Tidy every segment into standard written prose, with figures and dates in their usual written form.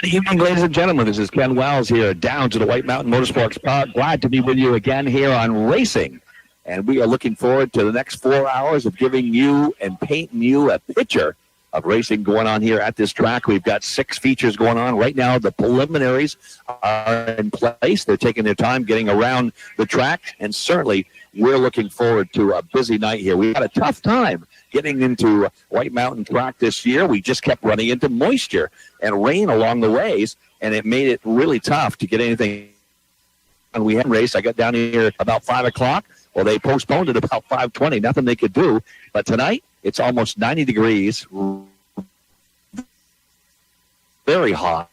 Good evening, ladies and gentlemen. This is Ken Wells here down to the White Mountain Motorsports Park. Glad to be with you again here on Racing. And we are looking forward to the next 4 hours of giving you and painting you a picture of racing going on here at this track. We've got 6 features going on right now. The preliminaries are in place. They're taking their time getting around the track, and certainly we're looking forward to a busy night here. We had a tough time getting into White Mountain track this year. We just kept running into moisture and rain along the ways, and it made it really tough to get anything. And we had a race. I got down here about 5 o'clock. Well, they postponed it about 5:20. Nothing they could do. But tonight, it's almost 90 degrees. Very hot.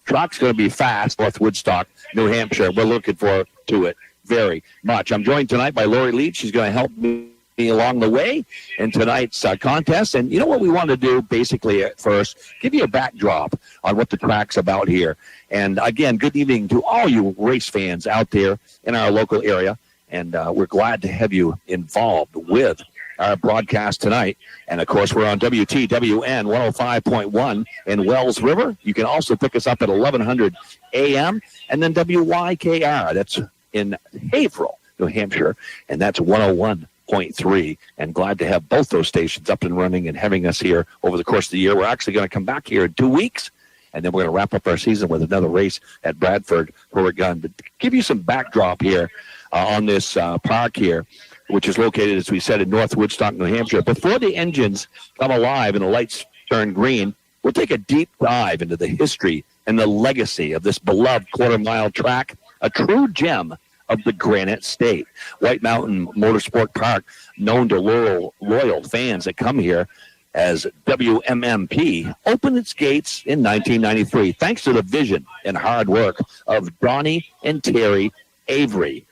Track's going to be fast. North Woodstock, New Hampshire. We're looking forward to it very much. I'm joined tonight by Lori Leach. She's going to help me along the way in tonight's contest. And you know what we want to do basically at first? Give you a backdrop on what the track's about here. And again, good evening to all you race fans out there in our local area. And we're glad to have you involved with our broadcast tonight. And of course, we're on WTWN 105.1 in Wells River. You can also pick us up at 1100 AM. And then WYKR, that's in Haverhill, New Hampshire. And that's 101.3, and glad to have both those stations up and running and having us here over the course of the year. We're actually going to come back here in 2 weeks, and then we're going to wrap up our season with another race at Bradford where we're going to give you some backdrop here on this park here, which is located, as we said, in North Woodstock, New Hampshire. Before the engines come alive and the lights turn green, we'll take a deep dive into the history and the legacy of this beloved quarter-mile track, a true gem of the Granite State. White Mountain Motorsport Park, known to loyal fans that come here as WMMP, opened its gates in 1993, thanks to the vision and hard work of Donnie and Terry Avery.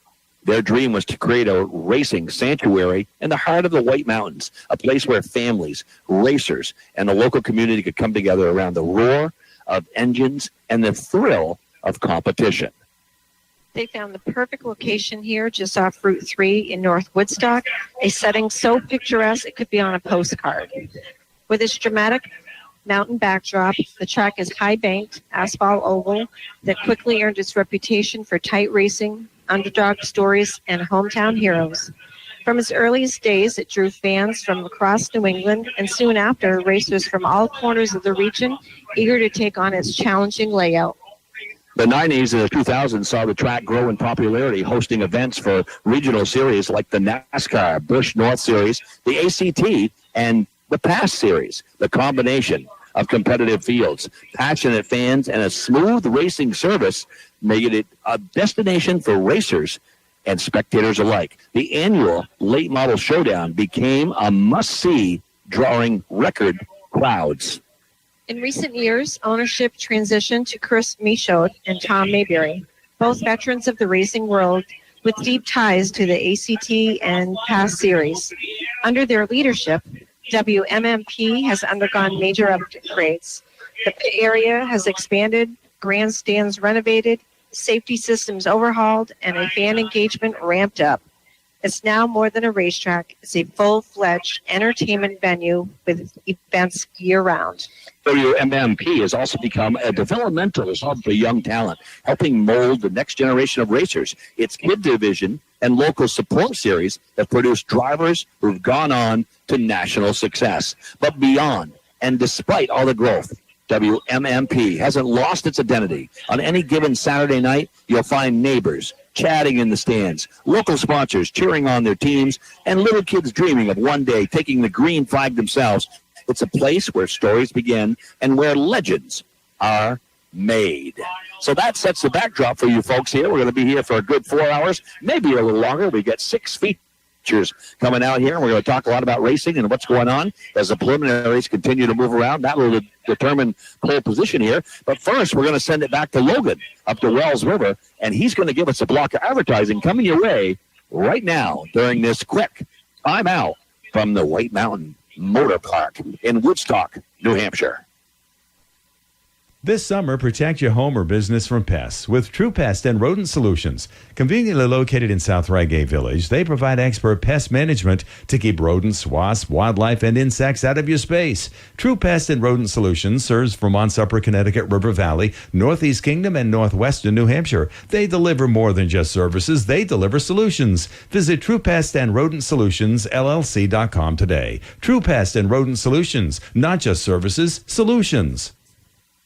Their dream was to create a racing sanctuary in the heart of the White Mountains, a place where families, racers, and the local community could come together around the roar of engines and the thrill of competition. They found the perfect location here just off Route 3 in North Woodstock, a setting so picturesque it could be on a postcard. With its dramatic mountain backdrop, the track is high-banked, asphalt oval that quickly earned its reputation for tight racing, underdog stories, and hometown heroes. From its earliest days, it drew fans from across New England, and soon after, racers from all corners of the region eager to take on its challenging layout. The 90s and the 2000s saw the track grow in popularity, hosting events for regional series like the NASCAR Busch North Series, the ACT, and the PASS Series. The combination of competitive fields, passionate fans, and a smooth racing service made it a destination for racers and spectators alike. The annual Late Model Showdown became a must-see, drawing record crowds. In recent years, ownership transitioned to Chris Michaud and Tom Mayberry, both veterans of the racing world with deep ties to the ACT and PASS series. Under their leadership, WMMP has undergone major upgrades. The pit area has expanded, grandstands renovated, safety systems overhauled, and a fan engagement ramped up. It's now more than a racetrack. It's a full-fledged entertainment venue with events year-round. WMMP has also become a developmental hub for young talent, helping mold the next generation of racers. Its kid division and local support series have produced drivers who've gone on to national success. But beyond, and despite all the growth, WMMP hasn't lost its identity. On any given Saturday night, you'll find neighbors chatting in the stands, local sponsors cheering on their teams, and little kids dreaming of one day taking the green flag themselves. It's a place where stories begin and where legends are made. So that sets the backdrop for you folks here. We're going to be here for a good 4 hours, maybe a little longer. We got 6 features coming out here, and we're going to talk a lot about racing and what's going on as the preliminaries continue to move around. That will determine pole position here. But first, we're going to send it back to Logan up to Wells River, and he's going to give us a block of advertising coming your way right now during this quick timeout from the White Mountain Motor Park in Woodstock, New Hampshire. This summer, protect your home or business from pests with True Pest and Rodent Solutions. Conveniently located in South Reigate Village, they provide expert pest management to keep rodents, wasps, wildlife, and insects out of your space. True Pest and Rodent Solutions serves Vermont's Upper Connecticut River Valley, Northeast Kingdom, and Northwestern New Hampshire. They deliver more than just services, they deliver solutions. Visit True Pest and Rodent Solutions, LLC.com today. True Pest and Rodent Solutions, not just services, solutions.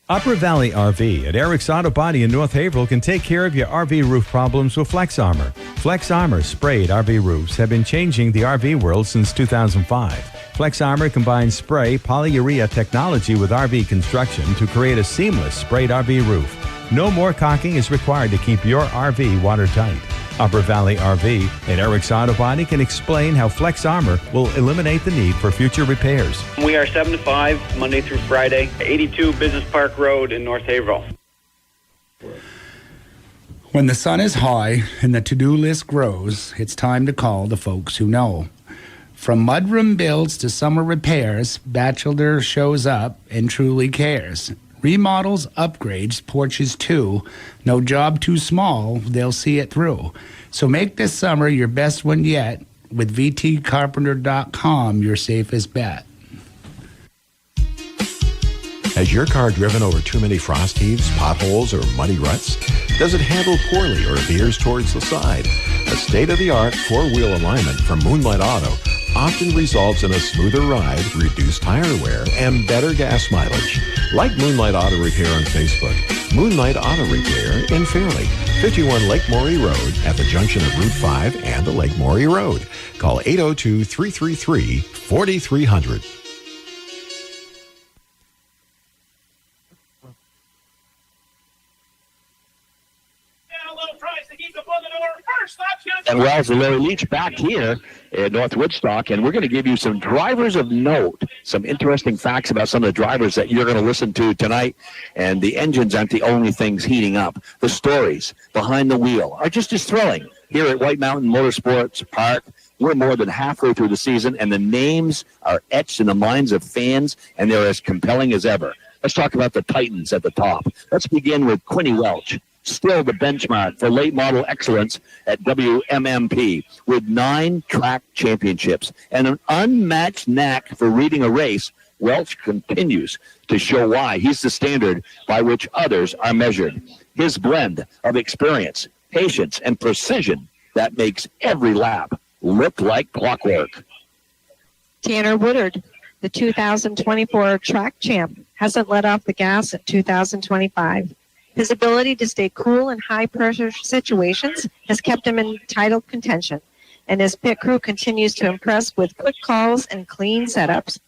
Upper Valley RV at Erik's Auto Body in North Haverhill can take care of your RV roof problems with Flex Armor. Flex Armor sprayed RV roofs have been changing the RV world since 2005. Flex Armor combines spray polyurea technology with RV construction to create a seamless sprayed RV roof. No more caulking is required to keep your RV watertight. Upper Valley RV at Erik's Auto Body can explain how Flex Armor will eliminate the need for future repairs. We are 7 to 5, Monday through Friday, 82 Business Park Road in North Haverhill. When the sun is high and the to-do list grows, it's time to call the folks who know. From mudroom builds to summer repairs, Batchelder shows up and truly cares. Remodels, upgrades, porches too. No job too small, they'll see it through. So make this summer your best one yet. With VTCarpenter.com, your safest bet. Has your car driven over too many frost heaves, potholes, or muddy ruts? Does it handle poorly or veers towards the side? A state-of-the-art four-wheel alignment from Moonlight Auto often results in a smoother ride, reduced tire wear, and better gas mileage. Like Moonlight Auto Repair on Facebook, Moonlight Auto Repair in Fairleigh, 51 Lake Morey Road at the junction of Route 5 and the Lake Morey Road. Call 802-333-4300. And Wells and Larry Leach back here at North Woodstock, and we're going to give you some drivers of note, some interesting facts about some of the drivers that you're going to listen to tonight. And the engines aren't the only things heating up. The stories behind the wheel are just as thrilling. Here at White Mountain Motorsports Park, we're more than halfway through the season, and the names are etched in the minds of fans, and they're as compelling as ever. Let's talk about the Titans at the top. Let's begin with Quinny Welch. Still the benchmark for late model excellence at WMMP with 9 track championships and an unmatched knack for reading a race. Welch continues to show why he's the standard by which others are measured. His blend of experience, patience, and precision that makes every lap look like clockwork. Tanner Woodard, the 2024 track champ, hasn't let off the gas in 2025. His ability to stay cool in high-pressure situations has kept him in title contention, and his pit crew continues to impress with quick calls and clean setups.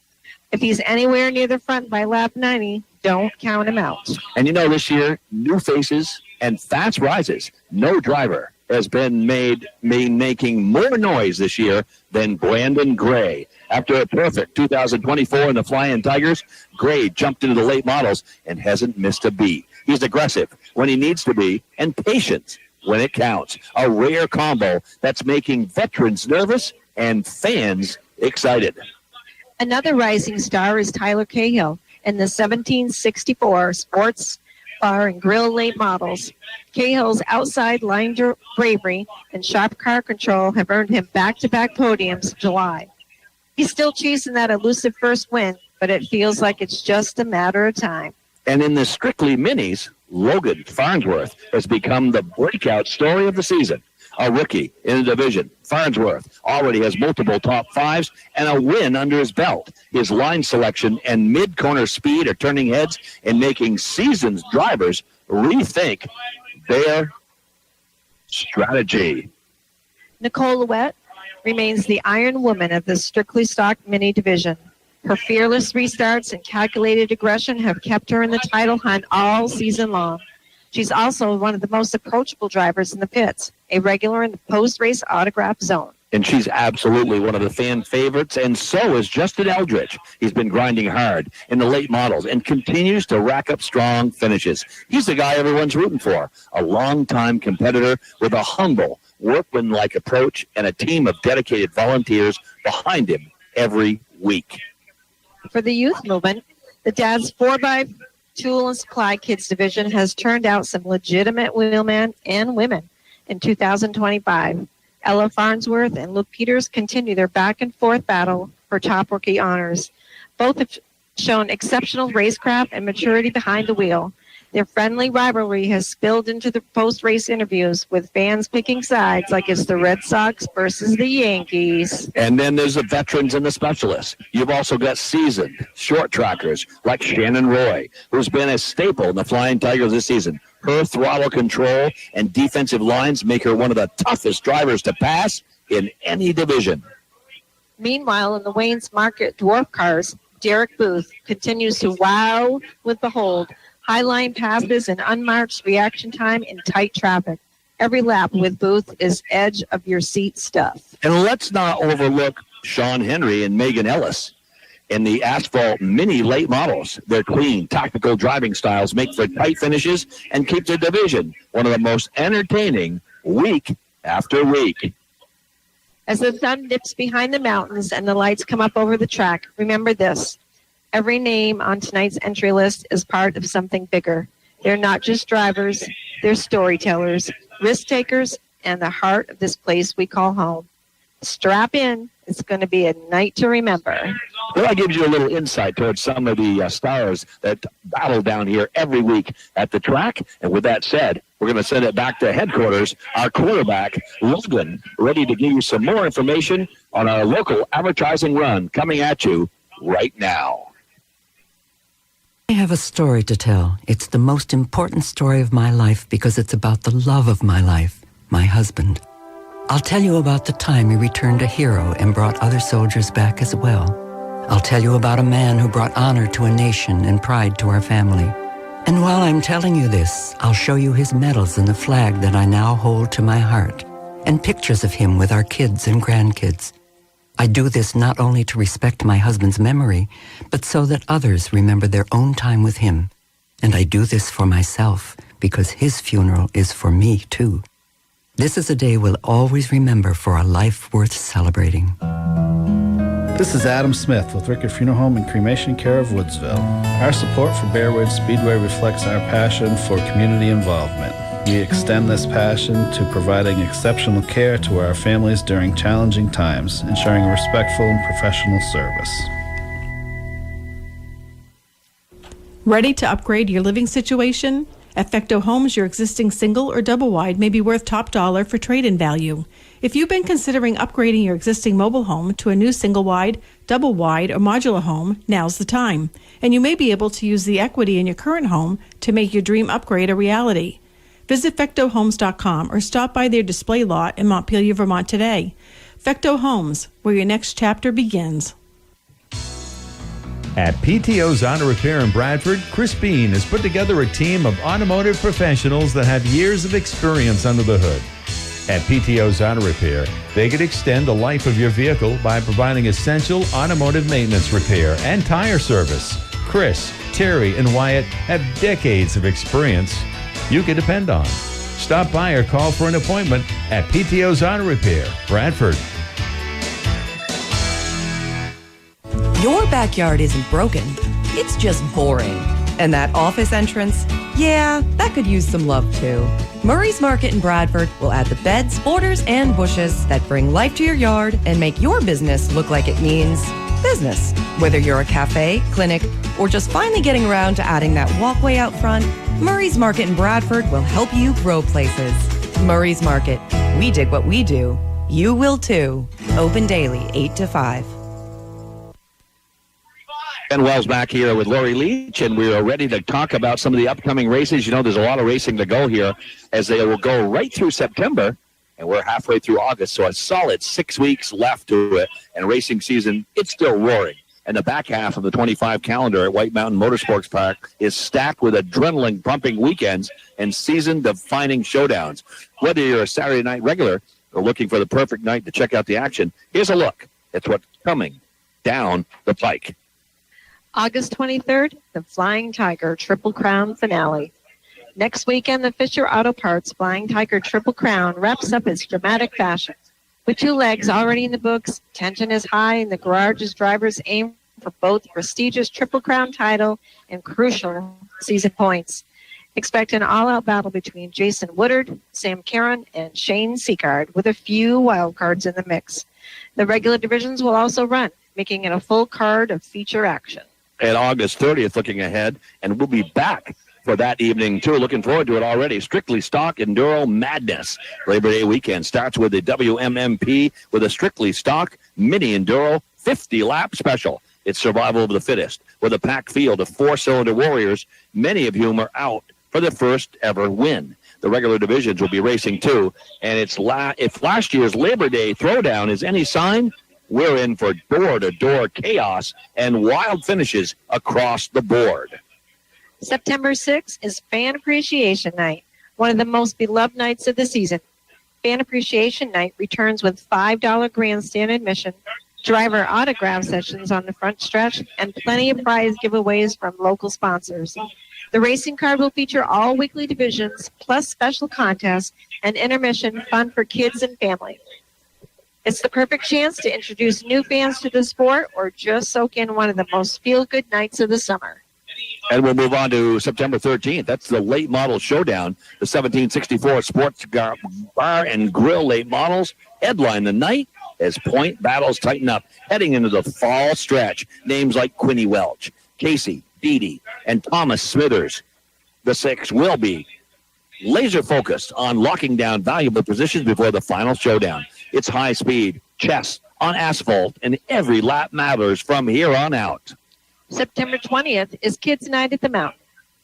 If he's anywhere near the front by lap 90, don't count him out. And you know, this year, new faces and fast rises. No driver has been making more noise this year than Brandon Gray. After a perfect 2024 in the Flying Tigers, Gray jumped into the late models and hasn't missed a beat. He's aggressive when he needs to be and patient when it counts. A rare combo that's making veterans nervous and fans excited. Another rising star is Tyler Cahill in the 1764 Sports Bar and Grill late models. Cahill's outside line bravery and sharp car control have earned him back-to-back podiums in July. He's still chasing that elusive first win, but it feels like it's just a matter of time. And in the Strictly Minis, Logan Farnsworth has become the breakout story of the season. A rookie in the division, Farnsworth already has multiple top fives and a win under his belt. His line selection and mid-corner speed are turning heads and making seasoned drivers rethink their strategy. Nicole Louette remains the Iron Woman of the Strictly Stock Mini division. Her fearless restarts and calculated aggression have kept her in the title hunt all season long. She's also one of the most approachable drivers in the pits, a regular in the post-race autograph zone. And she's absolutely one of the fan favorites, and so is Justin Eldridge. He's been grinding hard in the late models and continues to rack up strong finishes. He's the guy everyone's rooting for, a longtime competitor with a humble, workmanlike approach and a team of dedicated volunteers behind him every week. For the youth movement, the Dad's 4x2 Tool and Supply Kids division has turned out some legitimate wheelmen and women in 2025. Ella Farnsworth and Luke Peters continue their back-and-forth battle for top rookie honors. Both have shown exceptional racecraft and maturity behind the wheel. Their friendly rivalry has spilled into the post-race interviews, with fans picking sides like it's the Red Sox versus the Yankees. And then there's the veterans and the specialists. You've also got seasoned short trackers like Shannon Roy, who's been a staple in the Flying Tigers this season. Her throttle control and defensive lines make her one of the toughest drivers to pass in any division. Meanwhile, in the Wayne's Market dwarf cars, Derek Booth continues to wow with the hold. High-line passes and unmarked reaction time in tight traffic. Every lap with Booth is edge-of-your-seat stuff. And let's not overlook Sean Henry and Megan Ellis in the Asphalt Mini late models. Their clean, tactical driving styles make for tight finishes and keep the division one of the most entertaining week after week. As the sun dips behind the mountains and the lights come up over the track, remember this. Every name on tonight's entry list is part of something bigger. They're not just drivers, they're storytellers, risk takers, and the heart of this place we call home. Strap in. It's going to be a night to remember. Well, that gives you a little insight towards some of the stars that battle down here every week at the track. And with that said, we're going to send it back to headquarters. Our quarterback, Logan, ready to give you some more information on our local advertising run coming at you right now. I have a story to tell. It's the most important story of my life because it's about the love of my life, my husband. I'll tell you about the time he returned a hero and brought other soldiers back as well. I'll tell you about a man who brought honor to a nation and pride to our family. And while I'm telling you this, I'll show you his medals and the flag that I now hold to my heart, and pictures of him with our kids and grandkids. I do this not only to respect my husband's memory, but so that others remember their own time with him. And I do this for myself, because his funeral is for me, too. This is a day we'll always remember for a life worth celebrating. This is Adam Smith with Rickett Funeral Home and Cremation Care of Woodsville. Our support for Bearwood Speedway reflects our passion for community involvement. We extend this passion to providing exceptional care to our families during challenging times, ensuring a respectful and professional service. Ready to upgrade your living situation? At Fecteau Homes, your existing single or double wide may be worth top dollar for trade-in value. If you've been considering upgrading your existing mobile home to a new single wide, double wide, or modular home, now's the time. And you may be able to use the equity in your current home to make your dream upgrade a reality. Visit FecteauHomes.com or stop by their display lot in Montpelier, Vermont today. Fecteau Homes, where your next chapter begins. At PTO's Auto Repair in Bradford, Chris Bean has put together a team of automotive professionals that have years of experience under the hood. At PTO's Auto Repair, they can extend the life of your vehicle by providing essential automotive maintenance repair and tire service. Chris, Terry, and Wyatt have decades of experience you can depend on. Stop by or call for an appointment at PTO's Auto Repair, Bradford. Your backyard isn't broken, it's just boring. And that office entrance, yeah, that could use some love too. Murray's Market in Bradford will add the beds, borders, and bushes that bring life to your yard and make your business look like it means business. Whether you're a cafe, clinic, or just finally getting around to adding that walkway out front, Murray's Market in Bradford will help you grow places. Murray's Market. We dig what we do. You will too. Open daily, 8 to 5. Ben Wells back here with Lori Leach, and we are ready to talk about some of the upcoming races. You know, there's a lot of racing to go here as they will go right through September, and we're halfway through August, so a solid 6 weeks left to it, and racing season, it's still roaring. And the back half of the 25 calendar at White Mountain Motorsports Park is stacked with adrenaline-pumping weekends and season-defining showdowns. Whether you're a Saturday night regular or looking for the perfect night to check out the action, here's a look at what's coming down the pike. August 23rd, the Flying Tiger Triple Crown finale. Next weekend, the Fisher Auto Parts Flying Tiger Triple Crown wraps up its dramatic fashion. With 2 legs already in the books, tension is high, and the garage drivers aim for both the prestigious Triple Crown title and crucial season points. Expect an all-out battle between Jason Woodard, Sam Caron, and Shane Seacard, with a few wild cards in the mix. The regular divisions will also run, making it a full card of feature action. And August 30th, looking ahead, and we'll be back for that evening, too. Looking forward to it already. Strictly Stock Enduro Madness. Labor Day weekend starts with the WMMP with a Strictly Stock Mini Enduro 50-lap special. It's survival of the fittest, with a packed field of four-cylinder warriors, many of whom are out for the first ever win. The regular divisions will be racing too, and if last year's Labor Day throwdown is any sign, we're in for door-to-door chaos and wild finishes across the board. September 6th is Fan Appreciation Night, one of the most beloved nights of the season. Fan Appreciation Night returns with $5 grandstand admission, driver autograph sessions on the front stretch, and plenty of prize giveaways from local sponsors. The racing card will feature all weekly divisions, plus special contests and intermission fun for kids and family. It's the perfect chance to introduce new fans to the sport or just soak in one of the most feel-good nights of the summer. And we'll move on to September 13th. That's the late model showdown. The 1764 Sports Bar and Grill late models headline the night as point battles tighten up, heading into the fall stretch. Names like Quinny Welch, Casey Beatty, and Thomas Smithers. The six will be laser focused on locking down valuable positions before the final showdown. It's high speed, chess on asphalt, and every lap matters from here on out. September 20th is Kids Night at the Mountain.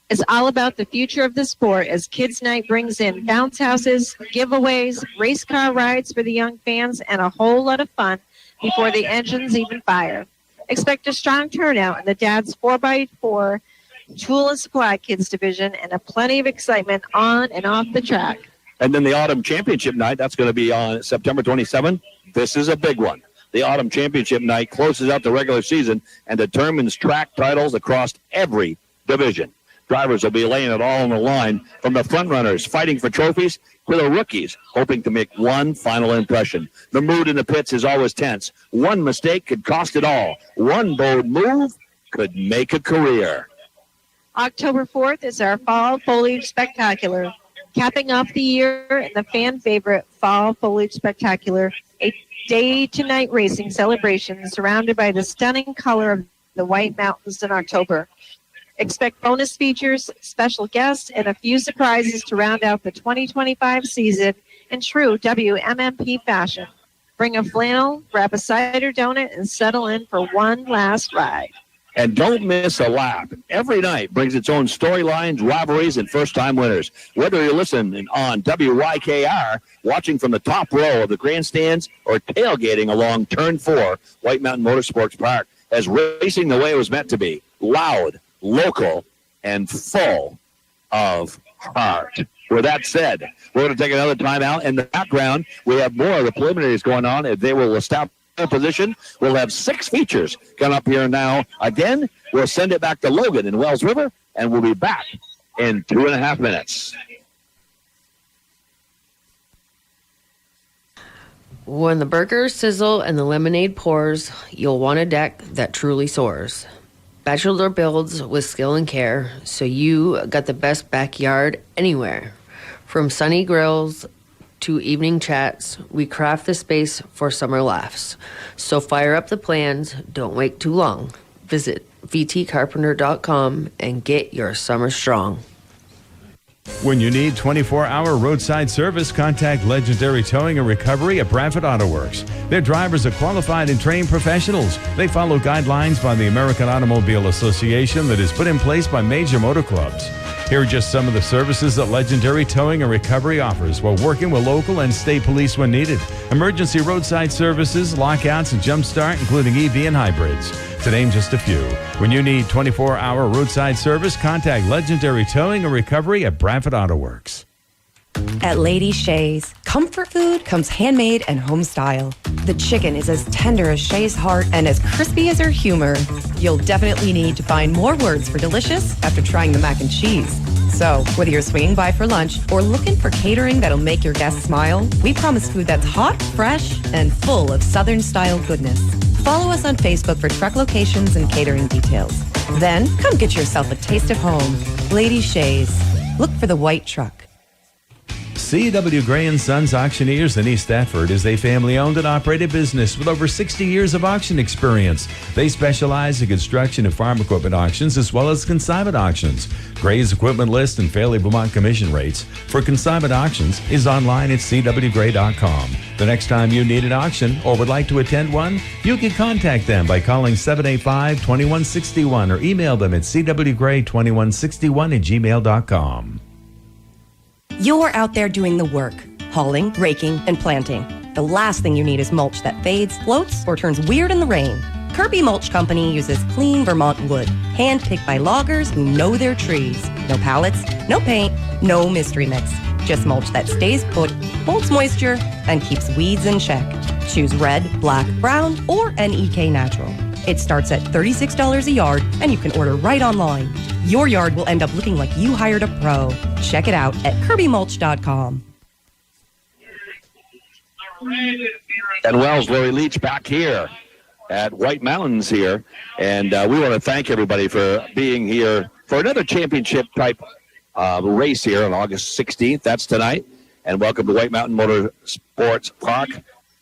It's all about the future of the sport as Kids Night brings in bounce houses, giveaways, race car rides for the young fans, and a whole lot of fun before the engines even fire. Expect a strong turnout in the Dad's 4x4 Tool and Supply Kids division and a plenty of excitement on and off the track. And then the Autumn Championship Night, that's going to be on September 27th. This is a big one. The Autumn Championship Night closes out the regular season and determines track titles across every division. Drivers will be laying it all on the line, from the front runners fighting for trophies to the rookies hoping to make one final impression. The mood in the pits is always tense. One mistake could cost it all. One bold move could make a career. October 4th is our Fall Foliage Spectacular, capping off the year in the fan favorite Fall Foliage Spectacular, a day-to-night racing celebration surrounded by the stunning color of the White Mountains in October. Expect bonus features, special guests, and a few surprises to round out the 2025 season in true WMMP fashion. Bring a flannel, grab a cider donut, and settle in for one last ride. And don't miss a lap. Every night brings its own storylines, rivalries, and first-time winners. Whether you're listening on WYKR, watching from the top row of the grandstands, or tailgating along Turn 4, White Mountain Motorsports Park has racing the way it was meant to be. Loud, local, and full of heart. With that said, we're going to take another time out. In the background, we have more of the preliminaries going on. They will establish a position. We'll have 6 features coming up here now. Again, we'll send it back to Logan in Wells River, and we'll be back in 2.5 minutes. When the burgers sizzle and the lemonade pours, you'll want a deck that truly soars. Batchelder builds with skill and care, so you got the best backyard anywhere. From sunny grills to evening chats, we craft the space for summer laughs. So fire up the plans, don't wait too long. Visit vtcarpenter.com and get your summer strong. When you need 24-hour roadside service, contact Legendary Towing and Recovery at Bradford Auto Works. Their drivers are qualified and trained professionals. They follow guidelines by the American Automobile Association that is put in place by major motor clubs. Here are just some of the services that Legendary Towing and Recovery offers while working with local and state police when needed. Emergency roadside services, lockouts, and jump start, including EV and hybrids, to name just a few. When you need 24-hour roadside service, contact Legendary Towing and Recovery at Bradford Auto Works. At Lady Shay's, comfort food comes handmade and home style. The chicken is as tender as Shay's heart and as crispy as her humor. You'll definitely need to find more words for delicious after trying the mac and cheese. So, whether you're swinging by for lunch or looking for catering that'll make your guests smile, we promise food that's hot, fresh, and full of Southern-style goodness. Follow us on Facebook for truck locations and catering details. Then come get yourself a taste of home. Lady Shays. Look for the white truck. C.W. Gray & Sons Auctioneers in East Stafford is a family-owned and operated business with over 60 years of auction experience. They specialize in construction and farm equipment auctions as well as consignment auctions. Gray's equipment list and Fairleigh, Vermont commission rates for consignment auctions is online at cwgray.com. The next time you need an auction or would like to attend one, you can contact them by calling 785-2161 or email them at cwgray2161@gmail.com. You're out there doing the work, hauling, raking, and planting. The last thing you need is mulch that fades, floats, or turns weird in the rain. Kirby Mulch Company uses clean Vermont wood, hand-picked by loggers who know their trees. No pallets, no paint, no mystery mix. Just mulch that stays put, holds moisture, and keeps weeds in check. Choose red, black, brown, or NEK Natural. It starts at $36 a yard, and you can order right online. Your yard will end up looking like you hired a pro. Check it out at kirbymulch.com. And Wells, Lori Leach back here at White Mountains here. And we want to thank everybody for being here for another championship type race here on August 16th. That's tonight. And welcome to White Mountain Motorsports Park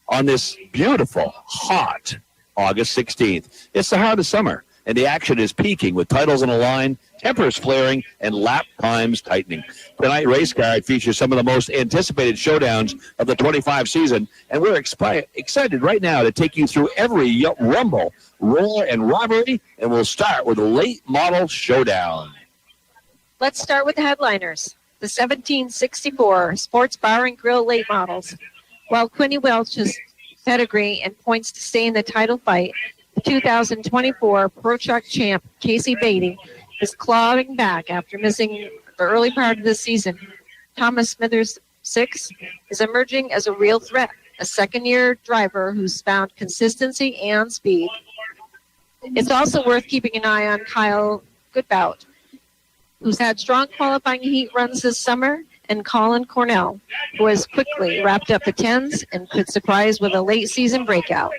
on this beautiful, hot August 16th. It's the heart of summer, and the action is peaking with titles on the line, tempers flaring, and lap times tightening. Tonight, Race Guide features some of the most anticipated showdowns of the 25 season, and we're excited right now to take you through every rumble, roar, and robbery, and we'll start with the late model showdown. Let's start with the headliners. The 1764 Sports Bar and Grill late models. While Quinny Welch's pedigree and points to stay in the title fight, the 2024 Pro Truck champ Casey Beatty is clawing back after missing the early part of the season. Thomas Smithers 6 is emerging as a real threat, a second-year driver who's found consistency and speed. It's also worth keeping an eye on Kyle Goodbout, who's had strong qualifying heat runs this summer, and Colin Cornell, who has quickly wrapped up the 10s and could surprise with a late season breakout.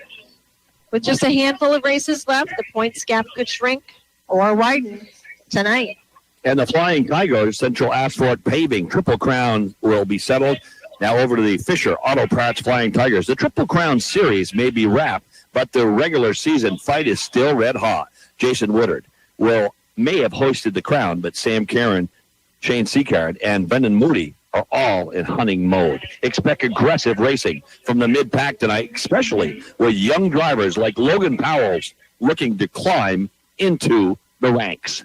With just a handful of races left, the points gap could shrink or widen tonight. And the Flying Tigers Central Asphalt Paving Triple Crown will be settled. Now over to the Fisher Auto Parts Flying Tigers. The Triple Crown Series may be wrapped, but the regular season fight is still red hot. Jason Woodard may have hoisted the crown, but Sam Caron, Shane Seacard, and Brendan Moody are all in hunting mode. Expect aggressive racing from the mid-pack tonight, especially with young drivers like Logan Powell's looking to climb into the ranks.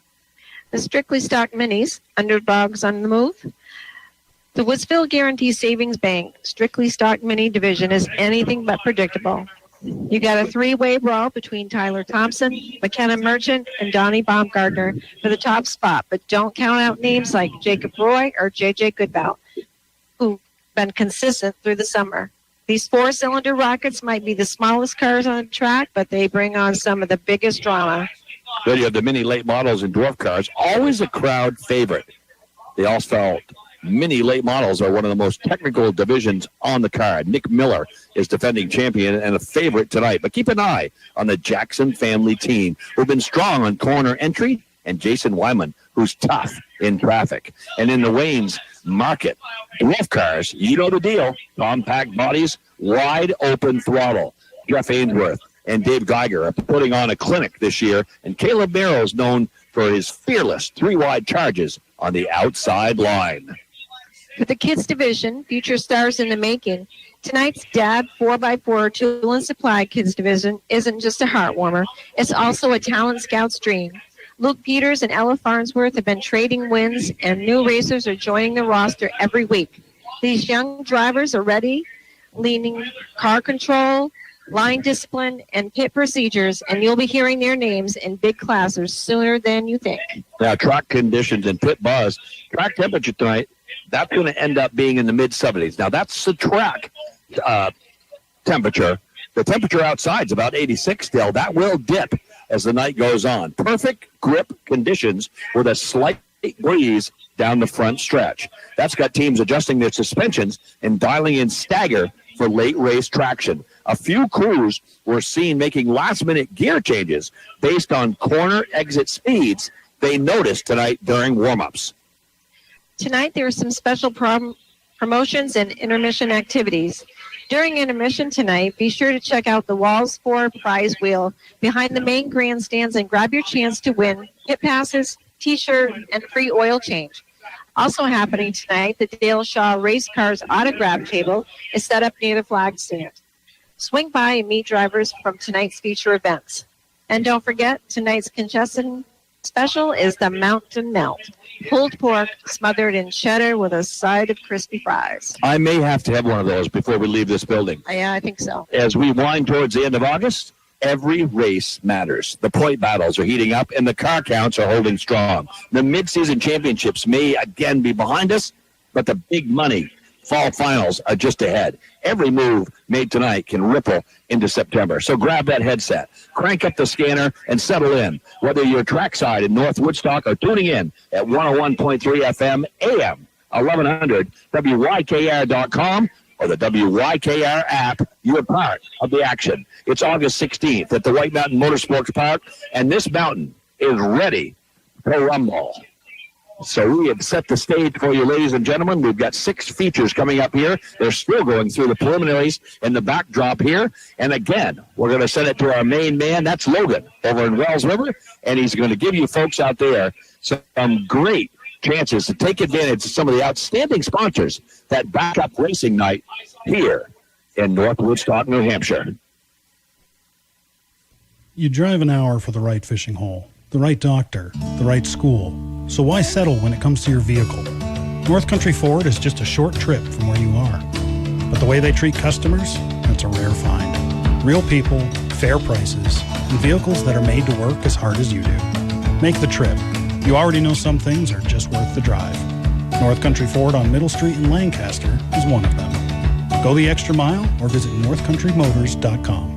The Strictly Stock Minis, underdogs on the move. The Woodsville Guarantee Savings Bank Strictly Stock Mini division is anything but predictable. You got a three-way brawl between Tyler Thompson, McKenna Merchant, and Donnie Baumgartner for the top spot, but don't count out names like Jacob Roy or J.J. Goodbout, who've been consistent through the summer. These four-cylinder rockets might be the smallest cars on the track, but they bring on some of the biggest drama. Then you have the mini late models and dwarf cars, always a crowd favorite. They all felt mini late models are one of the most technical divisions on the card. Nick Miller is defending champion and a favorite tonight. But keep an eye on the Jackson family team, who've been strong on corner entry, and Jason Wyman, who's tough in traffic. And in the Wayne's market, dwarf cars, you know the deal. Compact bodies, wide open throttle. Jeff Ainsworth and Dave Geiger are putting on a clinic this year, and Caleb Merrill is known for his fearless three-wide charges on the outside line. For the kids division, future stars in the making, tonight's Dad 4x4 Tool and Supply kids division isn't just a heart warmer, it's also a talent scout's dream. Luke Peters and Ella Farnsworth have been trading wins, and new racers are joining the roster every week. These young drivers are ready, leaning car control, line discipline, and pit procedures, and you'll be hearing their names in big classes sooner than you think. Now, track conditions and pit buzz, track temperature tonight, that's going to end up being in the mid-70s. Now, that's the track temperature. The temperature outside is about 86 still. That will dip as the night goes on. Perfect grip conditions with a slight breeze down the front stretch. That's got teams adjusting their suspensions and dialing in stagger for late race traction. A few crews were seen making last-minute gear changes based on corner exit speeds they noticed tonight during warm-ups. Tonight, there are some special promotions and intermission activities. During intermission tonight, be sure to check out the Walls 4 prize wheel behind the main grandstands and grab your chance to win pit passes, t-shirt, and free oil change. Also happening tonight, the Dale Shaw Race Cars Autograph Table is set up near the flag stand. Swing by and meet drivers from tonight's feature events. And don't forget, tonight's congestion special is the Mountain Melt. Pulled pork smothered in cheddar with a side of crispy fries. I may have to have one of those before we leave this building. Yeah, I think so. As we wind towards the end of August, every race matters. The point battles are heating up, and the car counts are holding strong. The mid-season championships may again be behind us, but the big money fall finals are just ahead. Every move made tonight can ripple into September. So grab that headset, crank up the scanner, and settle in. Whether you're trackside in North Woodstock or tuning in at 101.3 FM, AM, 1100, WYKR.com, or the WYKR app, you're part of the action. It's August 16th at the White Mountain Motorsports Park, and this mountain is ready to rumble. So we have set the stage for you, ladies and gentlemen. We've got 6 features coming up here. They're still going through the preliminaries in the backdrop here. And again, we're going to send it to our main man. That's Logan over in Wells River. And he's going to give you folks out there some great chances to take advantage of some of the outstanding sponsors that back up racing night here in North Woodstock, New Hampshire. You drive an hour for the right fishing hole, the right doctor, the right school. So why settle when it comes to your vehicle? North Country Ford is just a short trip from where you are. But the way they treat customers, it's a rare find. Real people, fair prices, and vehicles that are made to work as hard as you do. Make the trip. You already know some things are just worth the drive. North Country Ford on Middle Street in Lancaster is one of them. Go the extra mile or visit northcountrymotors.com.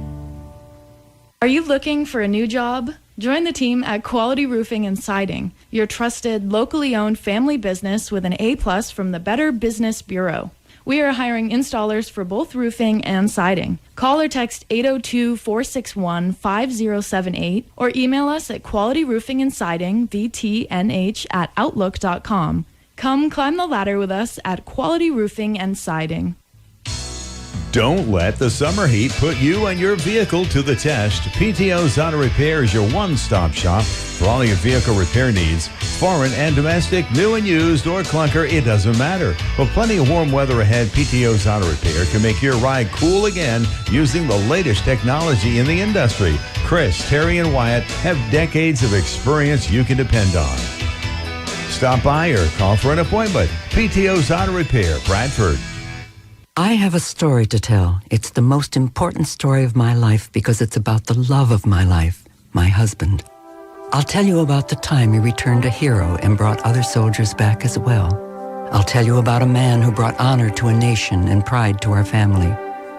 Are you looking for a new job? Join the team at Quality Roofing and Siding, your trusted, locally owned family business with an A+ from the Better Business Bureau. We are hiring installers for both roofing and siding. Call or text 802-461-5078 or email us at qualityroofingandsidingvtnh@outlook.com. Come climb the ladder with us at Quality Roofing and Siding. Don't let the summer heat put you and your vehicle to the test. PTO's Auto Repair is your one-stop shop for all your vehicle repair needs. Foreign and domestic, new and used, or clunker, it doesn't matter. With plenty of warm weather ahead, PTO's Auto Repair can make your ride cool again using the latest technology in the industry. Chris, Terry, and Wyatt have decades of experience you can depend on. Stop by or call for an appointment. PTO's Auto Repair, Bradford. I have a story to tell. It's the most important story of my life because it's about the love of my life, my husband. I'll tell you about the time he returned a hero and brought other soldiers back as well. I'll tell you about a man who brought honor to a nation and pride to our family.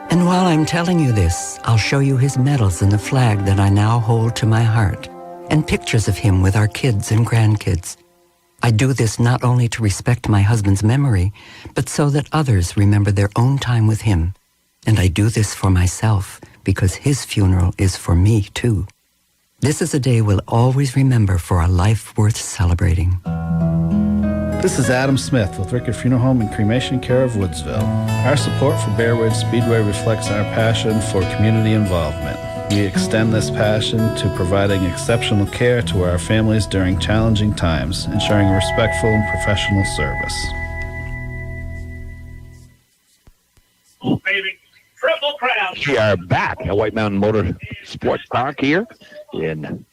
And while I'm telling you this, I'll show you his medals and the flag that I now hold to my heart, and pictures of him with our kids and grandkids. I do this not only to respect my husband's memory, but so that others remember their own time with him. And I do this for myself, because his funeral is for me, too. This is a day we'll always remember for a life worth celebrating. This is Adam Smith with Rickett Funeral Home and Cremation Care of Woodsville. Our support for Bearwood Speedway reflects our passion for community involvement. We extend this passion to providing exceptional care to our families during challenging times, ensuring respectful and professional service. Oh, baby. Triple crown. We are back at White Mountain Motorsports Park here in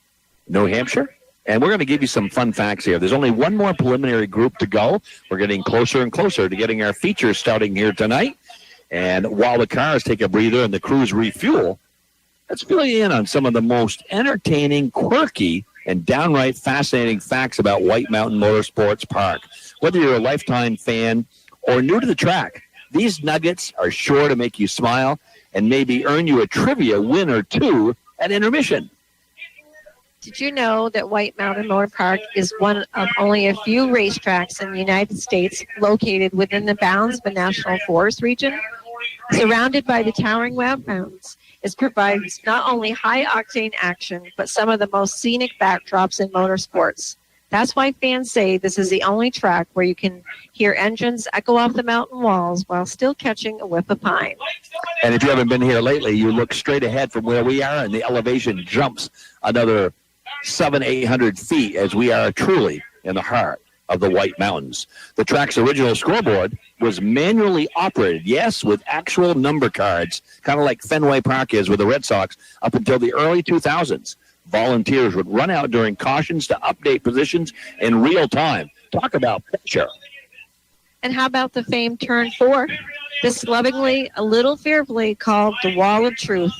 New Hampshire. And we're going to give you some fun facts here. There's only one more preliminary group to go. We're getting closer and closer to getting our features starting here tonight. And while the cars take a breather and the crews refuel, let's fill you in on some of the most entertaining, quirky, and downright fascinating facts about White Mountain Motorsports Park. Whether you're a lifetime fan or new to the track, these nuggets are sure to make you smile and maybe earn you a trivia win or two at intermission. Did you know that White Mountain Motor Park is one of only a few racetracks in the United States located within the bounds of a national forest region? Surrounded by the towering web mountains, it provides not only high-octane action, but some of the most scenic backdrops in motorsports. That's why fans say this is the only track where you can hear engines echo off the mountain walls while still catching a whiff of pine. And if you haven't been here lately, you look straight ahead from where we are, and the elevation jumps another 700-800 feet as we are truly in the heart of the White Mountains. The track's original scoreboard was manually operated, yes, with actual number cards, kind of like Fenway Park is with the Red Sox, up until the early 2000s. Volunteers would run out during cautions to update positions in real time. Talk about pressure. And how about the famed Turn 4? This lovingly, a little fearfully called the Wall of Truth.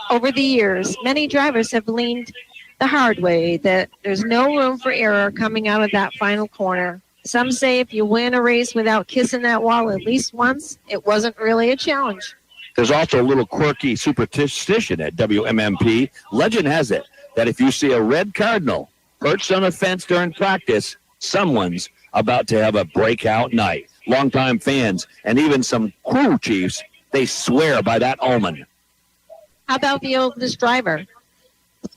Over the years, many drivers have leaned the hard way that there's no room for error coming out of that final corner. Some say if you win a race without kissing that wall at least once, it wasn't really a challenge. There's also a little quirky superstition at WMMP. Legend has it that if you see a red cardinal perched on a fence during practice, someone's about to have a breakout night. Longtime fans and even some crew chiefs, they swear by that omen. How about the oldest driver?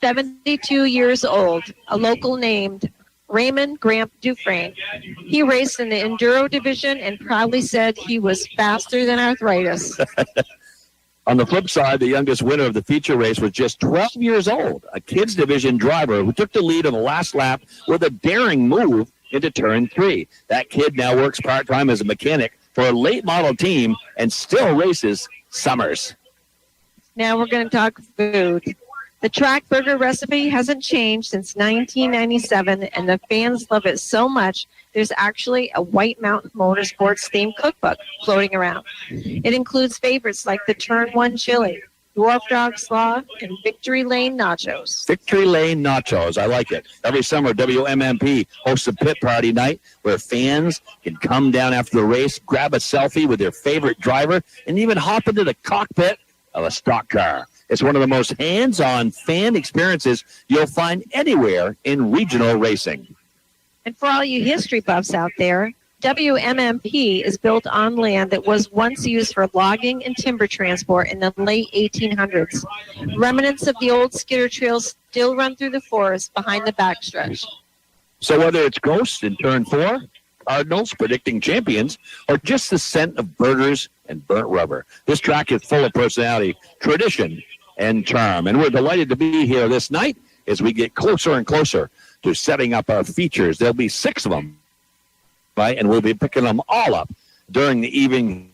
72 years old, a local named Raymond Gramp Dufresne. He raced in the Enduro division and proudly said he was faster than arthritis. On the flip side, the youngest winner of the feature race was just 12 years old, a kids division driver who took the lead on the last lap with a daring move into turn 3. That kid now works part-time as a mechanic for a late model team and still races summers. Now we're going to talk food. The track burger recipe hasn't changed since 1997, and the fans love it so much, there's actually a White Mountain Motorsports themed cookbook floating around. It includes favorites like the Turn 1 chili, Dwarf Dog Slaw, and Victory Lane nachos. Victory Lane nachos, I like it. Every summer, WMMP hosts a pit party night where fans can come down after the race, grab a selfie with their favorite driver, and even hop into the cockpit of a stock car. It's one of the most hands-on fan experiences you'll find anywhere in regional racing. And for all you history buffs out there, WMMP is built on land that was once used for logging and timber transport in the late 1800s. Remnants of the old skidder trails still run through the forest behind the backstretch. So whether it's ghosts in turn 4, Cardinals predicting champions, or just the scent of burgers and burnt rubber, this track is full of personality, tradition, and charm. And we're delighted to be here this night as we get closer and closer to setting up our features. There'll be 6 of them, right? And we'll be picking them all up during the evening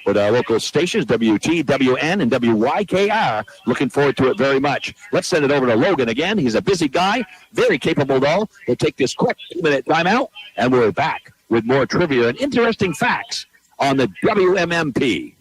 with our local stations, WT, WN, and WYKR. Looking forward to it very much. Let's send it over to Logan again. He's a busy guy, very capable though. We'll take this quick 2-minute timeout, and we're back with more trivia and interesting facts on the WMMP.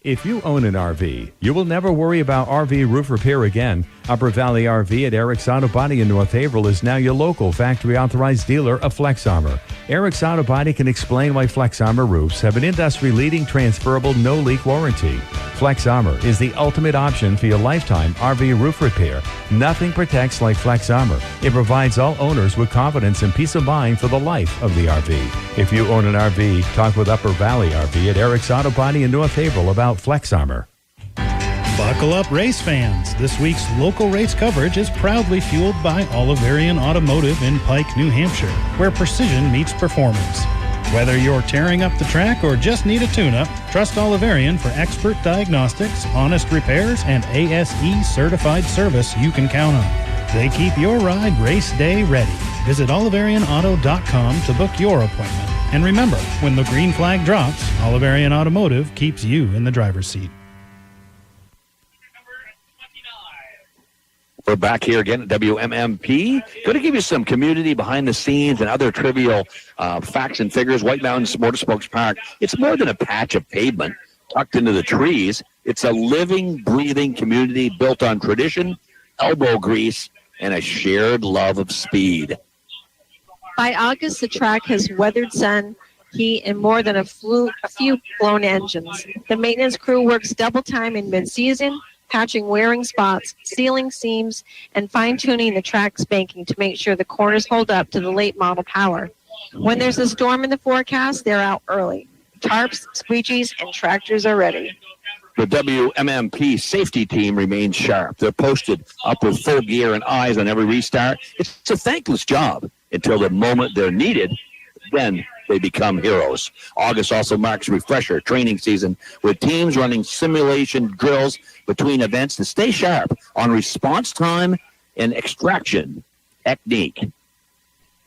If you own an RV, you will never worry about RV roof repair again. Upper Valley RV at Erik's Auto Body in North Haverhill is now your local factory-authorized dealer of Flex Armor. Erik's Auto Body can explain why Flex Armor roofs have an industry-leading transferable no-leak warranty. Flex Armor is the ultimate option for your lifetime RV roof repair. Nothing protects like Flex Armor. It provides all owners with confidence and peace of mind for the life of the RV. If you own an RV, talk with Upper Valley RV at Erik's Auto Body in North Haverhill about Flex Armor. Buckle up, race fans. This week's local race coverage is proudly fueled by Oliverian Automotive in Pike, New Hampshire, where precision meets performance. Whether you're tearing up the track or just need a tune-up, trust Oliverian for expert diagnostics, honest repairs, and ASE certified service you can count on. They keep your ride race day ready. Visit oliverianauto.com to book your appointment. And remember, when the green flag drops, Oliverian Automotive keeps you in the driver's seat. We're back here again at WMMP. Going to give you some community behind the scenes and other trivial facts and figures. White Mountains Motorsports Park, it's more than a patch of pavement tucked into the trees. It's a living, breathing community built on tradition, elbow grease, and a shared love of speed. By August, the track has weathered sun, heat, and more than a few blown engines. The maintenance crew works double time in mid-season, patching wearing spots, sealing seams, and fine-tuning the track's banking to make sure the corners hold up to the late model power. When there's a storm in the forecast, they're out early. Tarps, squeegees, and tractors are ready. The WMMP safety team remains sharp. They're posted up with full gear and eyes on every restart. It's a thankless job until the moment they're needed. Then they become heroes. August also marks refresher training season with teams running simulation drills between events to stay sharp on response time and extraction technique.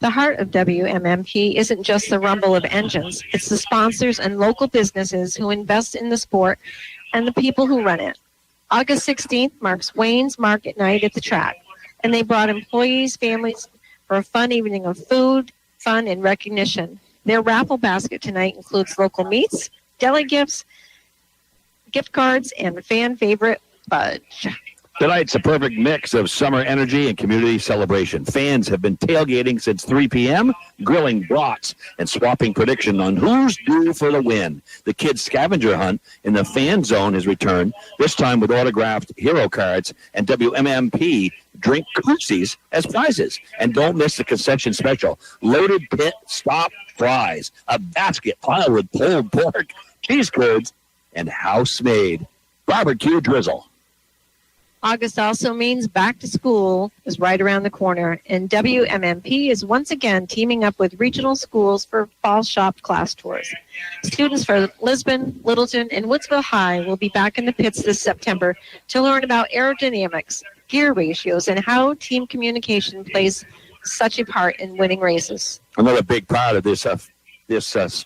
The heart of WMMP isn't just the rumble of engines. It's the sponsors and local businesses who invest in the sport and the people who run it. August 16th marks Wayne's Market Night at the track, and they brought employees, families for a fun evening of food, fun, and recognition. Their raffle basket tonight includes local meats, deli gifts, gift cards, and fan favorite fudge. Tonight's a perfect mix of summer energy and community celebration. Fans have been tailgating since 3 p.m., grilling brats and swapping prediction on who's due for the win. The kids' scavenger hunt in the fan zone has returned, this time with autographed hero cards and WMMP drink koozies as prizes. And don't miss the concession special, loaded pit stop fries, a basket piled with pulled pork, cheese curds, and house-made barbecue drizzle. August also means back to school is right around the corner, and WMMP is once again teaming up with regional schools for fall shop class tours. Students for Lisbon, Littleton, and Woodsville High will be back in the pits this September to learn about aerodynamics, gear ratios, and how team communication plays such a part in winning races. Another big part of this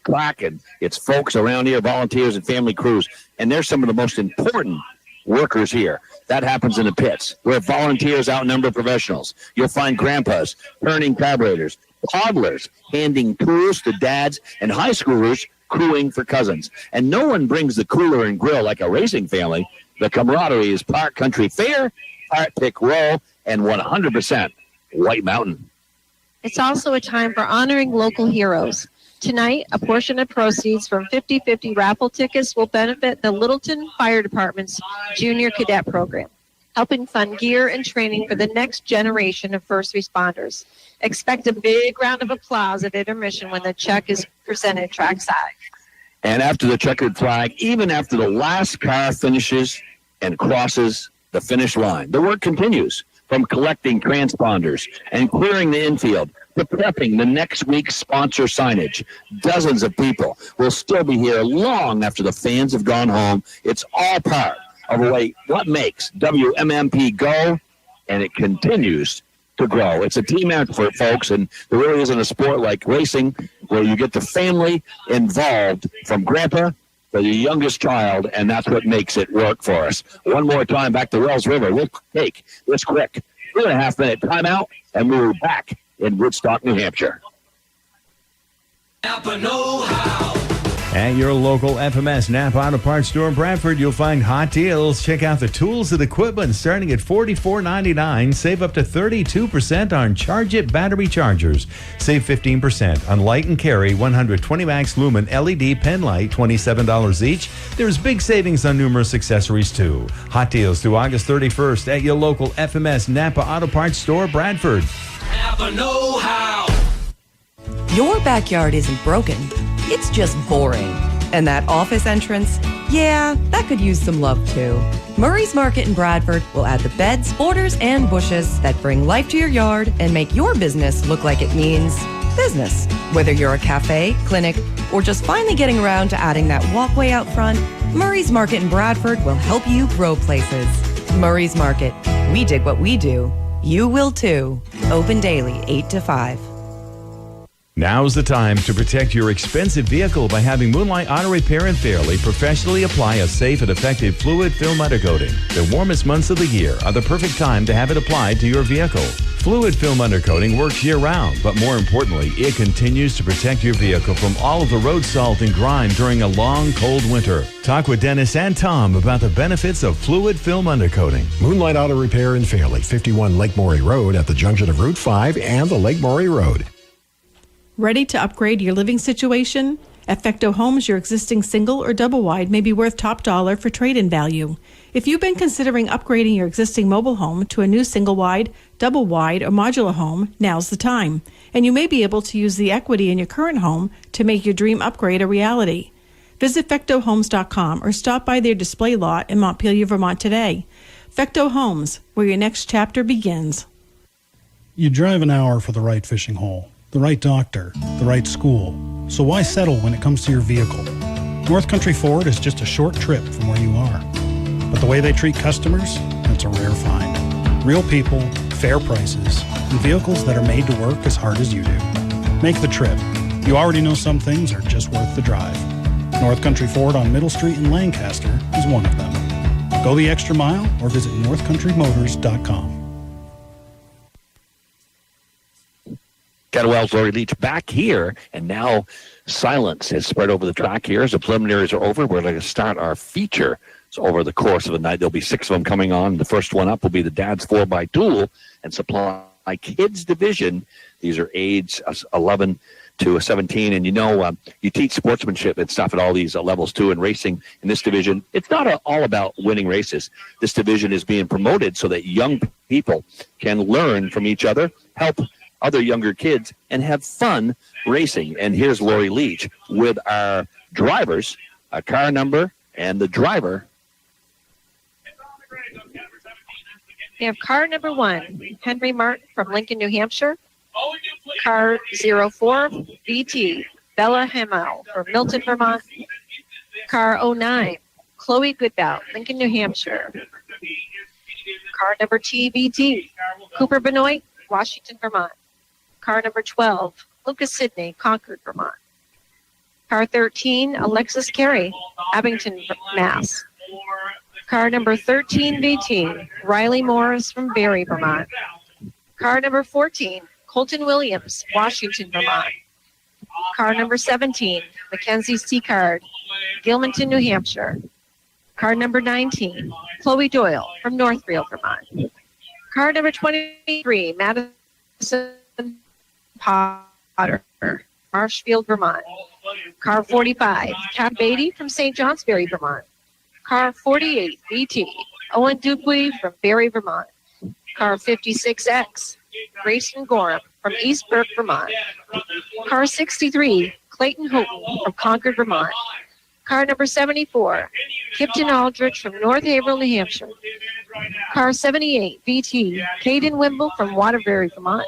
track, and it's folks around here, volunteers and family crews, and they're some of the most important workers here. That happens in the pits, where volunteers outnumber professionals. You'll find grandpas turning carburetors, toddlers handing tools to dads, and high schoolers crewing for cousins. And no one brings the cooler and grill like a racing family. The camaraderie is part country fair, part pick row, and 100% White Mountain. It's also a time for honoring local heroes. Tonight, a portion of proceeds from 50/50 raffle tickets will benefit the Littleton Fire Department's Junior Cadet Program, helping fund gear and training for the next generation of first responders. Expect a big round of applause at intermission when the check is presented trackside. And after the checkered flag, even after the last car finishes and crosses the finish line, the work continues, from collecting transponders and clearing the infield to prepping the next week's sponsor signage. Dozens of people will still be here long after the fans have gone home. It's all part of what makes WMMP go, and it continues to grow. It's a team effort, folks, and there really isn't a sport like racing where you get the family involved from grandpa to the youngest child, and that's what makes it work for us. One more time, back to Wells River. We'll take this quick 3.5-minute timeout, and we're back in Woodstock, New Hampshire. At your local FMS Napa Auto Parts store in Bradford, you'll find hot deals. Check out the tools and equipment starting at $44.99. Save up to 32% on Charge It battery chargers. Save 15% on Light and Carry 120 max lumen LED pen light, $27 each. There's big savings on numerous accessories too. Hot deals through August 31st at your local FMS Napa Auto Parts store, Bradford. Napa know-how. Your backyard isn't broken. It's just boring. And that office entrance? Yeah, that could use some love too. Murray's Market in Bradford will add the beds, borders, and bushes that bring life to your yard and make your business look like it means business. Whether you're a cafe, clinic, or just finally getting around to adding that walkway out front, Murray's Market in Bradford will help you grow places. Murray's Market. We dig what we do. You will too. Open daily, 8 to 5. Now's the time to protect your expensive vehicle by having Moonlight Auto Repair and Fairly professionally apply a safe and effective fluid film undercoating. The warmest months of the year are the perfect time to have it applied to your vehicle. Fluid film undercoating works year-round, but more importantly, it continues to protect your vehicle from all of the road salt and grime during a long, cold winter. Talk with Dennis and Tom about the benefits of fluid film undercoating. Moonlight Auto Repair in Fairly, 51 Lake Maury Road at the junction of Route 5 and the Lake Maury Road. Ready to upgrade your living situation? At Fecteau Homes, your existing single or double wide may be worth top dollar for trade-in value. If you've been considering upgrading your existing mobile home to a new single wide, double wide, or modular home, now's the time. And you may be able to use the equity in your current home to make your dream upgrade a reality. Visit FecteauHomes.com or stop by their display lot in Montpelier, Vermont today. Fecteau Homes, where your next chapter begins. You drive an hour for the right fishing hole, the right doctor, the right school. So why settle when it comes to your vehicle? North Country Ford is just a short trip from where you are. But the way they treat customers, it's a rare find. Real people, fair prices, and vehicles that are made to work as hard as you do. Make the trip. You already know some things are just worth the drive. North Country Ford on Middle Street in Lancaster is one of them. Go the extra mile or visit northcountrymotors.com. Kettlewell's Lori Leach back here, and now silence has spread over the track here as the preliminaries are over. We're going to start our feature. So over the course of the night, there'll be 6 of them coming on. The first one up will be the Dad's 4x2 and Supply Kids Division. These are age 11 to 17, and you teach sportsmanship and stuff at all these levels too. And racing in this division, it's not all about winning races. This division is being promoted so that young people can learn from each other, help other younger kids, and have fun racing. And here's Lori Leach with our drivers, a car number, and the driver. We have car number 1, Henry Martin from Lincoln, New Hampshire. Car 04, BT, Bella Hamill from Milton, Vermont. Car 09, Chloe Goodbout, Lincoln, New Hampshire. Car number TBT, Cooper Benoit, Washington, Vermont. Car number 12, Lucas Sidney, Concord, Vermont. Car 13, Alexis Carey, Abington, Mass. Car number 13, BT, Riley Morris from Barrie, Vermont. Car number 14, Colton Williams, Washington, Vermont. Car number 17, Mackenzie Seacard, Gilmanton, New Hampshire. Car number 19, Chloe Doyle from Northfield, Vermont. Car number 23, Madison Potter, Marshfield, Vermont. Car 45, Kat Beatty from St. Johnsbury, Vermont. Car 48, BT, Owen Dupuy from Barrie, Vermont. Car 56X, Grayson Gorham from East Burke, Vermont. Car 63, Clayton Houghton from Concord, Vermont. Car number 74, Kipton Aldrich from North Haverhill, New Hampshire. Car 78, BT, Caden Wimble from Waterbury, Vermont.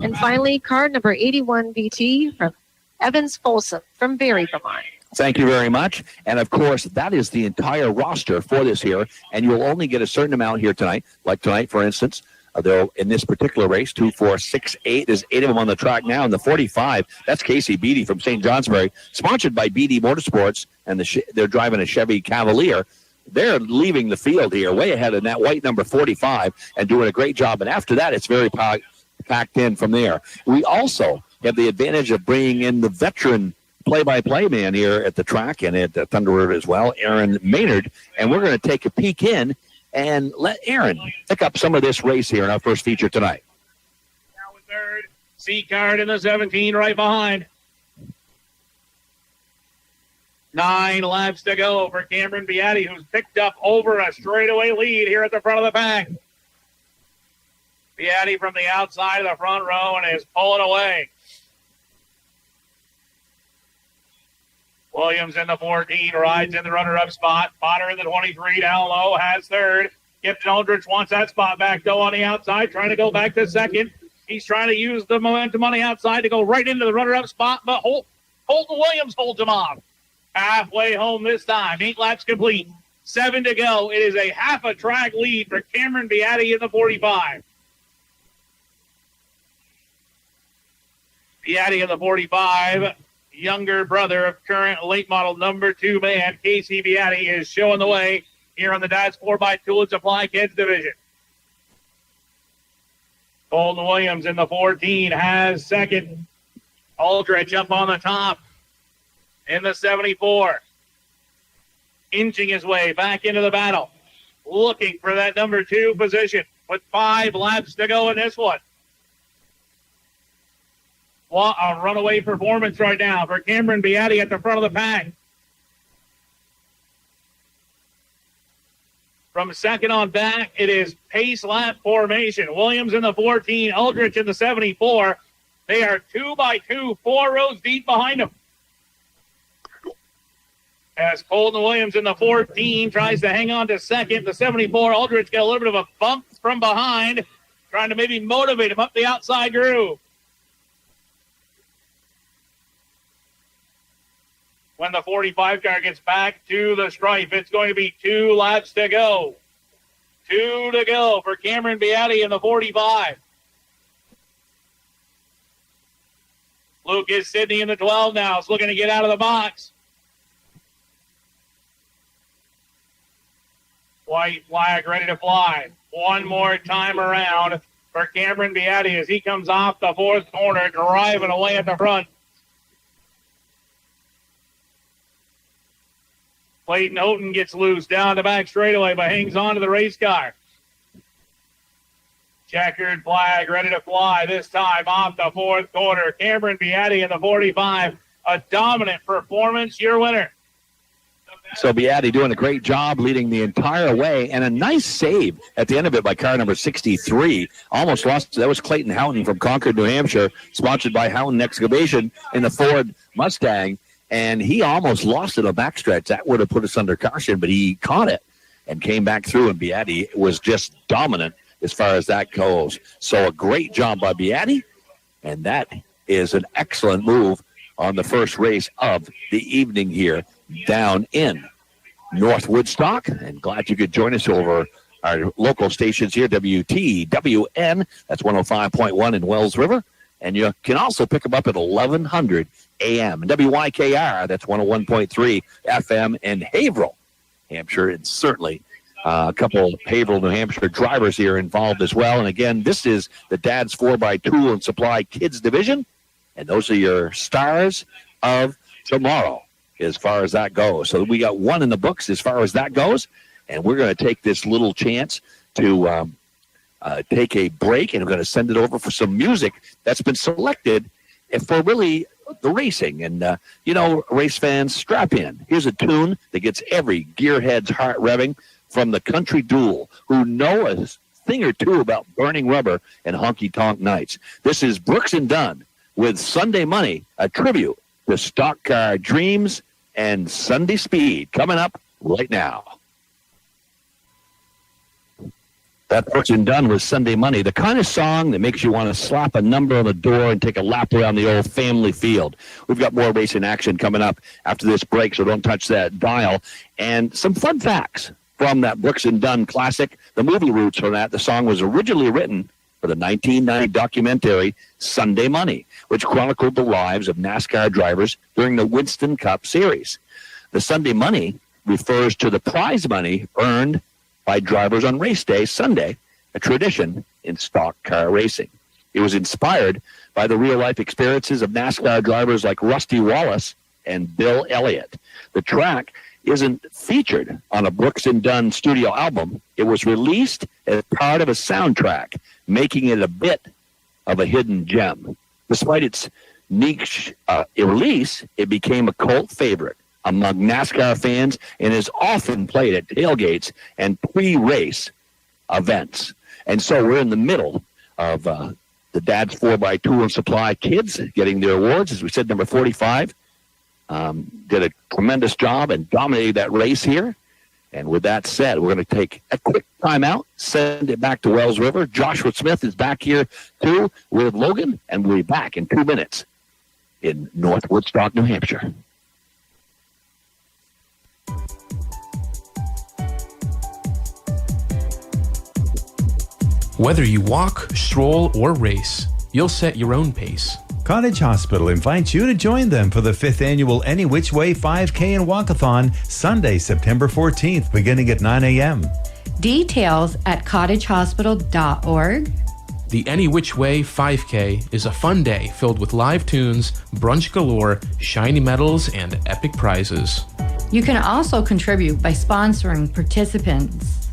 And finally, car number 81, BT, from Evans Folsom from Barrie, Vermont. Thank you very much. And, of course, that is the entire roster for this here. And you'll only get a certain amount here tonight. Like tonight, for instance, in this particular race, 2, 4, 6, 8. There's 8 of them on the track now. And the 45, that's Casey Beatty from St. Johnsbury, sponsored by BD Motorsports, and they're driving a Chevy Cavalier. They're leaving the field here way ahead in that white number 45 and doing a great job. And after that, it's very packed in from there. We also have the advantage of bringing in the veteran play-by-play man here at the track and at Thunderbird as well, Aaron Maynard. And we're going to take a peek in and let Aaron pick up some of this race here in our first feature tonight. Now with third, C-Card in the 17 right behind. 9 laps to go for Cameron Beatty, who's picked up over a straightaway lead here at the front of the pack. Beatty from the outside of the front row and is pulling away. Williams in the 14 rides in the runner-up spot. Potter in the 23 down low has third. Kipton Aldrich wants that spot back, though, on the outside, trying to go back to second. He's trying to use the momentum on the outside to go right into the runner-up spot, but Holton Williams holds him off. Halfway home this time. 8 laps complete. 7 to go. It is a half a track lead for Cameron Beatty in the 45. Beatty in the 45. Younger brother of current late model number 2 man, Casey Beatty, is showing the way here on the Dad's 4x2 and Supply Kids division. Colton Williams in the 14 has second. Aldrich up on the top in the 74. Inching his way back into the battle. Looking for that number 2 position with 5 laps to go in this one. What a runaway performance right now for Cameron Beatty at the front of the pack. From second on back, it is pace lap formation. Williams in the 14, Aldrich in the 74. They are 2 by 2, 4 rows deep behind them. as Colton Williams in the 14 tries to hang on to second. The 74, Aldrich got a little bit of a bump from behind, trying to maybe motivate him up the outside groove. When the 45 car gets back to the stripe, it's going to be 2 laps to go. 2 to go for Cameron Beatty in the 45. Lucas Sidney in the 12 now is looking to get out of the box. White flag ready to fly. One more time around for Cameron Beatty as he comes off the 4th corner, driving away at the front. Clayton Houghton gets loose down the back straightaway, but hangs on to the race car. Checkered flag ready to fly this time off the 4th corner. Cameron Beatty in the 45. A dominant performance. Your winner. So Beatty doing a great job leading the entire way, and a nice save at the end of it by car number 63. Almost lost. That was Clayton Houghton from Concord, New Hampshire, sponsored by Houghton Excavation in the Ford Mustang. And he almost lost it a backstretch. That would have put us under caution, but he caught it and came back through, and Beatty was just dominant as far as that goes. So a great job by Beatty, and that is an excellent move on the first race of the evening here down in North Woodstock. And glad you could join us over our local stations here, WTWN, that's 105.1 in Wells River. And you can also pick them up at 1100 a.m. And WYKR, that's 101.3 FM in Haverhill, Hampshire. And certainly a couple of Haverhill, New Hampshire drivers here involved as well. And again, this is the Dad's 4x Tool and Supply Kids Division. And those are your stars of tomorrow as far as that goes. So we got one in the books as far as that goes. And we're going to take this little chance to take a break, and we're going to send it over for some music that's been selected for really the racing. And, race fans, strap in. Here's a tune that gets every gearhead's heart revving from the Country Duel, who know a thing or two about burning rubber and honky-tonk nights. This is Brooks and Dunn with Sunday Money, a tribute to stock car dreams and Sunday speed, coming up right now. That Brooks and Dunn was Sunday Money, the kind of song that makes you want to slap a number on the door and take a lap around the old family field. We've got more racing action coming up after this break, so don't touch that dial. And some fun facts from that Brooks and Dunn classic. The movie roots for that. The song was originally written for the 1990 documentary Sunday Money, which chronicled the lives of NASCAR drivers during the Winston Cup Series. The Sunday Money refers to the prize money earned by drivers on race day, Sunday, a tradition in stock car racing. It was inspired by the real-life experiences of NASCAR drivers like Rusty Wallace and Bill Elliott. The track isn't featured on a Brooks and Dunn studio album. It was released as part of a soundtrack, making it a bit of a hidden gem. Despite its niche release, it became a cult favorite among NASCAR fans and is often played at tailgates and pre-race events. And so we're in the middle of the Dad's 4x Tool and Supply kids getting their awards. As we said, number 45 did a tremendous job and dominated that race here. And with that said, we're going to take a quick timeout, send it back to Wells River. Joshua Smith is back here, too, with Logan, and we'll be back in 2 minutes in North Woodstock, New Hampshire. Whether you walk, stroll, or race, you'll set your own pace. Cottage Hospital invites you to join them for the 5th annual Any Which Way 5K and Walkathon, Sunday, September 14th, beginning at 9 a.m. Details at cottagehospital.org. The Any Which Way 5K is a fun day filled with live tunes, brunch galore, shiny medals, and epic prizes. You can also contribute by sponsoring participants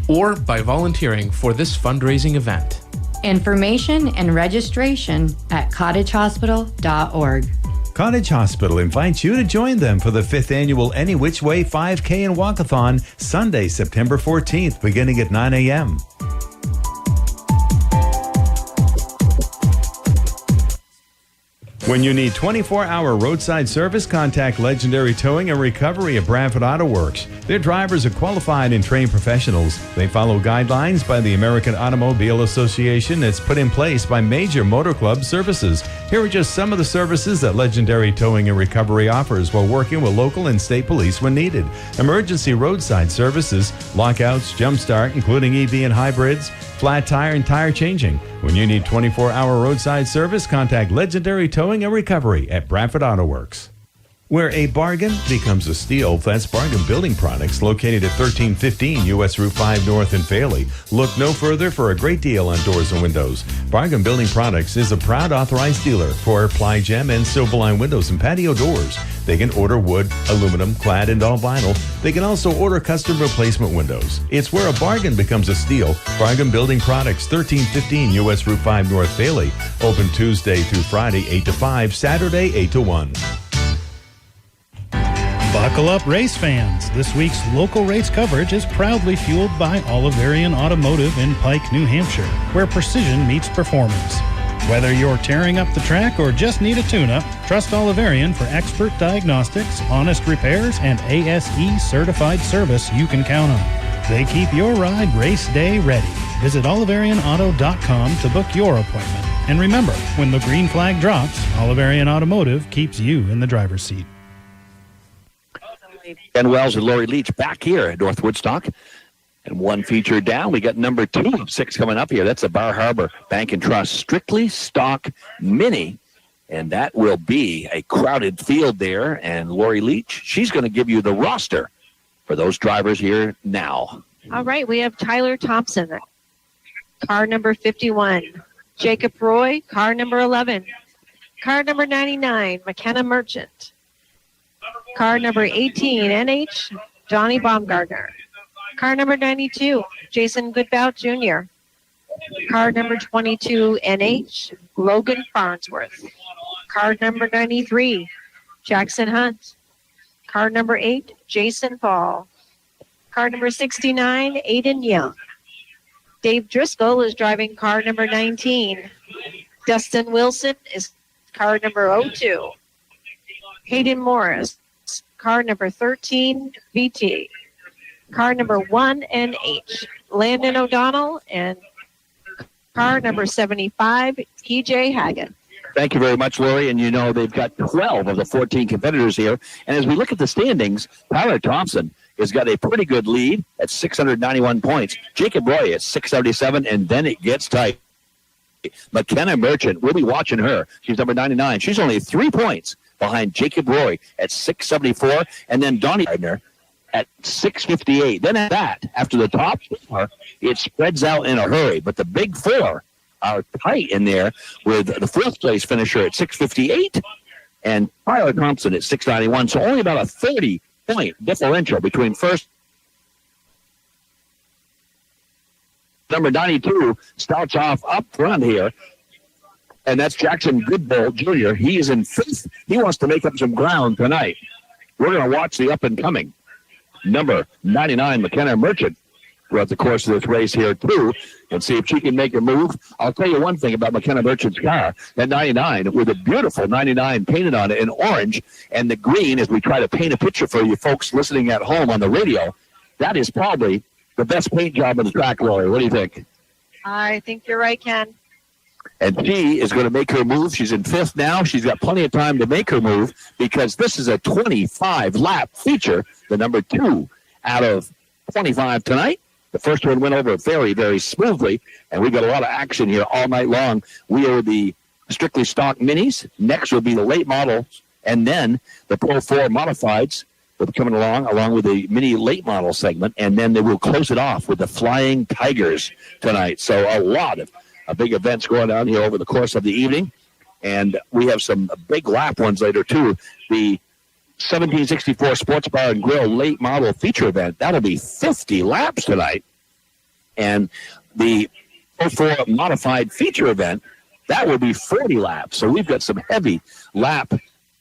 or by volunteering for this fundraising event. Information and registration at cottagehospital.org. Cottage Hospital invites you to join them for the 5th annual Any Which Way 5K and Walkathon, Sunday, September 14th, beginning at 9 a.m. When you need 24-hour roadside service, contact Legendary Towing and Recovery at Bradford Auto Works. Their drivers are qualified and trained professionals. They follow guidelines by the American Automobile Association that's put in place by major motor club services. Here are just some of the services that Legendary Towing and Recovery offers while working with local and state police when needed. Emergency roadside services, lockouts, jumpstart, including EV and hybrids, flat tire and tire changing. When you need 24-hour roadside service, contact Legendary Towing and Recovery at Bradford Auto Works. Where a bargain becomes a steal, that's Bargain Building Products, located at 1315 U.S. Route 5 North in Faley. Look no further for a great deal on doors and windows. Bargain Building Products is a proud authorized dealer for ply gem and Silverline windows and patio doors. They can order wood, aluminum, clad, and all vinyl. They can also order custom replacement windows. It's where a bargain becomes a steal. Bargain Building Products, 1315 U.S. Route 5 North Faley. Open Tuesday through Friday, 8 to 5, Saturday, 8 to 1. Buckle up, race fans. This week's local race coverage is proudly fueled by Oliverian Automotive in Pike, New Hampshire, where precision meets performance. Whether you're tearing up the track or just need a tune-up, trust Oliverian for expert diagnostics, honest repairs, and ASE certified service you can count on. They keep your ride race day ready. Visit oliverianauto.com to book your appointment. And remember, when the green flag drops, Oliverian Automotive keeps you in the driver's seat. Ben Wells and Lori Leach back here at North Woodstock. And one feature down. We got number 2 of 6 coming up here. That's the Bar Harbor Bank and Trust Strictly Stock Mini. And that will be a crowded field there. And Lori Leach, she's going to give you the roster for those drivers here now. All right, we have Tyler Thompson, car number 51. Jacob Roy, car number 11. Car number 99, McKenna Merchant. Car number 18, NH, Johnny Baumgartner. Car number 92, Jason Goodbout Jr. Car number 22, NH, Logan Farnsworth. Car number 93, Jackson Hunt. Car number 8, Jason Fall. Car number 69, Aiden Young. Dave Driscoll is driving car number 19. Dustin Wilson is car number 02. Hayden Morris, car number 13, VT. Car number 1, NH, Landon O'Donnell, and car number 75, PJ Haggett. Thank you very much, Lori. And you know they've got 12 of the 14 competitors here. And as we look at the standings, Tyler Thompson has got a pretty good lead at 691 points. Jacob Roy at 677, and then it gets tight. McKenna Merchant, we'll be watching her. She's number 99. She's only 3 points behind Jacob Roy at 674, and then Donnie Gardner at 658. Then at that, after the top 4, it spreads out in a hurry. But the big 4 are tight in there with the 4th place finisher at 658 and Tyler Thompson at 691. So only about a 30-point differential between first. Number 92 starts off up front here, and that's Jackson Goodbolt Jr. He is in 5th. He wants to make up some ground tonight. We're going to watch the up-and-coming number 99, McKenna Merchant, throughout the course of this race here, too, and see if she can make a move. I'll tell you one thing about McKenna Merchant's car, that 99, with a beautiful 99 painted on it in orange, and the green, as we try to paint a picture for you folks listening at home on the radio, that is probably the best paint job on the track, Lori. What do you think? I think you're right, Ken. And she is going to make her move. She's in 5th now. She's got plenty of time to make her move because this is a 25-lap feature, the number 2 out of 25 tonight. The first one went over very, very smoothly, and we got a lot of action here all night long. We are the strictly stock minis. Next will be the late models, and then the Pro 4 modifieds will be coming along with the mini late model segment, and then they will close it off with the Flying Tigers tonight. So a lot of big events going on here over the course of the evening, and we have some big lap ones later, too. The 1764 Sports Bar and Grill late model feature event, that'll be 50 laps tonight. And the 04 modified feature event, that will be 40 laps. So we've got some heavy lap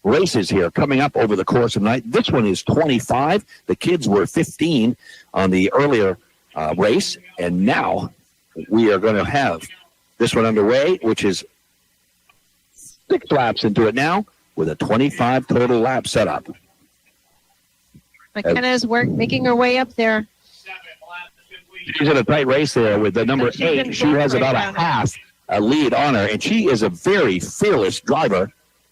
races here coming up over the course of the night. This one is 25. The kids were 15 on the earlier race, and now we are going to have this one underway, which is 6 laps into it now with a 25 total lap setup. McKenna is making her way up there. She's in a tight race there with the number 8. She has about a half a lead on her, and she is a very fearless driver.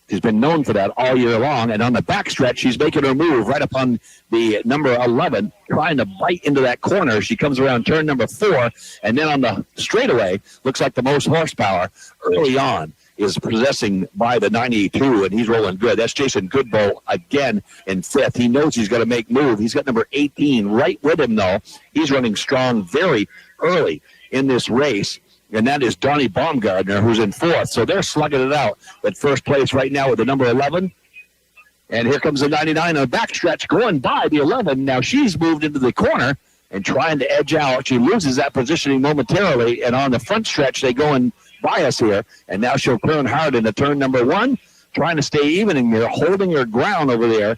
She's been known for that all year long, and on the backstretch, she's making her move right up on the number 11, trying to bite into that corner. She comes around turn number 4, and then on the straightaway, looks like the most horsepower early on is possessing by the 92, and he's rolling good. That's Jason Goodbow again in 5th. He knows he's got to make move. He's got number 18 right with him, though. He's running strong very early in this race, and that is Donnie Baumgartner, who's in 4th. So they're slugging it out at first place right now with the number 11. And here comes the 99 on the backstretch going by the 11. Now she's moved into the corner and trying to edge out. She loses that positioning momentarily, and on the front stretch, they go and by us here, and now she'll turn hard into turn number 1, trying to stay even in there, holding her ground over there.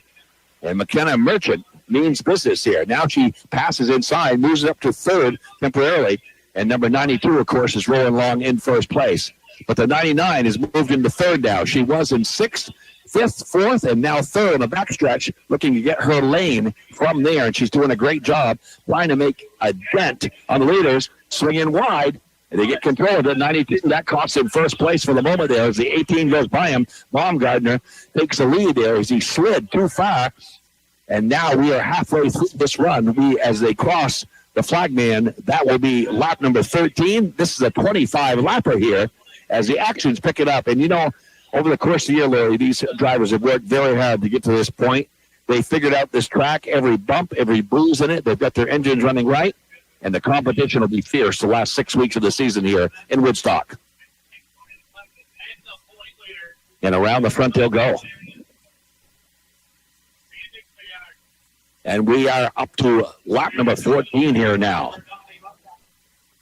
And McKenna Merchant means business here. Now she passes inside, moves up to 3rd temporarily, and number 92, of course, is rolling along in 1st place. But the 99 has moved into 3rd now. She was in 6th, 5th, 4th, and now 3rd on the backstretch, looking to get her lane from there, and she's doing a great job trying to make a dent on the leaders, swinging wide. And they get control of it. 92, that costs him 1st place for the moment there as the 18 goes by him. Baumgartner takes the lead there as he slid too far. And now we are halfway through this run. As they cross the flagman, that will be lap number 13. This is a 25 lapper here as the action's picking up. And, over the course of the year, Larry, these drivers have worked very hard to get to this point. They figured out this track, every bump, every bruise in it. They've got their engines running right. And the competition will be fierce the last 6 weeks of the season here in Woodstock. And around the front they'll go. And we are up to lap number 14 here now.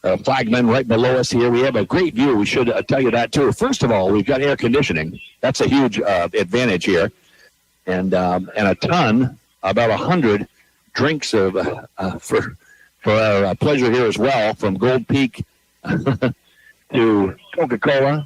Flagman right below us here. We have a great view. We should tell you that, too. First of all, we've got air conditioning. That's a huge advantage here. And a ton, about 100 drinks for our pleasure here as well, from Gold Peak to Coca-Cola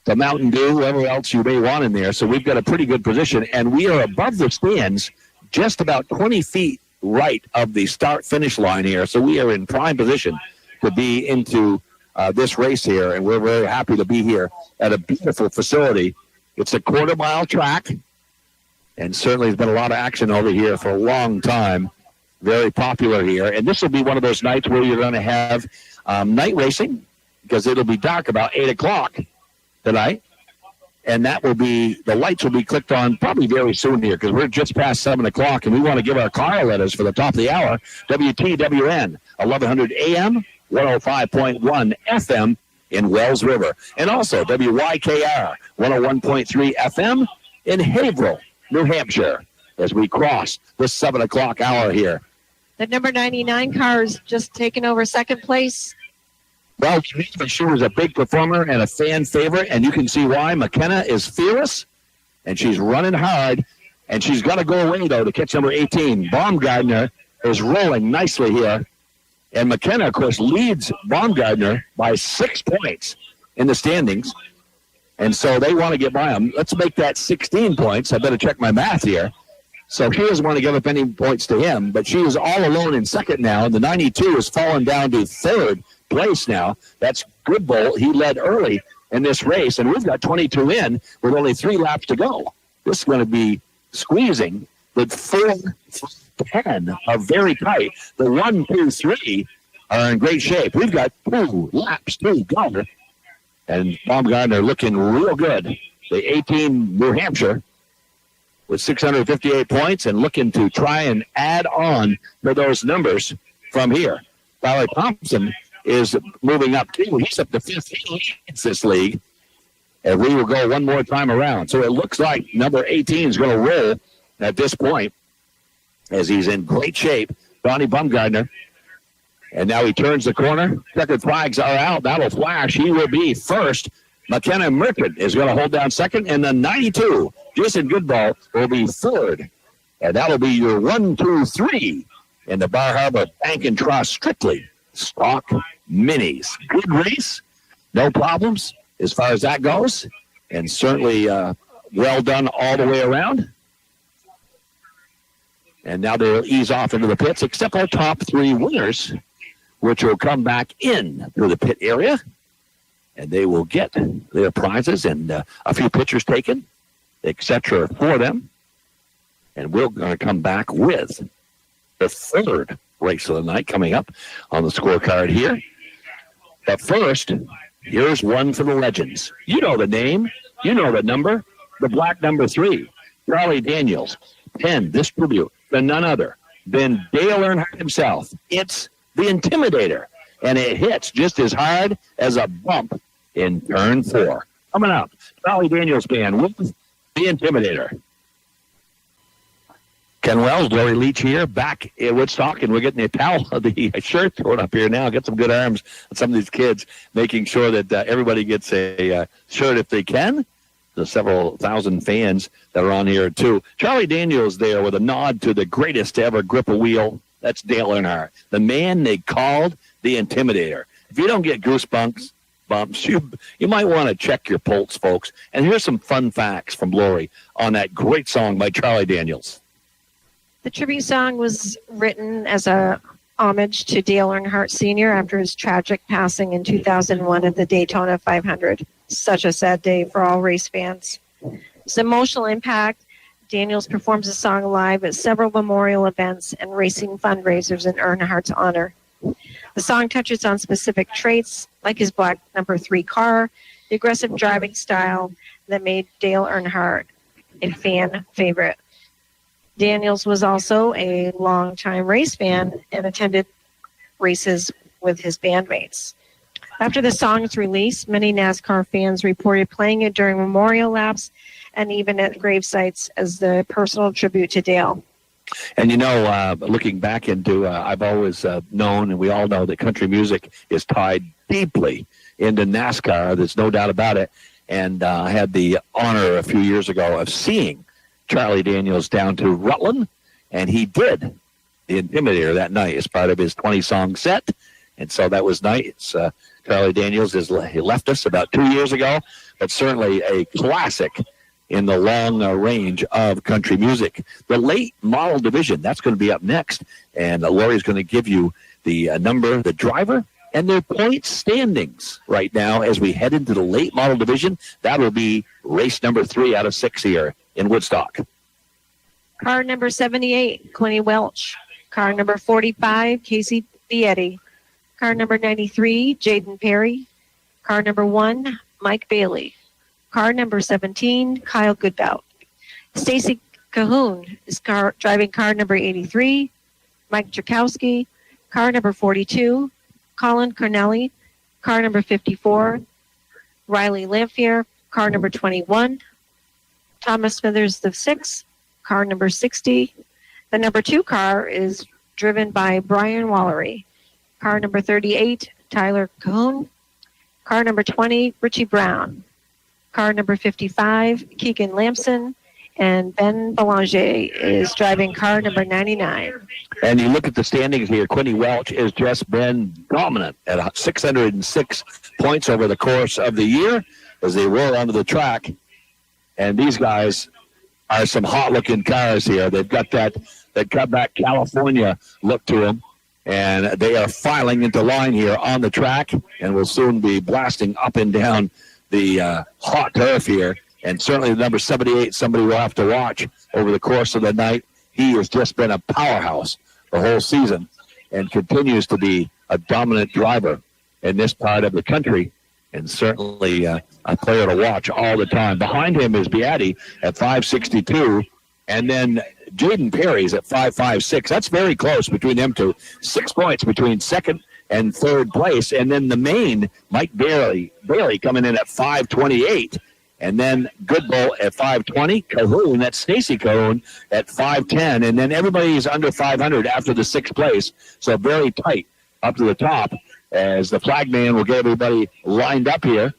to Mountain Dew, whatever else you may want in there. So we've got a pretty good position, and we are above the stands just about 20 feet right of the start-finish line here. So we are in prime position to be into this race here, and we're very happy to be here at a beautiful facility. It's a quarter-mile track, and certainly there's been a lot of action over here for a long time. Very popular here. And this will be one of those nights where you're going to have night racing, because it'll be dark about 8 o'clock tonight. And that will be, the lights will be clicked on probably very soon here, because we're just past 7 o'clock, and we want to give our car letters for the top of the hour. WTWN, 1100 AM, 105.1 FM in Wells River. And also WYKR, 101.3 FM in Haverhill, New Hampshire, as we cross this 7 o'clock hour here. The number 99 car is just taking over 2nd place. Well, she was a big performer and a fan favorite, and you can see why. McKenna is fearless, and she's running hard, and she's got to go away, though, to catch number 18. Baumgartner is rolling nicely here, and McKenna, of course, leads Baumgartner by 6 points in the standings, and so they want to get by him. Let's make that 16 points. I better check my math here. So she doesn't want to give up any points to him, but she is all alone in 2nd now. The 92 has fallen down to 3rd place now. That's Goodbow. He led early in this race, and we've got 22 in with only 3 laps to go. This is going to be squeezing. The 4, 10 are very tight. The 1, 2, 3 are in great shape. We've got 2 laps to go, and Baumgartner looking real good. The 18 New Hampshire with 658 points and looking to try and add on to those numbers from here. Tyler Thompson is moving up too. He's up to 5th. He leads this league. And we will go one more time around. So it looks like number 18 is going to roll at this point as he's in great shape. Donnie Baumgartner. And now he turns the corner. Checkered flags are out. That'll flash. He will be first. McKenna Merkin is going to hold down second. And the 92, Jason Goodbow, will be third. And that'll be your 1, 2, 3 in the Bar Harbor Bank and Trust Strictly Stock Minis. Good race. No problems as far as that goes. And certainly well done all the way around. And now they'll ease off into the pits, except our top three winners, which will come back in to the pit area. And they will get their prizes and a few pictures taken, etc. for them. And we're going to come back with the third race of the night coming up on the scorecard here. But first, here's one for the legends. You know the name. You know the number. The black number 3, Charlie Daniels. 10, this tribute to none other than Dale Earnhardt himself. It's the Intimidator, and it hits just as hard as a bump in turn 4. Coming up, Charlie Daniels band with the Intimidator. Ken Wells, Lori Leach here, back in Woodstock, and we're getting the shirt thrown up here now. Get some good arms on some of these kids, making sure that everybody gets a shirt if they can. There's several thousand fans that are on here, too. Charlie Daniels there with a nod to the greatest to ever grip a wheel. That's Dale Earnhardt, the man they called the Intimidator. If you don't get goosebumps, you might want to check your pulse, folks. And here's some fun facts from Lori on that great song by Charlie Daniels. The tribute song was written as a homage to Dale Earnhardt Sr. after his tragic passing in 2001 at the Daytona 500. Such a sad day for all race fans. Its emotional impact, Daniels performs the song live at several memorial events and racing fundraisers in Earnhardt's honor. The song touches on specific traits like his black number 3 car, the aggressive driving style that made Dale Earnhardt a fan favorite. Daniels was also a longtime race fan and attended races with his bandmates. After the song's release, many NASCAR fans reported playing it during memorial laps and even at grave sites as the personal tribute to Dale. And looking back into, I've always known, and we all know, that country music is tied deeply into NASCAR. There's no doubt about it. And I had the honor a few years ago of seeing Charlie Daniels down to Rutland, and he did the Intimidator that night as part of his 20-song set. And so that was nice. Charlie Daniels he left us about 2 years ago, but certainly a classic in the long range of country music. The late model division, that's going to be up next. And Lori's going to give you the number, the driver, and their point standings right now as we head into the late model division. That will be race number 3 out of 6 here in Woodstock. Car number 78, Quinny Welch. Car number 45, Casey Vietti. Car number 93, Jaden Perry. Car number 1, Mike Bailey. Car number 17, Kyle Goodbout. Stacy Cahoon is driving car number 83. Mike Jakowski. Car number 42, Colin Cornelli. Car number 54, Riley Lamphere. Car number 21, Thomas Smithers the 6th. Car number 60. The number 2 car is driven by Brian Wallery. Car number 38, Tyler Cahoon. Car number 20, Richie Brown. Car number 55, Keegan Lamson. And Ben Belanger is driving car number 99. And you look at the standings here, Quinny Welch has just been dominant at 606 points over the course of the year as they roll onto the track. And these guys are some hot-looking cars here. They've got that Cutback California look to them. And they are filing into line here on the track and will soon be blasting up and down the hot turf here. And certainly the number 78, somebody will have to watch over the course of the night. He has just been a powerhouse the whole season and continues to be a dominant driver in this part of the country, and certainly a player to watch all the time. Behind him is Beatti at 562, and then Jaden Perry's at 556. That's very close between them two. 6 points between second and third place. And then the main, Mike Bailey coming in at 528. And then Goodbull at 520. Cahoon, that's Stacy Cahoon, at 510. And then everybody's under 500 after the 6th place. So very tight up to the top as the flagman will get everybody lined up here.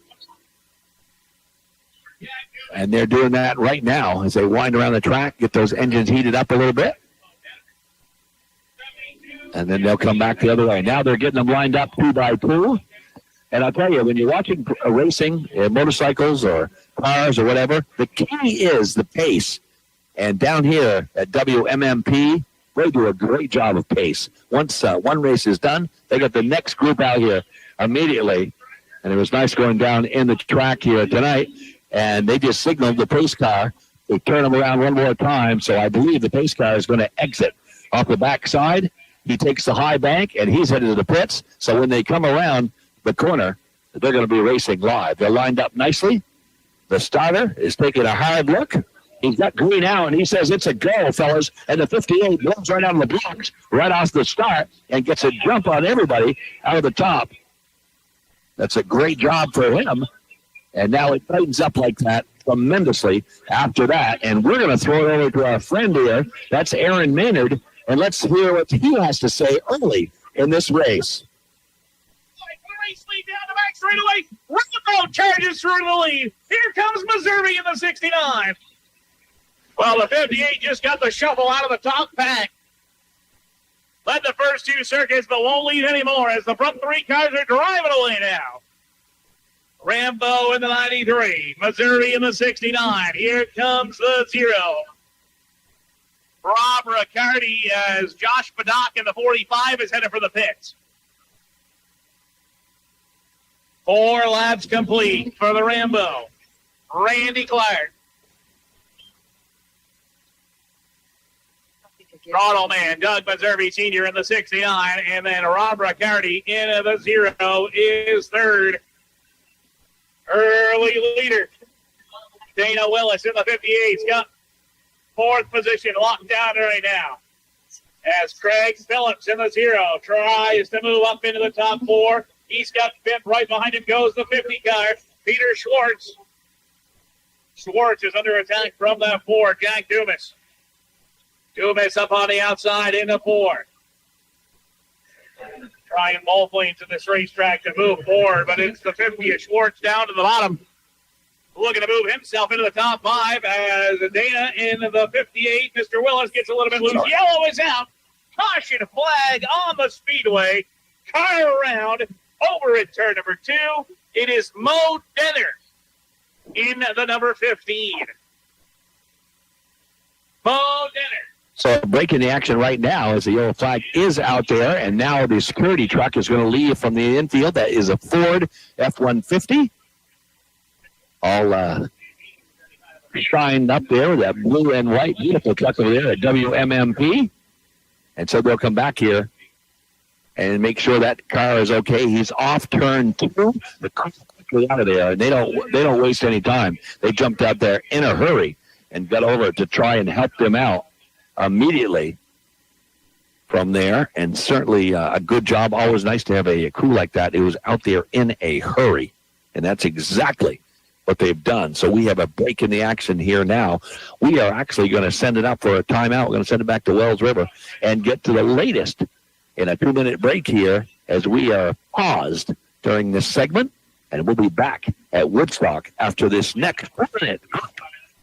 And they're doing that right now as they wind around the track, get those engines heated up a little bit. And then they'll come back the other way. Now they're getting them lined up 2 by 2. And I'll tell you, when you're watching racing, motorcycles or cars or whatever. The key is the pace. And down here at WMMP, they do a great job of pace. Once one race is done, they get the next group out here immediately. And it was nice going down in the track here tonight. And they just signaled the pace car. They turn them around one more time. So I believe the pace car is going to exit off the backside. He takes the high bank, and he's headed to the pits. So when they come around the corner, they're going to be racing live. They're lined up nicely. The starter is taking a hard look. He's got green out, and he says, it's a go, fellas. And the 58 blows right out of the blocks, right off the start, and gets a jump on everybody out of the top. That's a great job for him. And now it tightens up like that tremendously after that. And we're going to throw it over to our friend here. That's Aaron Maynard. And let's hear what he has to say early in this race. Race lead down the back straightaway. Rambo charges through the lead. Here comes Missouri in the 69. Well, the 58 just got the shuffle out of the top pack. Led the first two circuits, but won't lead anymore as the front three cars are driving away now. Rambo in the 93. Missouri in the 69. Here comes the 0. Rob Riccardi as Josh Paddock in the 45 is headed for the pits. 4 laps complete for the Rambo. Randy Clark. Throttle man, Doug Meservey Sr. in the 69, and then Rob Riccardi in the 0 is third. Early leader. Dana Willis in the 58's got 4th position locked down right now. As Craig Phillips in the 0 tries to move up into the top 4. He's got 5th. Right behind him goes the 50 car. Peter Schwartz. Schwartz is under attack from that 4. Jack Dumas. Dumas up on the outside in the 4. Trying multiplanes in this racetrack to move forward, but it's the 50 of Schwartz down to the bottom. Looking to move himself into the top 5 as Dana in the 58. Mr. Willis gets a little bit loose. Yellow is out. Caution flag on the speedway. Car around over at turn number 2. It is Mo Denner in the number 15. Mo Denner. So breaking the action right now as the yellow flag is out there, and now the security truck is going to leave from the infield. That is a Ford F-150. All shined up there with that blue and white beautiful truck over there at WMMP. And so they'll come back here and make sure that car is okay. He's off turn 2. The car quickly out of there, and they don't waste any time. They jumped out there in a hurry and got over to try and help them out immediately from there. And certainly a good job. Always nice to have a crew like that. It was out there in a hurry, and that's exactly what they've done. So we have a break in the action here now. We are actually going to send it up for a timeout. We're going to send it back to Wells River and get to the latest in a 2-minute break here as we are paused during this segment. And we'll be back at Woodstock after this next minute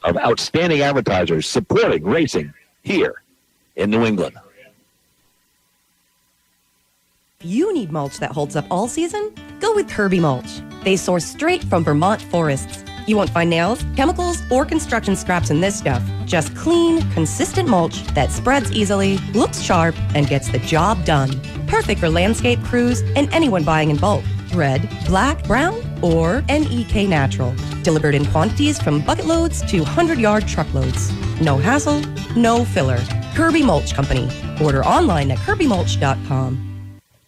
of outstanding advertisers supporting racing here in New England. If you need mulch that holds up all season, go with Kirby Mulch. They source straight from Vermont forests. You won't find nails, chemicals, or construction scraps in this stuff. Just clean, consistent mulch that spreads easily, looks sharp, and gets the job done. Perfect for landscape crews and anyone buying in bulk. Red, black, brown, or NEK Natural. Delivered in quantities from bucket loads to 100-yard truckloads. No hassle, no filler. Kirby Mulch Company. Order online at kirbymulch.com.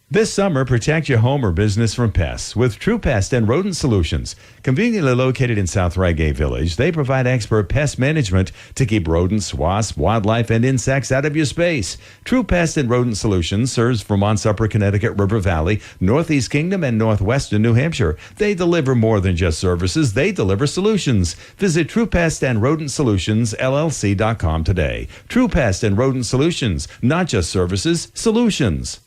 This summer, protect your home or business from pests with True Pest and Rodent Solutions. Conveniently located in South Reigay Village, they provide expert pest management to keep rodents, wasps, wildlife, and insects out of your space. True Pest and Rodent Solutions serves Vermont's Upper Connecticut River Valley, Northeast Kingdom, and Northwestern New Hampshire. They deliver more than just services, they deliver solutions. Visit True Pest and Rodent Solutions, LLC.com today. True Pest and Rodent Solutions, not just services, solutions.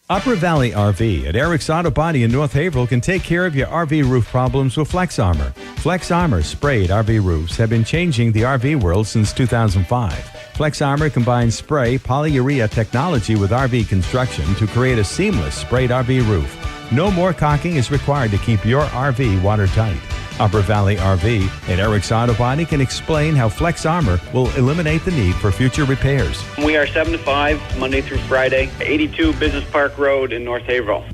Upper Valley RV at Erik's Auto Body in North Haverhill can take care of your RV roof problems with Flex Armor. Flex Armor sprayed RV roofs have been changing the RV world since 2005. Flex Armor combines spray polyurea technology with RV construction to create a seamless sprayed RV roof. No more caulking is required to keep your RV watertight. Upper Valley RV and Erik's Auto Body can explain how Flex Armor will eliminate the need for future repairs. We are 7 to 5, Monday through Friday, 82 Business Park Road in North Haverhill.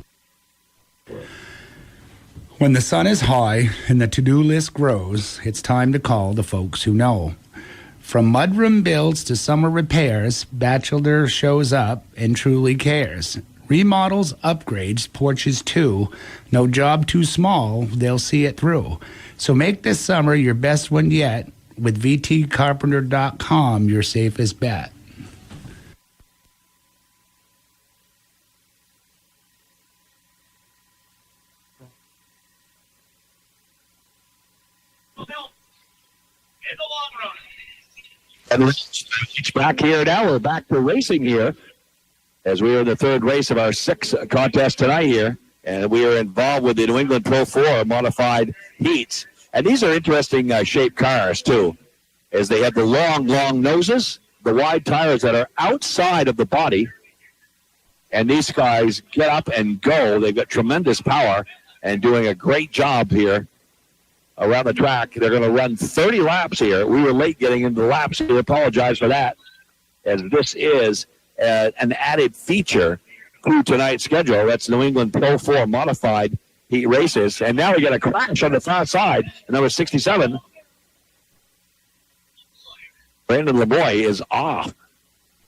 When the sun is high and the to-do list grows, it's time to call the folks who know. From mudroom builds to summer repairs, Batchelder shows up and truly cares. Remodels, upgrades, porches too. No job too small, they'll see it through. So make this summer your best one yet. With VTCarpenter.com, your safest bet. And it's back here now. We're back to racing here as we are in the third race of our sixth contest tonight here. And we are involved with the New England Pro 4 modified heats. And these are interesting shaped cars, too, as they have the long noses, the wide tires that are outside of the body. And these guys get up and go. They've got tremendous power and doing a great job here around the track. They're going to run 30 laps here. We were late getting into the laps. We apologize for that, as this is an added feature to tonight's schedule. That's New England Pro 4 modified heat races. And now we got a crash on the far side. Number 67, Brandon Lemoy, is off.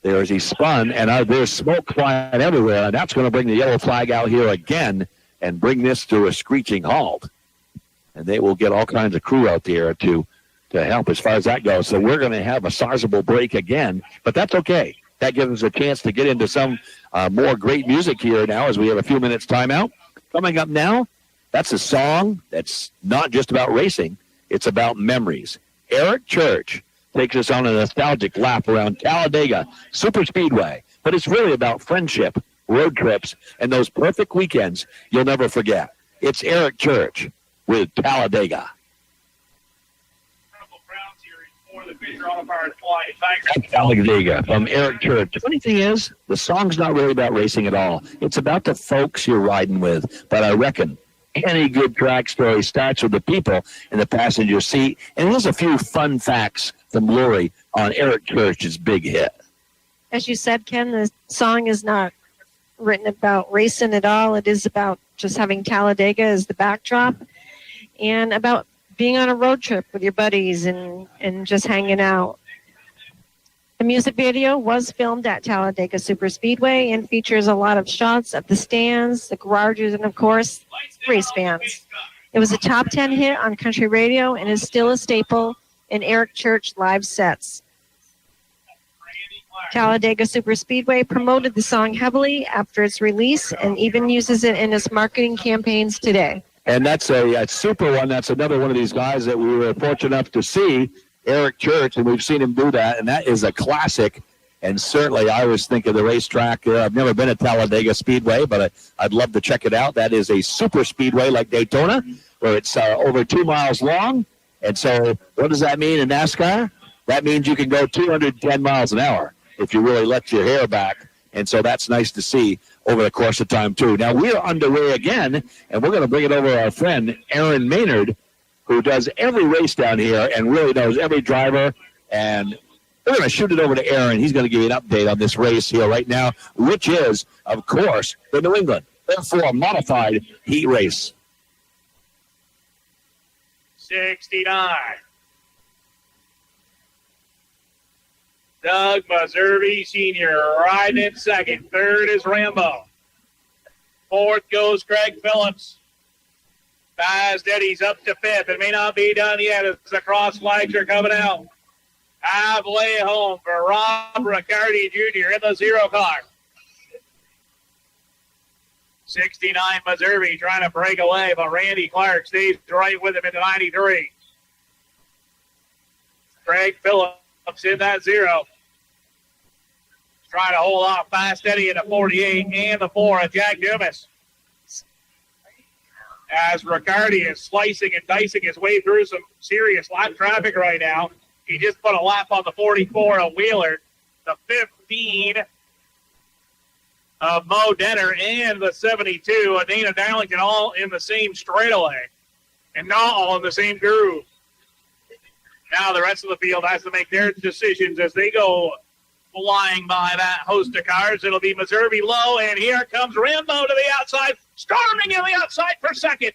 There as he spun, and there's smoke flying everywhere, and that's going to bring the yellow flag out here again and bring this to a screeching halt. And they will get all kinds of crew out there to help as far as that goes. So we're going to have a sizable break again, but that's okay. That gives us a chance to get into some more great music here now as we have a few minutes timeout. Coming up now, that's a song that's not just about racing. It's about memories. Erik Church takes us on a nostalgic lap around Talladega Superspeedway. But it's really about friendship, road trips, and those perfect weekends you'll never forget. It's Erik Church with Talladega. Talladega from Erik Church. The funny thing is, the song's not really about racing at all. It's about the folks you're riding with. But I reckon any good track story starts with the people in the passenger seat. And here's a few fun facts from Lori on Erik Church's big hit. As you said, Ken, the song is not written about racing at all. It is about just having Talladega as the backdrop and about being on a road trip with your buddies and just hanging out. The music video was filmed at Talladega Superspeedway and features a lot of shots of the stands, the garages, and, of course, race fans. It was a top 10 hit on country radio and is still a staple in Erik Church live sets. Talladega Superspeedway promoted the song heavily after its release and even uses it in its marketing campaigns today. And that's a super one. That's another one of these guys that we were fortunate enough to see, Erik Church, and we've seen him do that, and that is a classic. And certainly I always think of the racetrack. I've never been at Talladega Speedway, but I'd love to check it out. That is a super speedway like Daytona, where it's over 2 miles long. And so what does that mean in NASCAR? That means you can go 210 miles an hour if you really let your hair back. And so that's nice to see over the course of time, too. Now, we're underway again, and we're going to bring it over to our friend, Aaron Maynard, who does every race down here and really knows every driver. And we're going to shoot it over to Aaron. He's going to give you an update on this race here right now, which is, of course, the New England, therefore, modified heat race. 69. Doug Meserve Sr. riding in second. Third is Rambo. Fourth goes Craig Phillips. Baz Eddie's up to fifth. It may not be done yet as the cross flags are coming out. Halfway home for Rob Riccardi Jr. in the 0 car. 69 Meserve trying to break away, but Randy Clark stays right with him into 93. Craig Phillips in that 0. Trying to hold off Fast Eddie in the 48 and the 4 of Jack Dumas. As Riccardi is slicing and dicing his way through some serious lap traffic right now. He just put a lap on the 44 of Wheeler, the 15 of Mo Denner, and the 72 of Dana Darlington, all in the same straightaway. and not all in the same groove. Now the rest of the field has to make their decisions as they go flying by that host of cars. It'll be Missouri low, and here comes Rambo to the outside, storming in the outside for second.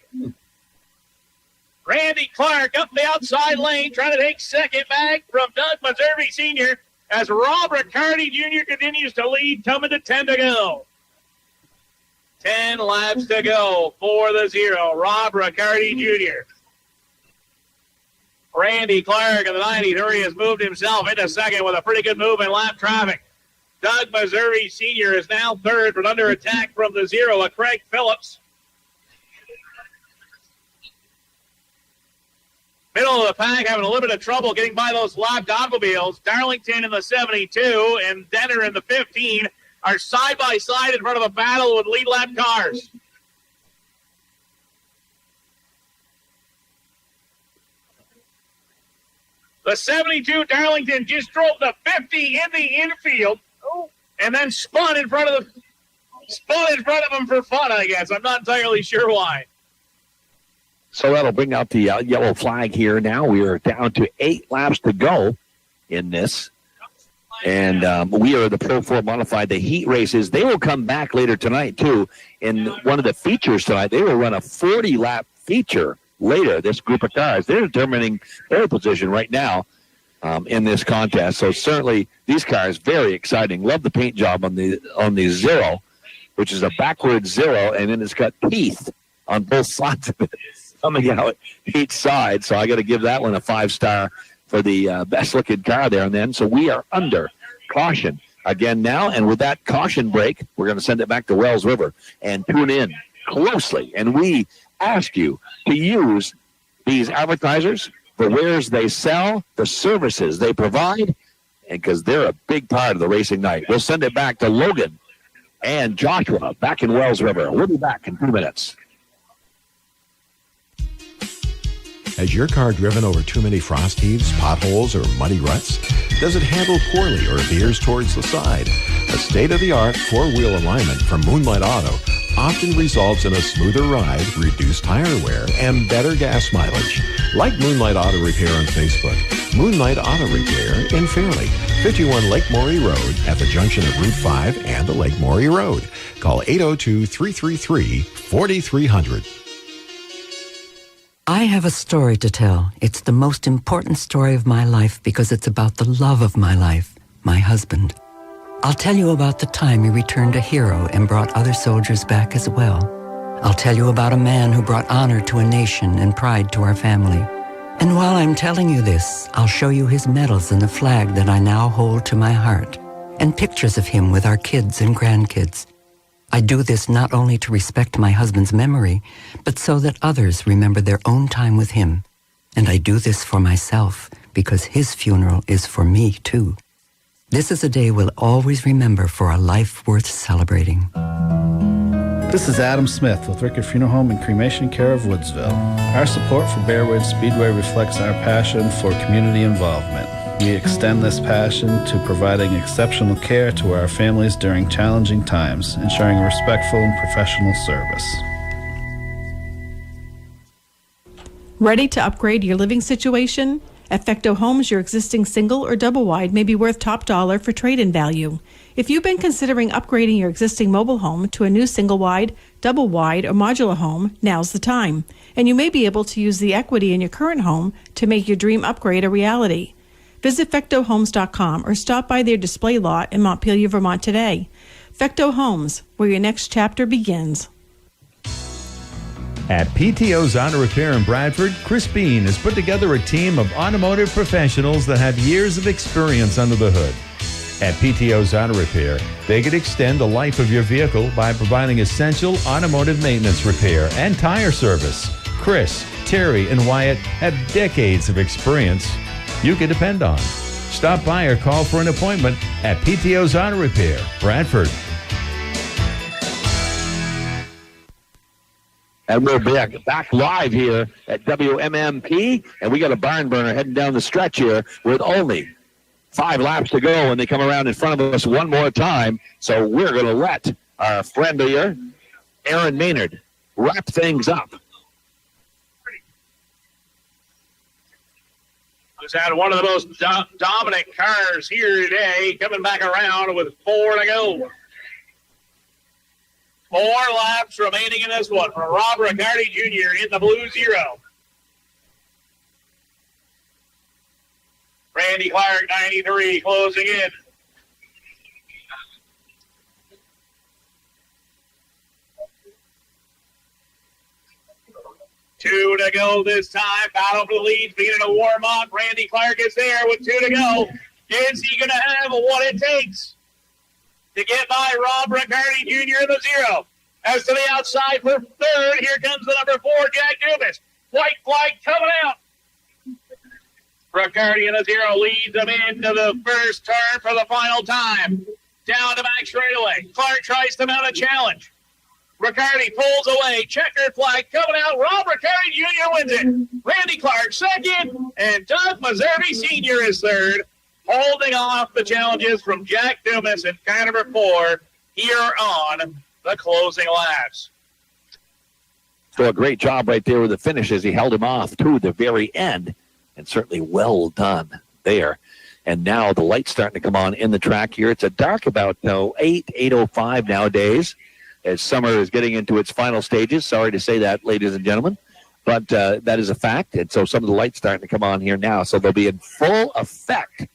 Randy Clark up the outside lane, trying to take second back from Doug Missouri Sr. as Rob Riccardi Jr. continues to lead, coming to 10 to go. 10 laps to go for the 0. Rob Riccardi Jr. Randy Clark in the 93 has moved himself into second with a pretty good move in lap traffic. Doug Missouri Sr. is now third, but under attack from the 0 of Craig Phillips. Middle of the pack having a little bit of trouble getting by those locked automobiles. Darlington in the 72 and Denner in the 15 are side by side in front of a battle with lead lap cars. The 72 Darlington just drove the 50 in the infield and then spun in front of them for fun, I guess. I'm not entirely sure why. So that'll bring out the yellow flag here. Now we are down to 8 laps to go in this. And we are the Pro 4 Modified, the heat races. They will come back later tonight, too. In one of the features tonight, they will run a 40-lap feature later, this group of cars. They're determining their position right now in this contest. So certainly these cars, very exciting. Love the paint job on the 0, which is a backwards 0, and then it's got teeth on both sides of it coming out each side. So I got to give that one a 5-star for the best-looking car there. And then, so we are under caution again now. And with that caution break, we're going to send it back to Wells River and tune in closely. And we ask you to use these advertisers for wares they sell, the services they provide, and because they're a big part of the racing night. We'll send it back to Logan and Joshua back in Wells River. We'll be back in 2 minutes. Has your car driven over too many frost heaves, potholes, or muddy ruts? Does it handle poorly or veers towards the side? A state-of-the-art four-wheel alignment from Moonlight Auto often results in a smoother ride, reduced tire wear, and better gas mileage. Like Moonlight Auto Repair on Facebook, Moonlight Auto Repair in Fairleigh, 51 Lake Morey Road at the junction of Route 5 and the Lake Morey Road. Call 802-333-4300. I have a story to tell. It's the most important story of my life because it's about the love of my life, my husband. I'll tell you about the time he returned a hero and brought other soldiers back as well. I'll tell you about a man who brought honor to a nation and pride to our family. And while I'm telling you this, I'll show you his medals and the flag that I now hold to my heart, and pictures of him with our kids and grandkids. I do this not only to respect my husband's memory, but so that others remember their own time with him. And I do this for myself, because his funeral is for me, too. This is a day we'll always remember for a life worth celebrating. This is Adam Smith with Rickett Funeral Home and Cremation Care of Woodsville. Our support for Bearwood Speedway reflects our passion for community involvement. We extend this passion to providing exceptional care to our families during challenging times, ensuring respectful and professional service. Ready to upgrade your living situation? At Fecteau Homes, your existing single or double wide may be worth top dollar for trade-in value. If you've been considering upgrading your existing mobile home to a new single wide, double wide, or modular home, now's the time. And you may be able to use the equity in your current home to make your dream upgrade a reality. Visit FecteauHomes.com or stop by their display lot in Montpelier, Vermont today. Fecteau Homes, where your next chapter begins. At PTO's Auto Repair in Bradford, Chris Bean has put together a team of automotive professionals that have years of experience under the hood. At PTO's Auto Repair, they can extend the life of your vehicle by providing essential automotive maintenance repair and tire service. Chris, Terry, and Wyatt have decades of experience you can depend on. Stop by or call for an appointment at PTO's Auto Repair, Bradford. And we're back live here at WMMP, and we got a barn burner heading down the stretch here with only 5 laps to go, and they come around in front of us one more time. So we're going to let our friend here, Aaron Maynard, wrap things up. who's had one of the most dominant cars here today, coming back around with 4 to go. 4 laps remaining in this one for Rob Riccardi Jr. in the blue 0. Randy Clark, 93, closing in. Two to go this time. Battle for the lead, beginning to warm up. Randy Clark is there with 2 to go. Is he going to have what it takes to get by Rob Riccardi Jr. in the 0? As to the outside for third, here comes the number 4, Jack Dumas. White flag coming out. Riccardi in the 0 leads them into the first turn for the final time. Down to back straightaway. Clark tries to mount a challenge. Riccardi pulls away. Checkered flag coming out. Rob Riccardi Jr. wins it. Randy Clark second. And Doug Meserve Sr. is third. Holding off the challenges from Jack Dumas and car number 4 here on the closing laps. So a great job right there with the finish as he held him off to the very end. And certainly well done there. And now the light's starting to come on in the track here. It's a dark about 8:05 nowadays as summer is getting into its final stages. Sorry to say that, ladies and gentlemen, but that is a fact. And so some of the lights starting to come on here now. So they'll be in full effect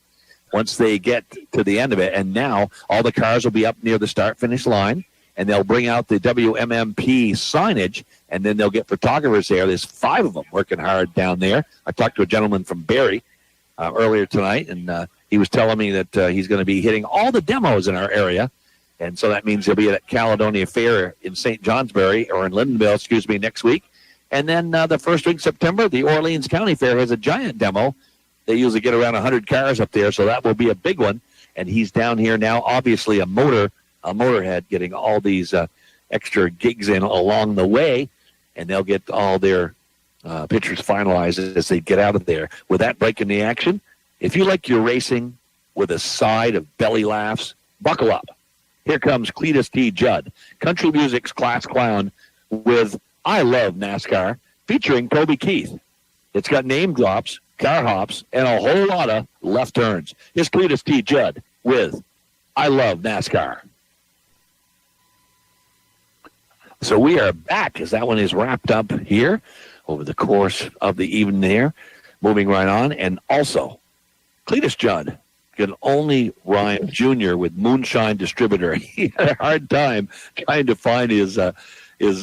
once they get to the end of it. And now all the cars will be up near the start-finish line, and they'll bring out the WMMP signage, and then they'll get photographers there. There's 5 of them working hard down there. I talked to a gentleman from Barrie earlier tonight, and he was telling me that he's going to be hitting all the demos in our area. And so that means he'll be at Caledonia Fair in St. Johnsbury, or in Lyndonville, next week. And then the first week of September, the Orleans County Fair has a giant demo. They usually get around 100 cars up there, so that will be a big one. And he's down here now, obviously a motorhead, getting all these extra gigs in along the way, and they'll get all their pictures finalized as they get out of there. With that break in the action, if you like your racing with a side of belly laughs, buckle up. Here comes Cletus T. Judd, country music's class clown, with I Love NASCAR, featuring Toby Keith. It's got name drops, car hops, and a whole lot of left turns. Here's Cletus T. Judd with I Love NASCAR. So we are back as that one is wrapped up here over the course of the evening there. Moving right on. And also, Cletus Judd can only rhyme Junior with Moonshine Distributor. He had a hard time trying to find his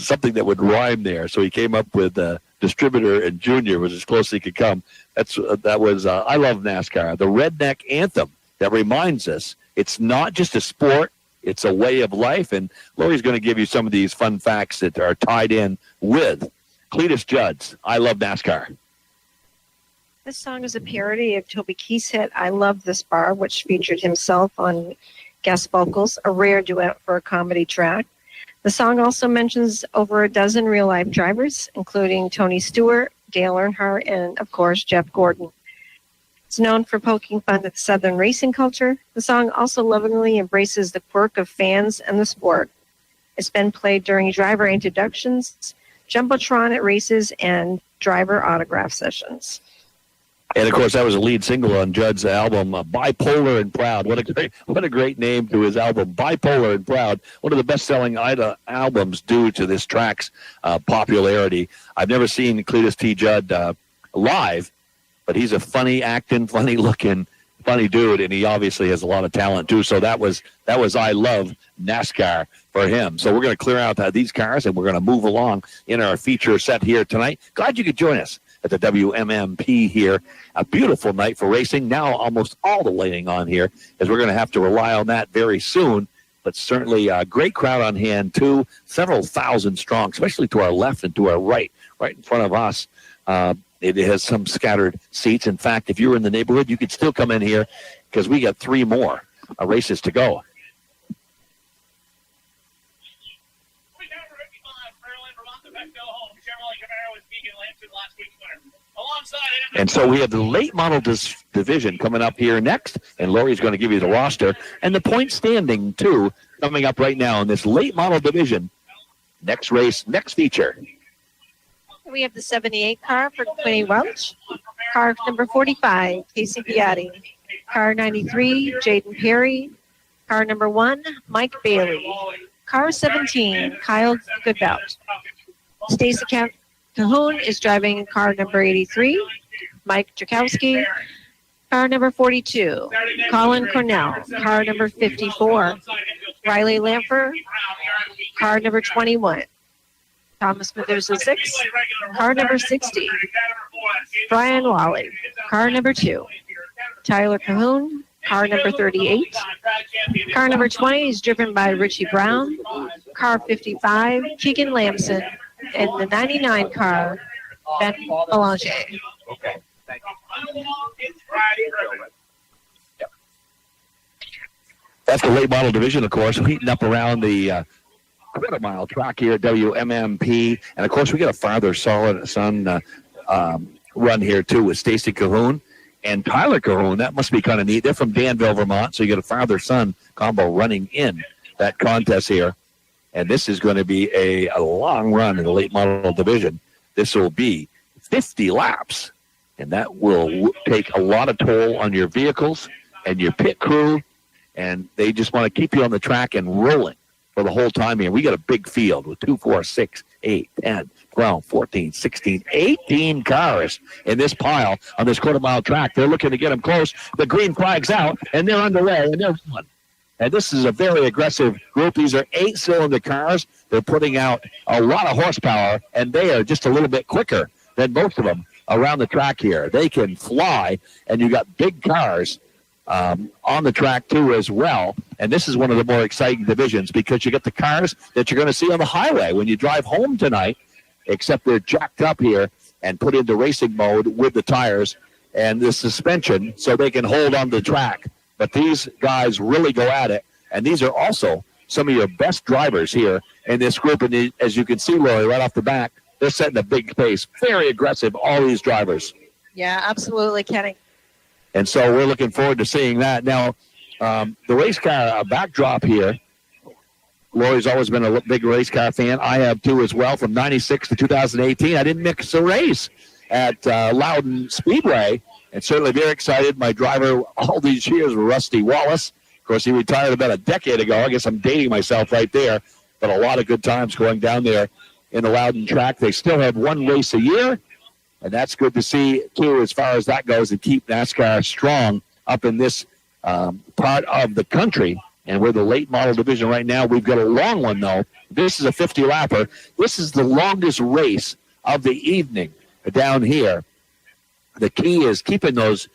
something that would rhyme there. So he came up with Distributor, and Junior was as close as he could come. That was I Love NASCAR, the redneck anthem that reminds us it's not just a sport, it's a way of life. And Lori's going to give you some of these fun facts that are tied in with Cletus Judd's I Love NASCAR. This song is a parody of Toby Keith's hit I Love This Bar, which featured himself on guest vocals, a rare duet for a comedy track. The song also mentions over a dozen real-life drivers, including Tony Stewart, Dale Earnhardt, and, of course, Jeff Gordon. It's known for poking fun at the Southern racing culture. The song also lovingly embraces the quirk of fans and the sport. It's been played during driver introductions, Jumbotron at races, and driver autograph sessions. And of course, that was a lead single on Judd's album, "Bipolar and Proud." What a great name to his album, "Bipolar and Proud." One of the best-selling albums due to this track's popularity. I've never seen Cletus T. Judd live, but he's a funny acting, funny looking, funny dude, and he obviously has a lot of talent too. So that was I Love NASCAR for him. So we're going to clear out these cars, and we're going to move along in our feature set here tonight. Glad you could join us at the WMMP here. A beautiful night for racing. Now almost all the lighting on here, as we're going to have to rely on that very soon. But certainly a great crowd on hand, too. Several thousand strong, especially to our left and to our right in front of us. It has some scattered seats. In fact, if you were in the neighborhood, you could still come in here because we got 3 more races to go. And so we have the late model division coming up here next, and Lori's going to give you the roster and the point standing, too, coming up right now in this late model division. Next race, next feature. We have the 78 car for Quinny Welch. Car number 45, Casey Beatty. Car 93, Jaden Perry. Car number 1, Mike Bailey. Car 17, Kyle Goodbout. Stacy Cahoon is driving car number 83, Mike Jakowski. Car number 42, Colin Cornell. Car number 54, Riley Lamfer. Car number 21, Thomas Smithers the 6. Car number 60, Brian Wally. Car number 2, Tyler Cahoon. Car number 38. Car number 20 is driven by Richie Brown. Car 55, Keegan Lamson. And the 99 car, Ben Belanger. Okay. Thank you. That's the late model division, of course, heating up around the quarter-mile track here at WMMP. And, of course, we got a father son run here, too, with Stacy Cahoon and Tyler Cahoon. That must be kind of neat. They're from Danville, Vermont, so you got a father-son combo running in that contest here. And this is going to be a long run in the late model division. This will be 50 laps, and that will take a lot of toll on your vehicles and your pit crew, and they just want to keep you on the track and rolling for the whole time here. We got a big field with 2, 4, 6, 8, 10, 12, 14, 16, 18 cars in this pile on this quarter-mile track. They're looking to get them close. The green flag's out, and they're underway, and they're one. And this is a very aggressive group. These are 8-cylinder cars. They're putting out a lot of horsepower, and they are just a little bit quicker than most of them around the track here. They can fly, and you got big cars on the track, too, as well. And this is one of the more exciting divisions because you get the cars that you're going to see on the highway when you drive home tonight, except they're jacked up here and put into racing mode with the tires and the suspension so they can hold on the track. But these guys really go at it, and these are also some of your best drivers here in this group. And as you can see, Lori, right off the back, they're setting a big pace. Very aggressive, all these drivers. Yeah, absolutely, Kenny. And so we're looking forward to seeing that. Now, the race car backdrop here, Lori's always been a big race car fan. I have, too, as well, from 96 to 2018. I didn't mix a race at Loudon Speedway. And certainly very excited. My driver all these years was Rusty Wallace. Of course, he retired about a decade ago. I guess I'm dating myself right there. But a lot of good times going down there in the Loudon track. They still have one race a year, and that's good to see, too, as far as that goes, and keep NASCAR strong up in this part of the country. And we're the late model division right now. We've got a long one, though. This is a 50-lapper. This is the longest race of the evening down here. The key is keeping those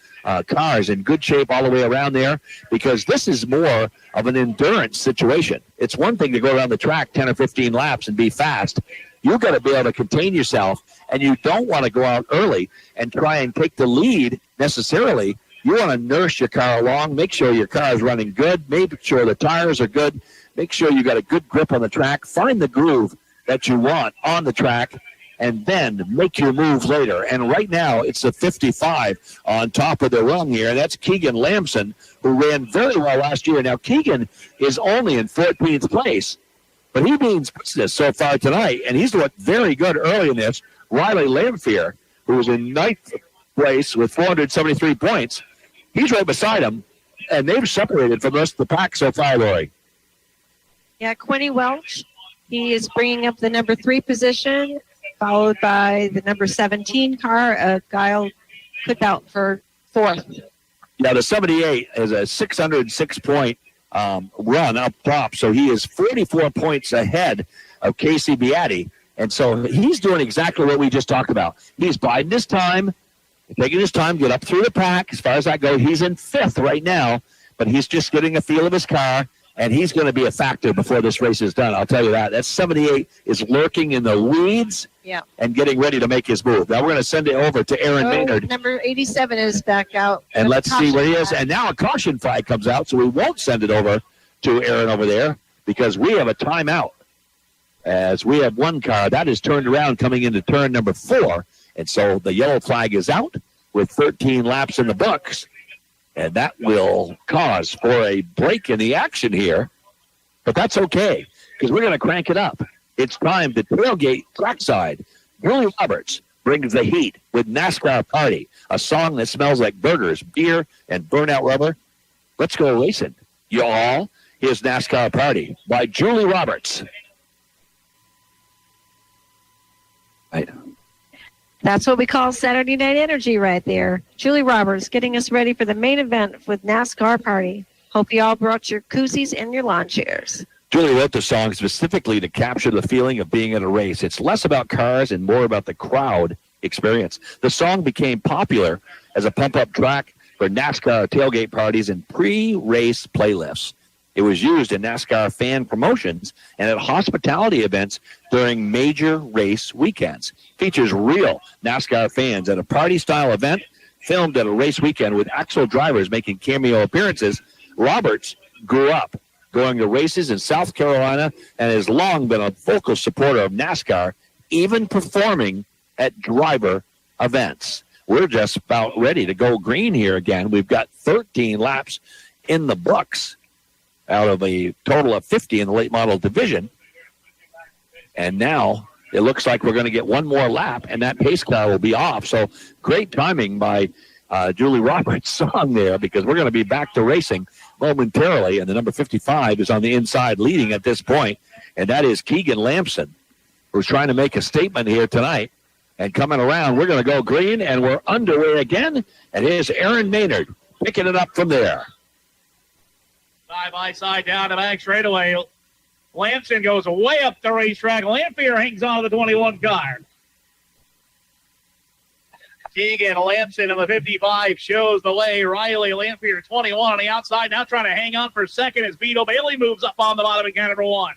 cars in good shape all the way around there because this is more of an endurance situation. It's one thing to go around the track 10 or 15 laps and be fast. You've got to be able to contain yourself, and you don't want to go out early and try and take the lead necessarily. You want to nurse your car along, make sure your car is running good, make sure the tires are good, make sure you got a good grip on the track, find the groove that you want on the track, and then make your move later. And right now, it's a 55 on top of the rung here, and that's Keegan Lamson, who ran very well last year. Now, Keegan is only in 14th place, but he means business so far tonight, and he's looked very good early in this. Riley Lamfier, who was in 9th place with 473 points, he's right beside him, and they've separated from the rest of the pack so far, Lori. Yeah, Quinny Welch, he is bringing up the number 3 position, followed by the number 17 car, Kyle Goodbout for 4th. Now, the 78 is a 606-point run up top, so he is 44 points ahead of Casey Beatty. And so he's doing exactly what we just talked about. He's biding his time, taking his time, get up through the pack. As far as I go, he's in 5th right now, but he's just getting a feel of his car, and he's going to be a factor before this race is done. I'll tell you that. That 78 is lurking in the weeds and getting ready to make his move. Now we're going to send it over to Aaron Maynard. Number 87 is back out. And let's see what he is. And now a caution flag comes out, so we won't send it over to Aaron over there because we have a timeout. As we have one car that is turned around coming into turn number 4. And so the yellow flag is out with 13 laps in the books. And that will cause for a break in the action here. But that's okay, because we're going to crank it up. It's time to tailgate trackside. Julie Roberts, brings the heat with NASCAR Party, a song that smells like burgers, beer, and burnout rubber. Let's go racing. You all, here's NASCAR Party by Julie Roberts. Right. That's what we call Saturday Night Energy right there. Julie Roberts getting us ready for the main event with NASCAR Party. Hope you all brought your koozies and your lawn chairs. Julie wrote the song specifically to capture the feeling of being at a race. It's less about cars and more about the crowd experience. The song became popular as a pump-up track for NASCAR tailgate parties and pre-race playlists. It was used in NASCAR fan promotions and at hospitality events during major race weekends. Features real NASCAR fans at a party-style event filmed at a race weekend with actual drivers making cameo appearances. Roberts grew up going to races in South Carolina and has long been a vocal supporter of NASCAR, even performing at driver events. We're just about ready to go green here again. We've got 13 laps in the books out of a total of 50 in the late model division. And now it looks like we're going to get one more lap, and that pace car will be off. So great timing by Julie Roberts' song there, because we're going to be back to racing momentarily, and the number 55 is on the inside leading at this point, and that is Keegan Lampson, who's trying to make a statement here tonight. And coming around, we're going to go green, and we're underway again, and here's Aaron Maynard picking it up from there. Side by side down the back straightaway. Lampson goes way up the racetrack. Lamphere hangs on to the 21 car. Keegan Lampson in the 55 shows the way. Riley Lamphere 21 on the outside, now trying to hang on for second as Vito Bailey moves up on the bottom in car number 1.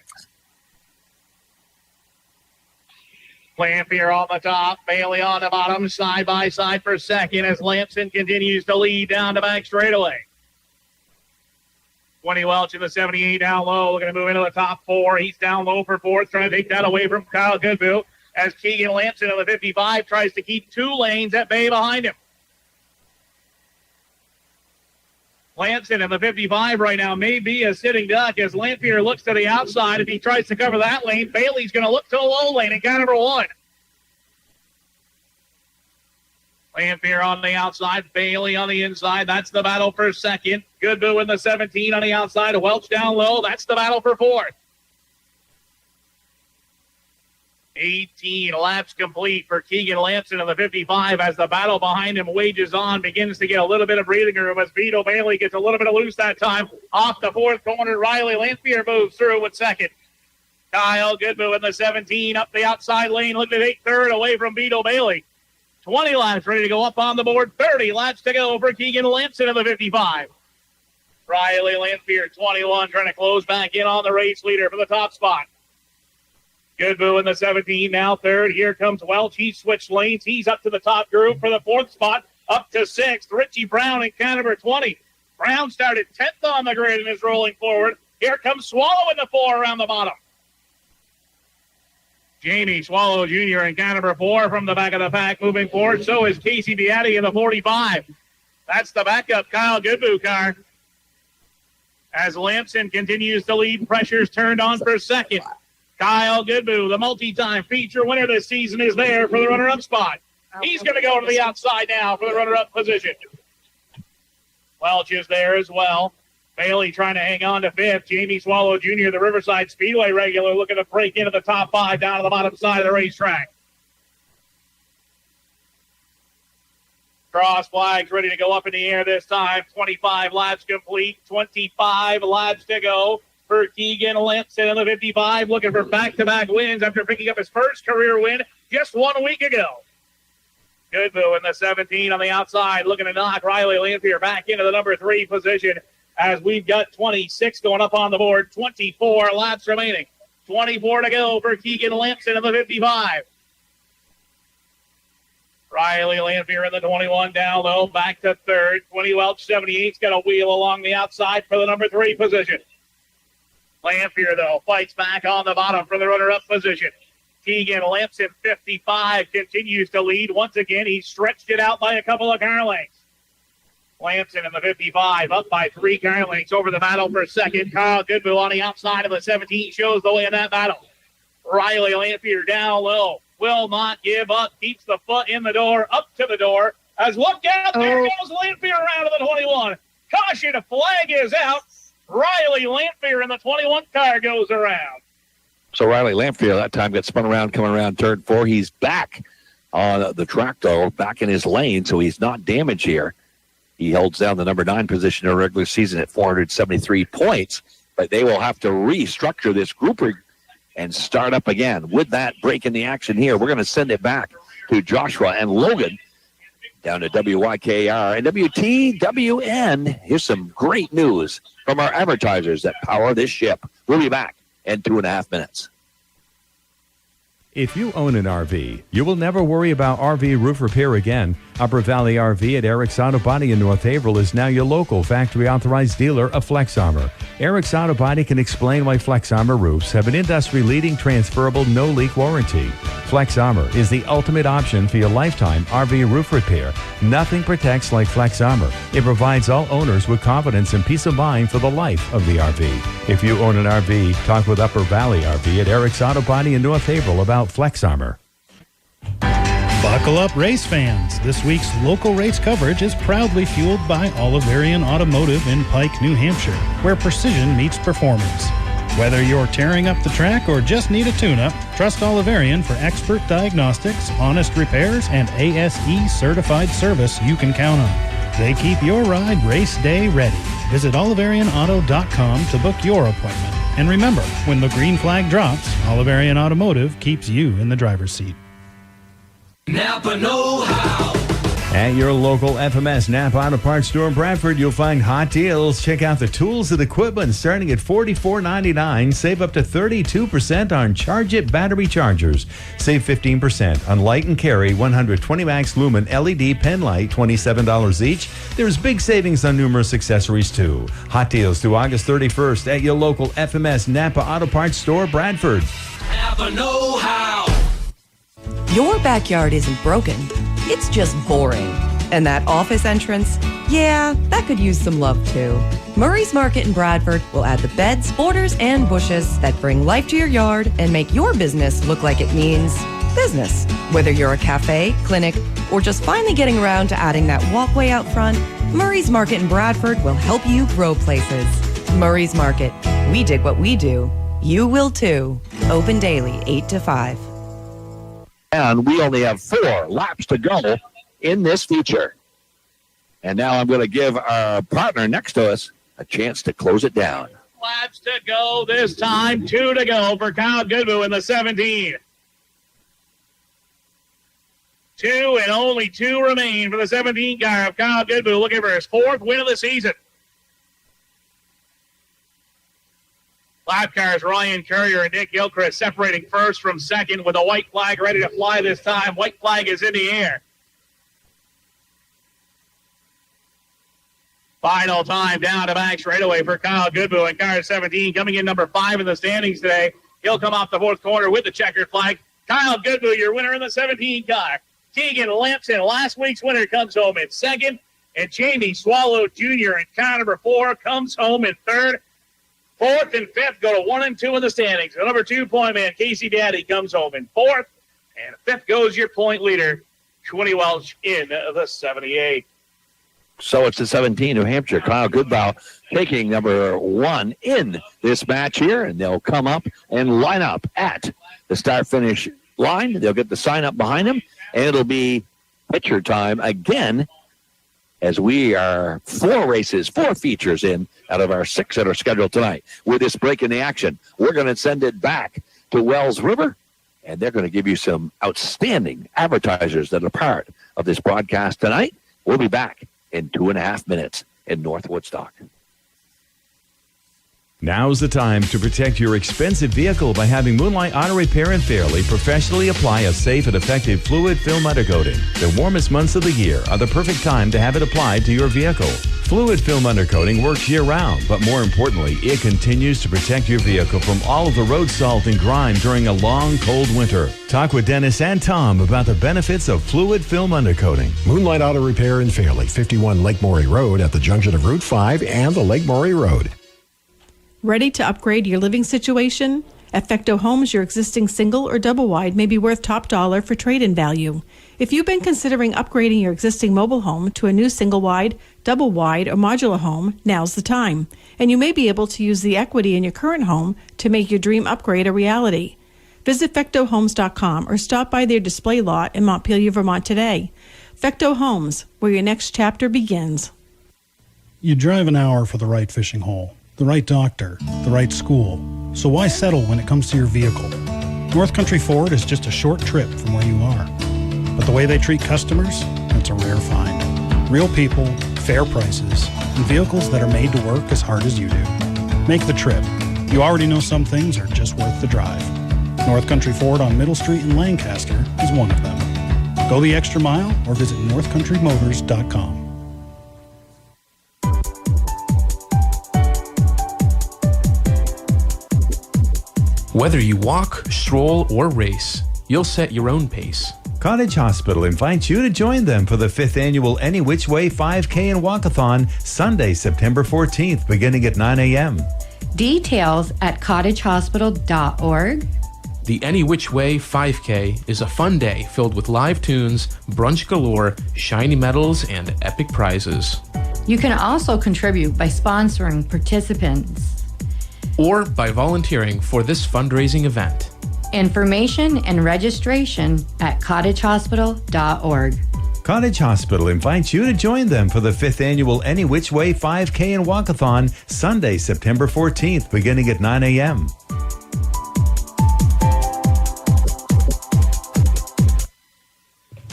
Lamphere on the top, Bailey on the bottom, side by side for second as Lampson continues to lead down the back straightaway. 20 Welch in the 78 down low, looking to move into the top 4. He's down low for 4th, trying to take that away from Kyle Goodboe as Keegan Lampson in the 55 tries to keep 2 lanes at bay behind him. Lampson in the 55 right now may be a sitting duck as Lamphere looks to the outside. If he tries to cover that lane, Bailey's going to look to the low lane in car number 1. Lamphere on the outside, Bailey on the inside. That's the battle for second. Goodboe in the 17 on the outside. Welch down low. That's the battle for 4th. 18 laps complete for Keegan Lampson in the 55 as the battle behind him wages on, begins to get a little bit of breathing room as Vito Bailey gets a little bit of loose that time. Off the 4th corner, Riley Lamphere moves through with second. Kyle Goodboe in the 17 up the outside lane, looking to take 3rd away from Vito Bailey. 20 laps ready to go up on the board. 30 laps to go for Keegan Lampson in the 55. Riley Lamphere, 21, trying to close back in on the race leader for the top spot. Goodboe in the 17, now 3rd. Here comes Welch. He switched lanes. He's up to the top group for the 4th spot. Up to 6th. Richie Brown in car number 20. Brown started 10th on the grid and is rolling forward. Here comes Swallow in the 4 around the bottom. Jamie Swallow Jr. in car number 4 from the back of the pack moving forward. So is Casey Beatti in the 45. That's the backup Kyle Goodboe car. As Lampson continues to lead, pressure's turned on for second. Kyle Goodboe, the multi-time feature winner this season, is there for the runner-up spot. He's going to go to the outside now for the runner-up position. Welch is there as well. Bailey trying to hang on to 5th. Jamie Swallow Jr., the Riverside Speedway regular, looking to break into the top 5 down to the bottom side of the racetrack. Cross flags ready to go up in the air this time. 25 laps complete. 25 laps to go for Keegan Lampson in the 55, looking for back-to-back wins after picking up his first career win just 1 week ago. Goodboe in the 17 on the outside, looking to knock Riley Lamphere back into the number 3 position as we've got 26 going up on the board, 24 laps remaining. 24 to go for Keegan Lampson in the 55. Riley Lamphere in the 21 down low, back to 3rd. 20 Welch 78's got a wheel along the outside for the number 3 position. Lamphere, though, fights back on the bottom for the runner-up position. Keegan Lampson, 55, continues to lead. Once again, he stretched it out by a couple of car lengths. Lampson in the 55, up by 3 car lengths over the battle for second. Kyle Goodboe on the outside of the 17 shows the way in that battle. Riley Lamphere down low. will not give up. Keeps the foot in the door, up to the door. As look out, there goes Lanfear around to the 21. Caution, a flag is out. Riley Lanfear in the 21 car goes around. So Riley Lanfear that time got spun around, coming around turn 4. He's back on the track, though, back in his lane, so he's not damaged here. He holds down the number 9 position in the regular season at 473 points, but they will have to restructure this group and start up again. With that break in the action here, we're going to send it back to Joshua and Logan down to WYKR and WTWN. Here's some great news from our advertisers that power this ship. We'll be back in 2.5 minutes. If you own an RV, you will never worry about RV roof repair again. Upper Valley RV at Erik's Auto Body in North Haverhill is now your local factory-authorized dealer of Flex Armor. Erik's Auto Body can explain why Flex Armor roofs have an industry-leading transferable no-leak warranty. Flex Armor is the ultimate option for your lifetime RV roof repair. Nothing protects like Flex Armor. It provides all owners with confidence and peace of mind for the life of the RV. If you own an RV, talk with Upper Valley RV at Erik's Auto Body in North Haverhill about Flex Armor. Buckle up, race fans. This week's local race coverage is proudly fueled by Oliverian Automotive in Pike, New Hampshire, where precision meets performance. Whether you're tearing up the track or just need a tune-up, trust Oliverian for expert diagnostics, honest repairs, and ASE certified service you can count on. They keep your ride race day ready. Visit oliverianauto.com to book your appointment. And remember, when the green flag drops, Oliverian Automotive keeps you in the driver's seat. Napa know-how. At your local FMS Napa Auto Parts store in Bradford, you'll find hot deals. Check out the tools and equipment starting at $44.99. Save up to 32% on Charge It battery chargers. Save 15% on Light and Carry 120 Max Lumen LED pen light, $27 each. There's big savings on numerous accessories too. Hot deals through August 31st at your local FMS Napa Auto Parts store, Bradford. Napa know-how. Your backyard isn't broken. It's just boring. And that office entrance, yeah, that could use some love too. Murray's Market in Bradford will add the beds, borders, and bushes that bring life to your yard and make your business look like it means business. Whether you're a cafe, clinic, or just finally getting around to adding that walkway out front, Murray's Market in Bradford will help you grow places. Murray's Market. We dig what we do. You will too. Open daily, 8 to 5. And we only have 4 laps to go in this feature. And now I'm going to give our partner next to us a chance to close it down. Laps to go this time. 2 to go for Kyle Goodboe in the 17. 2 and only 2 remain for the 17 car of Kyle Goodboe, looking for his 4th win of the season. Lap cars Ryan Courier and Nick Gilchrist separating first from second with a white flag ready to fly this time. White flag is in the air. Final time down to back straightaway for Kyle Goodboe and car 17 coming in number 5 in the standings today. He'll come off the 4th corner with the checkered flag. Kyle Goodboe, your winner in the 17 car. Keegan Lampson, last week's winner, comes home in 2nd. And Jamie Swallow Jr. in car number 4 comes home in 3rd. 4th and 5th go to 1 and 2 in the standings. The number 2 point man, Casey Daddy, comes home in 4th. And 5th goes your point leader, Twenty Welch, in the 78. So it's the 17, New Hampshire. Kyle Goodboe taking number 1 in this match here. And they'll come up and line up at the start-finish line. They'll get the sign up behind them. And it'll be picture time again, as we are 4 features in out of our 6 that are scheduled tonight. With this break in the action, we're going to send it back to Wells River, and they're going to give you some outstanding advertisers that are part of this broadcast tonight. We'll be back in 2.5 minutes in North Woodstock. Now's the time to protect your expensive vehicle by having Moonlight Auto Repair in Fairleigh professionally apply a safe and effective fluid film undercoating. The warmest months of the year are the perfect time to have it applied to your vehicle. Fluid film undercoating works year-round, but more importantly, it continues to protect your vehicle from all of the road salt and grime during a long, cold winter. Talk with Dennis and Tom about the benefits of fluid film undercoating. Moonlight Auto Repair in Fairleigh, 51 Lake Maury Road at the junction of Route 5 and the Lake Maury Road. Ready to upgrade your living situation? At Fecteau Homes, your existing single or double wide may be worth top dollar for trade-in value. If you've been considering upgrading your existing mobile home to a new single wide, double wide, or modular home, now's the time. And you may be able to use the equity in your current home to make your dream upgrade a reality. Visit FecteauHomes.com or stop by their display lot in Montpelier, Vermont today. Fecteau Homes, where your next chapter begins. You drive an hour for the right fishing hole, the right doctor, the right school. So why settle when it comes to your vehicle? North Country Ford is just a short trip from where you are. But the way they treat customers, it's a rare find. Real people, fair prices, and vehicles that are made to work as hard as you do. Make the trip. You already know some things are just worth the drive. North Country Ford on Middle Street in Lancaster is one of them. Go the extra mile or visit northcountrymotors.com. Whether you walk, stroll, or race, you'll set your own pace. Cottage Hospital invites you to join them for the 5th annual Any Which Way 5K and Walkathon, Sunday, September 14th, beginning at 9 a.m. Details at cottagehospital.org. The Any Which Way 5K is a fun day filled with live tunes, brunch galore, shiny medals, and epic prizes. You can also contribute by sponsoring participants or by volunteering for this fundraising event. Information and registration at cottagehospital.org. Cottage Hospital invites you to join them for the 5th annual Any Which Way 5K and Walkathon, Sunday, September 14th, beginning at 9 a.m.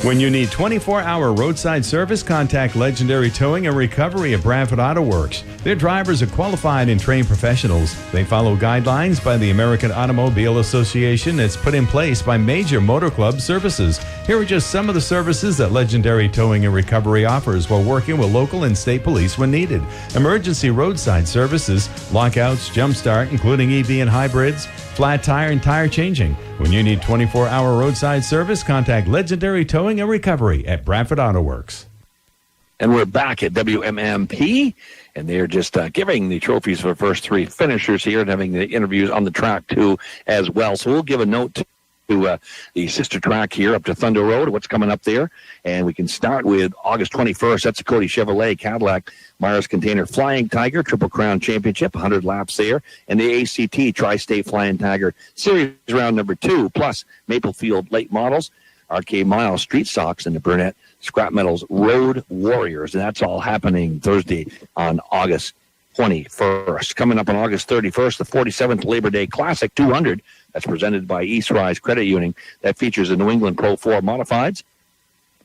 When you need 24-hour roadside service, contact Legendary Towing and Recovery at Bradford Auto Works. Their drivers are qualified and trained professionals. They follow guidelines by the American Automobile Association that's put in place by major motor club services. Here are just some of the services that Legendary Towing and Recovery offers while working with local and state police when needed. Emergency roadside services, lockouts, jumpstart, including EV and hybrids, flat tire and tire changing. When you need 24-hour roadside service, contact Legendary Towing and Recovery at Bradford Auto Works. And we're back at WMMP, and they're just giving the trophies for the first 3 finishers here and having the interviews on the track, too, as well. So we'll give a note to the sister track here up to Thunder Road, what's coming up there. And we can start with August 21st. That's the Cody Chevrolet Cadillac Myers Container Flying Tiger Triple Crown Championship, 100 laps there. And the ACT Tri-State Flying Tiger Series round number 2, plus Maplefield late models, RK Mile Street Socks, and the Burnett Scrap Metals Road Warriors. And that's all happening Thursday on August 21st. Coming up on August 31st, the 47th Labor Day Classic 200. That's presented by East Rise Credit Union. That features the New England Pro 4 Modifieds,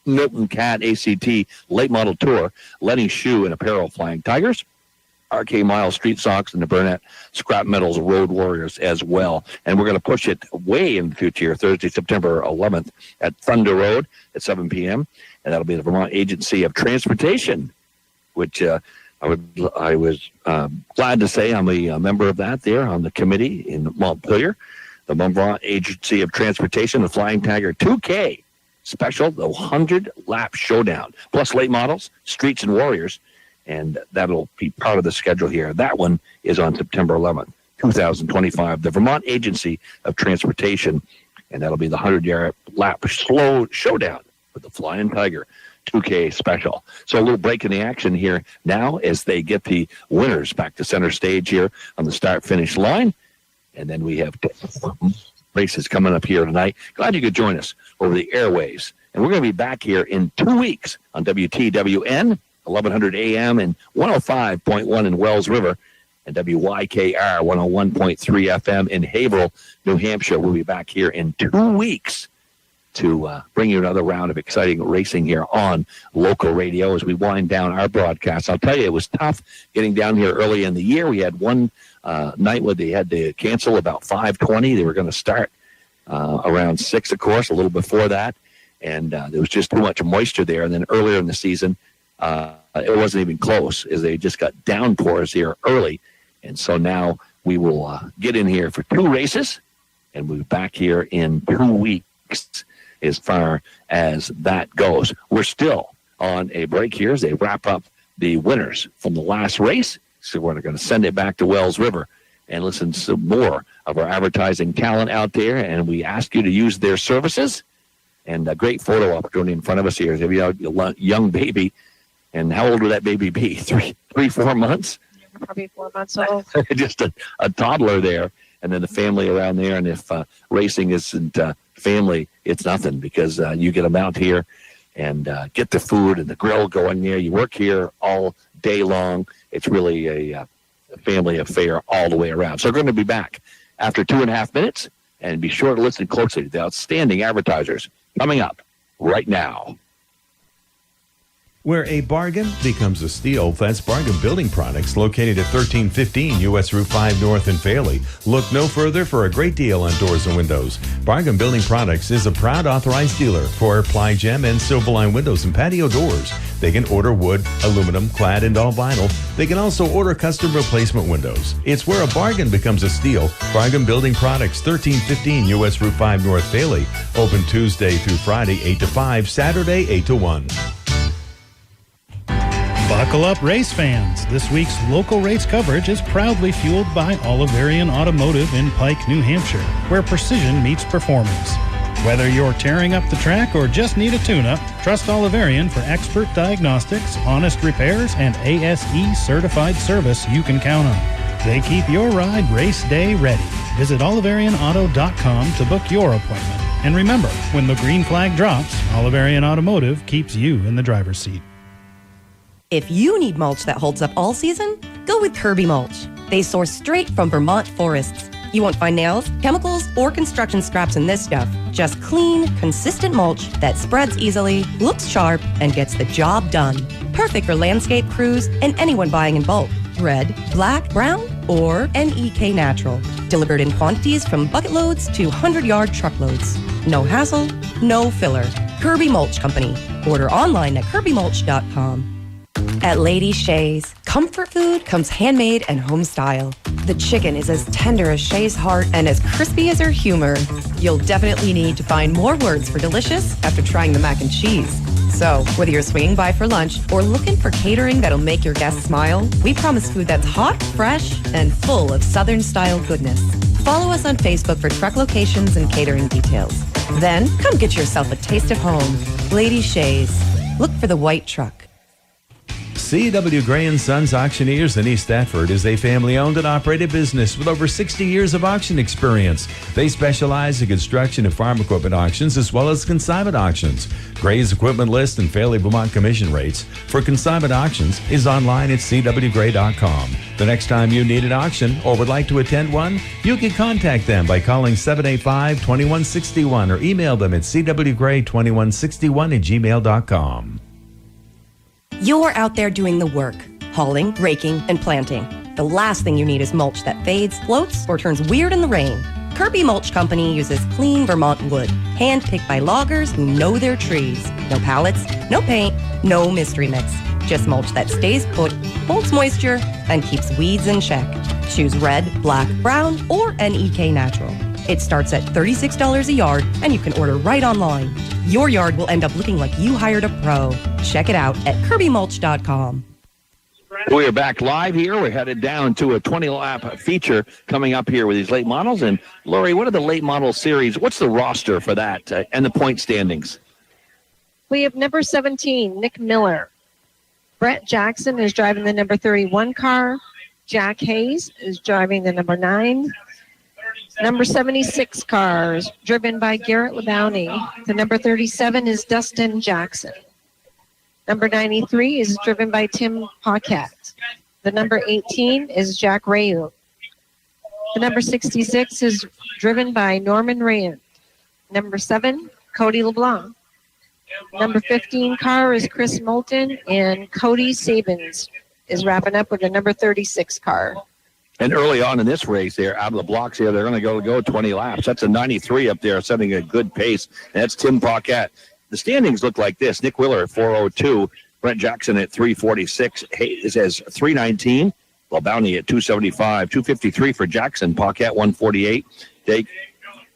Milton Cat ACT Late Model Tour, Lenny Shoe and Apparel Flying Tigers, RK Mile Street Socks, and the Burnett Scrap Metals Road Warriors as well. And we're going to push it way in the future, Thursday, September 11th at Thunder Road at 7 p.m. And that'll be the Vermont Agency of Transportation, which I was glad to say I'm a member of that there on the committee in Montpelier. The Vermont Agency of Transportation, the Flying Tiger 2K special, the 100-lap showdown, plus late models, streets, and warriors. And that'll be part of the schedule here. That one is on September 11th, 2025. The Vermont Agency of Transportation, and that'll be the 100-yard lap slow showdown with the Flying Tiger 2K special. So a little break in the action here now as they get the winners back to center stage here on the start-finish line. And then we have races coming up here tonight. Glad you could join us over the airwaves. And we're going to be back here in 2 weeks on WTWN, 1100 AM and 105.1 in Wells River, and WYKR 101.3 FM in Haverhill, New Hampshire. We'll be back here in 2 weeks to bring you another round of exciting racing here on local radio as we wind down our broadcast. I'll tell you, it was tough getting down here early in the year. We had one night where they had to cancel about 5:20. They were going to start around 6, of course, a little before that. And there was just too much moisture there. And then earlier in the season, it wasn't even close as they just got downpours here early. And so now we will get in here for 2 races, and we'll be back here in 2 weeks as far as that goes. We're still on a break here as they wrap up the winners from the last race. So we're going to send it back to Wells River and listen to more of our advertising talent out there. And we ask you to use their services. And a great photo opportunity in front of us here. If you have a young baby, and how old would that baby be? 3, 4 months? Probably 4 months old. Just a toddler there, and then the family around there. And if racing isn't family, it's nothing, because you get them out here and get the food and the grill going there. You work here all day long. It's really a family affair all the way around. So we're going to be back after 2.5 minutes, and be sure to listen closely to the outstanding advertisers coming up right now. Where a bargain becomes a steal, that's Bargain Building Products, located at 1315 U.S. Route 5 North in Faley. Look no further for a great deal on doors and windows. Bargain Building Products is a proud authorized dealer for Ply Gem and Silverline windows and patio doors. They can order wood, aluminum, clad, and all vinyl. They can also order custom replacement windows. It's where a bargain becomes a steal. Bargain Building Products, 1315 U.S. Route 5 North Faley. Open Tuesday through Friday, 8 to 5, Saturday, 8 to 1. Buckle up, race fans. This week's local race coverage is proudly fueled by Oliverian Automotive in Pike, New Hampshire, where precision meets performance. Whether you're tearing up the track or just need a tune-up, trust Oliverian for expert diagnostics, honest repairs, and ASE certified service you can count on. They keep your ride race day ready. Visit oliverianauto.com to book your appointment. And remember, when the green flag drops, Oliverian Automotive keeps you in the driver's seat. If you need mulch that holds up all season, go with Kirby Mulch. They source straight from Vermont forests. You won't find nails, chemicals, or construction scraps in this stuff. Just clean, consistent mulch that spreads easily, looks sharp, and gets the job done. Perfect for landscape crews and anyone buying in bulk. Red, black, brown, or NEK Natural. Delivered in quantities from bucket loads to 100-yard truckloads. No hassle, no filler. Kirby Mulch Company. Order online at kirbymulch.com. At Lady Shay's, comfort food comes handmade and home style. The chicken is as tender as Shay's heart and as crispy as her humor. You'll definitely need to find more words for delicious after trying the mac and cheese. So, whether you're swinging by for lunch or looking for catering that'll make your guests smile, we promise food that's hot, fresh, and full of Southern-style goodness. Follow us on Facebook for truck locations and catering details. Then, come get yourself a taste of home. Lady Shay's. Look for the white truck. C.W. Gray & Sons Auctioneers in East Stafford is a family-owned and operated business with over 60 years of auction experience. They specialize in construction and farm equipment auctions as well as consignment auctions. Gray's equipment list and Faley, Vermont commission rates for consignment auctions is online at cwgray.com. The next time you need an auction or would like to attend one, you can contact them by calling 785-2161 or email them at cwgray2161@gmail.com. You're out there doing the work, hauling, raking, and planting. The last thing you need is mulch that fades, floats, or turns weird in the rain. Kirby Mulch Company uses clean Vermont wood, hand-picked by loggers who know their trees. No pallets, no paint, no mystery mix. Just mulch that stays put, holds moisture, and keeps weeds in check. Choose red, black, brown, or NEK Natural. It starts at $36 a yard, and you can order right online. Your yard will end up looking like you hired a pro. Check it out at kirbymulch.com. We are back live here. We're headed down to a 20-lap feature coming up here with these late models. And, Lori, what are the late model series? What's the roster for that and the point standings? We have number 17, Nick Miller. Brett Jackson is driving the number 31 car. Jack Hayes is driving the number 9. Number 76 car is driven by Garrett Labounty. The number 37 is Dustin Jackson. Number 93 is driven by Tim Paquette. The number 18 is Jack Rayu. The number 66 is driven by Norman Rand. Number 7, Cody LeBlanc. Number 15 car is Chris Moulton, and Cody Sabins is wrapping up with the number 36 car. And early on in this race there, out of the blocks here, they're going to go 20 laps. That's a 93 up there, setting a good pace. And that's Tim Paquette. The standings look like this. Nick Willer at 402, Brent Jackson at 346, Hayes has 319, Labounty at 275, 253 for Jackson, Paquette 148, Jake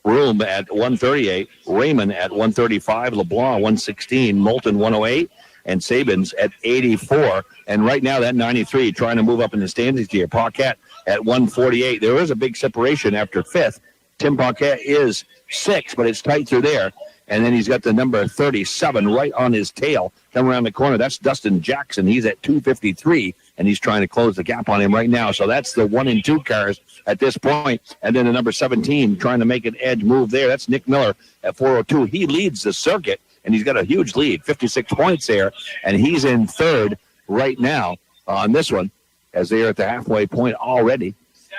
Room at 138, Raymond at 135, LeBlanc 116, Moulton 108, and Sabins at 84. And right now that 93 trying to move up in the standings here. Paquette at 148. There is a big separation after fifth. Tim Paquette is sixth, but it's tight through there. And then he's got the number 37 right on his tail. Come around the corner. That's Dustin Jackson. He's at 253, and he's trying to close the gap on him right now. So that's the 1 and 2 cars at this point. And then the number 17 trying to make an edge move there. That's Nick Miller at 402. He leads the circuit, and he's got a huge lead, 56 points there. And he's in third right now on this one as they are at the halfway point already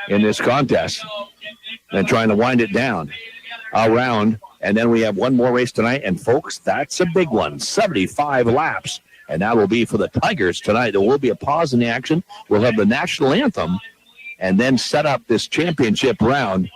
in this contest and trying to wind it down around. And then we have one more race tonight. And, folks, that's a big one, 75 laps. And that will be for the Tigers tonight. There will be a pause in the action. We'll have the national anthem and then set up this championship round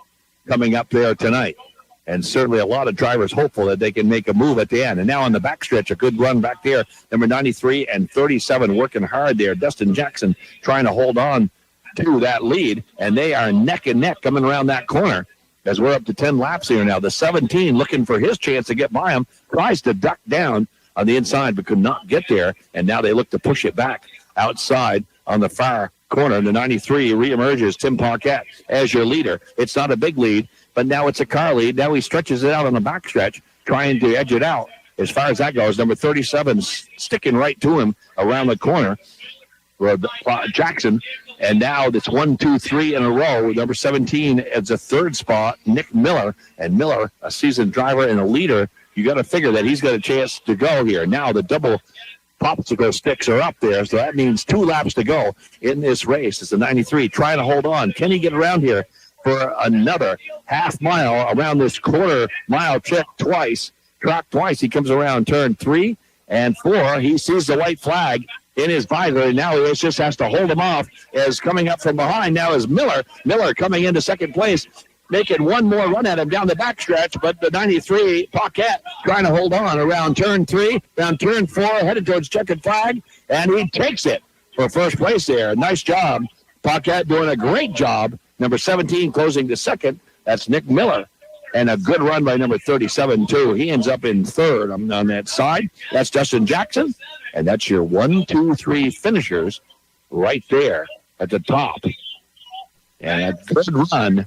coming up there tonight. And certainly a lot of drivers hopeful that they can make a move at the end. And now on the backstretch, a good run back there. Number 93 and 37 working hard there. Dustin Jackson trying to hold on to that lead. And they are neck and neck coming around that corner as we're up to 10 laps here now. The 17 looking for his chance to get by him. Tries to duck down on the inside but could not get there. And now they look to push it back outside on the far corner. The 93 reemerges Tim Paquette as your leader. It's not a big lead, but now it's a car lead. Now he stretches it out on the backstretch, trying to edge it out. As far as that goes, number 37 sticking right to him around the corner. Jackson. And now it's 1, 2, 3 in a row. Number 17 as a third spot, Nick Miller. And Miller, a seasoned driver and a leader, you got to figure that he's got a chance to go here. Now the double popsicle sticks are up there, so that means 2 laps to go in this race. It's the 93 trying to hold on. Can he get around here for another half mile around this quarter mile track twice? He comes around turn 3 and 4. He sees the white flag in his visor, and now he just has to hold him off. As coming up from behind now is Miller. Miller coming into second place, making one more run at him down the backstretch, but the 93, Paquette, trying to hold on around turn 3, around turn 4, headed towards checkered flag, and he takes it for first place there. Nice job. Paquette doing a great job. Number 17 closing to second. That's Nick Miller. And a good run by number 37, too. He ends up in third on that side. That's Dustin Jackson. And that's your 1, 2, 3 finishers right there at the top. And a good run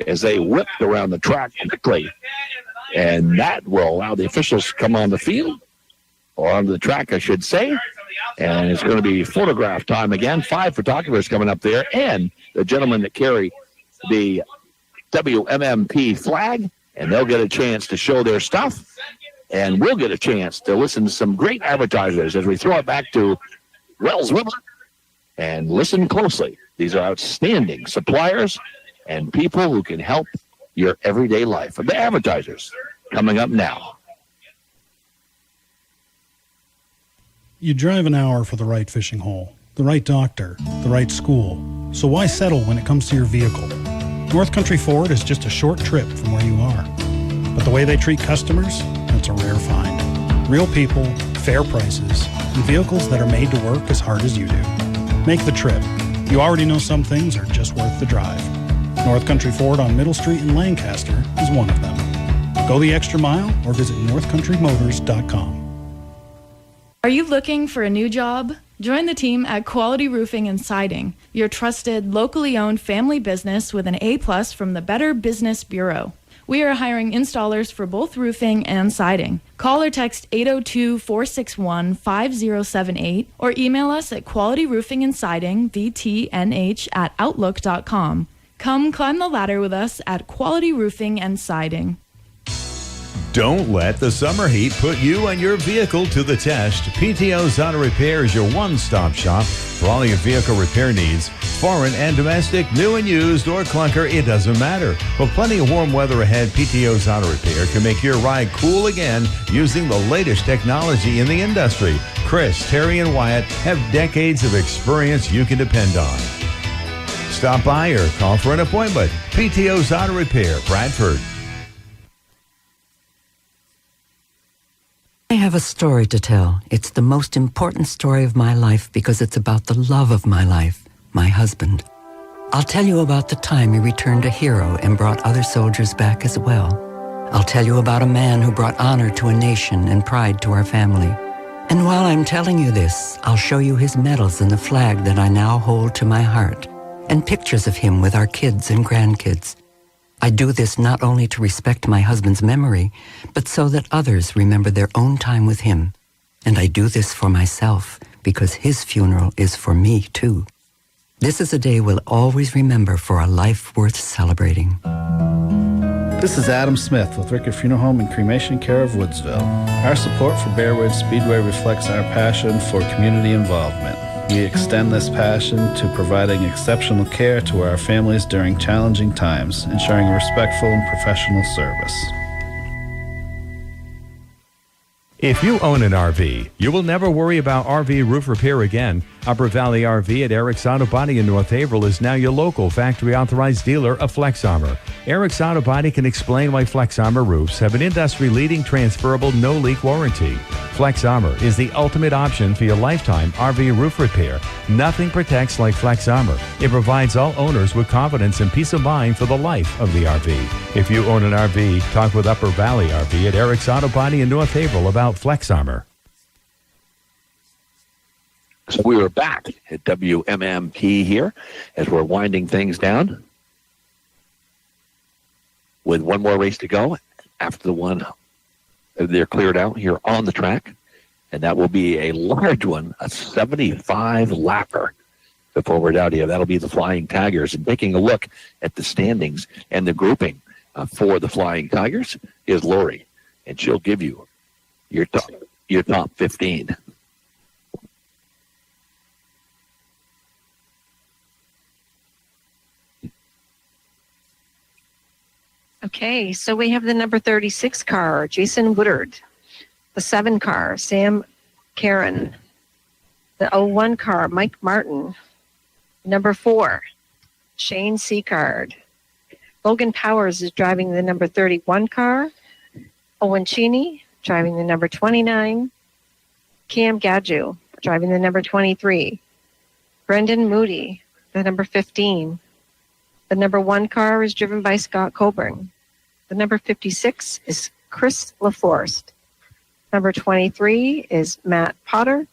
as they whipped around the track quickly. And that will allow the officials to come on the field, or onto the track, I should say. And it's going to be photograph time again. 5 photographers coming up there. And the gentlemen that carry the WMMP flag, and they'll get a chance to show their stuff, and we'll get a chance to listen to some great advertisers as we throw it back to Wells River. And listen closely. These are outstanding suppliers and people who can help your everyday life. The advertisers coming up now. You drive an hour for the right fishing hole, the right doctor, the right school. So why settle when it comes to your vehicle? North Country Ford is just a short trip from where you are. But the way they treat customers, it's a rare find. Real people, fair prices, and vehicles that are made to work as hard as you do. Make the trip. You already know some things are just worth the drive. North Country Ford on Middle Street in Lancaster is one of them. Go the extra mile or visit northcountrymotors.com. Are you looking for a new job? Join the team at Quality Roofing and Siding, your trusted, locally owned family business with an A+ from the Better Business Bureau. We are hiring installers for both roofing and siding. Call or text 802-461-5078 or email us at qualityroofingandsiding@outlook.com. Come climb the ladder with us at Quality Roofing and Siding. Don't let the summer heat put you and your vehicle to the test. PTO's Auto Repair is your one-stop shop for all your vehicle repair needs. Foreign and domestic, new and used, or clunker, it doesn't matter. With plenty of warm weather ahead, PTO's Auto Repair can make your ride cool again using the latest technology in the industry. Chris, Terry, and Wyatt have decades of experience you can depend on. Stop by or call for an appointment. PTO's Auto Repair, Bradford. I have a story to tell. It's the most important story of my life because it's about the love of my life, my husband. I'll tell you about the time he returned a hero and brought other soldiers back as well. I'll tell you about a man who brought honor to a nation and pride to our family. And while I'm telling you this, I'll show you his medals and the flag that I now hold to my heart, and pictures of him with our kids and grandkids. I do this not only to respect my husband's memory, but so that others remember their own time with him. And I do this for myself, because his funeral is for me, too. This is a day we'll always remember for a life worth celebrating. This is Adam Smith with Rickett Funeral Home and Cremation Care of Woodsville. Our support for Bearwood Speedway reflects our passion for community involvement. We extend this passion to providing exceptional care to our families during challenging times, ensuring respectful and professional service. If you own an RV, you will never worry about RV roof repair again. Upper Valley RV at Erik's Auto Body in North Haverhill is now your local factory-authorized dealer of Flex Armor. Erik's Auto Body can explain why Flex Armor roofs have an industry-leading transferable no-leak warranty. Flex Armor is the ultimate option for your lifetime RV roof repair. Nothing protects like Flex Armor. It provides all owners with confidence and peace of mind for the life of the RV. If you own an RV, talk with Upper Valley RV at Erik's Auto Body in North Haverhill about Flex Armor. So we are back at WMMP here as we're winding things down with one more race to go after the one they're cleared out here on the track. And that will be a large one, a 75 lapper before we're down here. That'll be the Flying Tigers. And taking a look at the standings and the grouping for the Flying Tigers is Lori. And she'll give you your top 15. Okay, so we have the number 36 car, Jason Woodard. The 7 car, Sam Karen. The 01 car, Mike Martin. Number 4, Shane Seacard. Logan Powers is driving the number 31 car. Owen Cheney driving the number 29. Cam Gadju driving the number 23. Brendan Moody, the number 15. The number 1 car is driven by Scott Coburn. The number 56 is Chris LaForest. Number 23 is Matt Potter.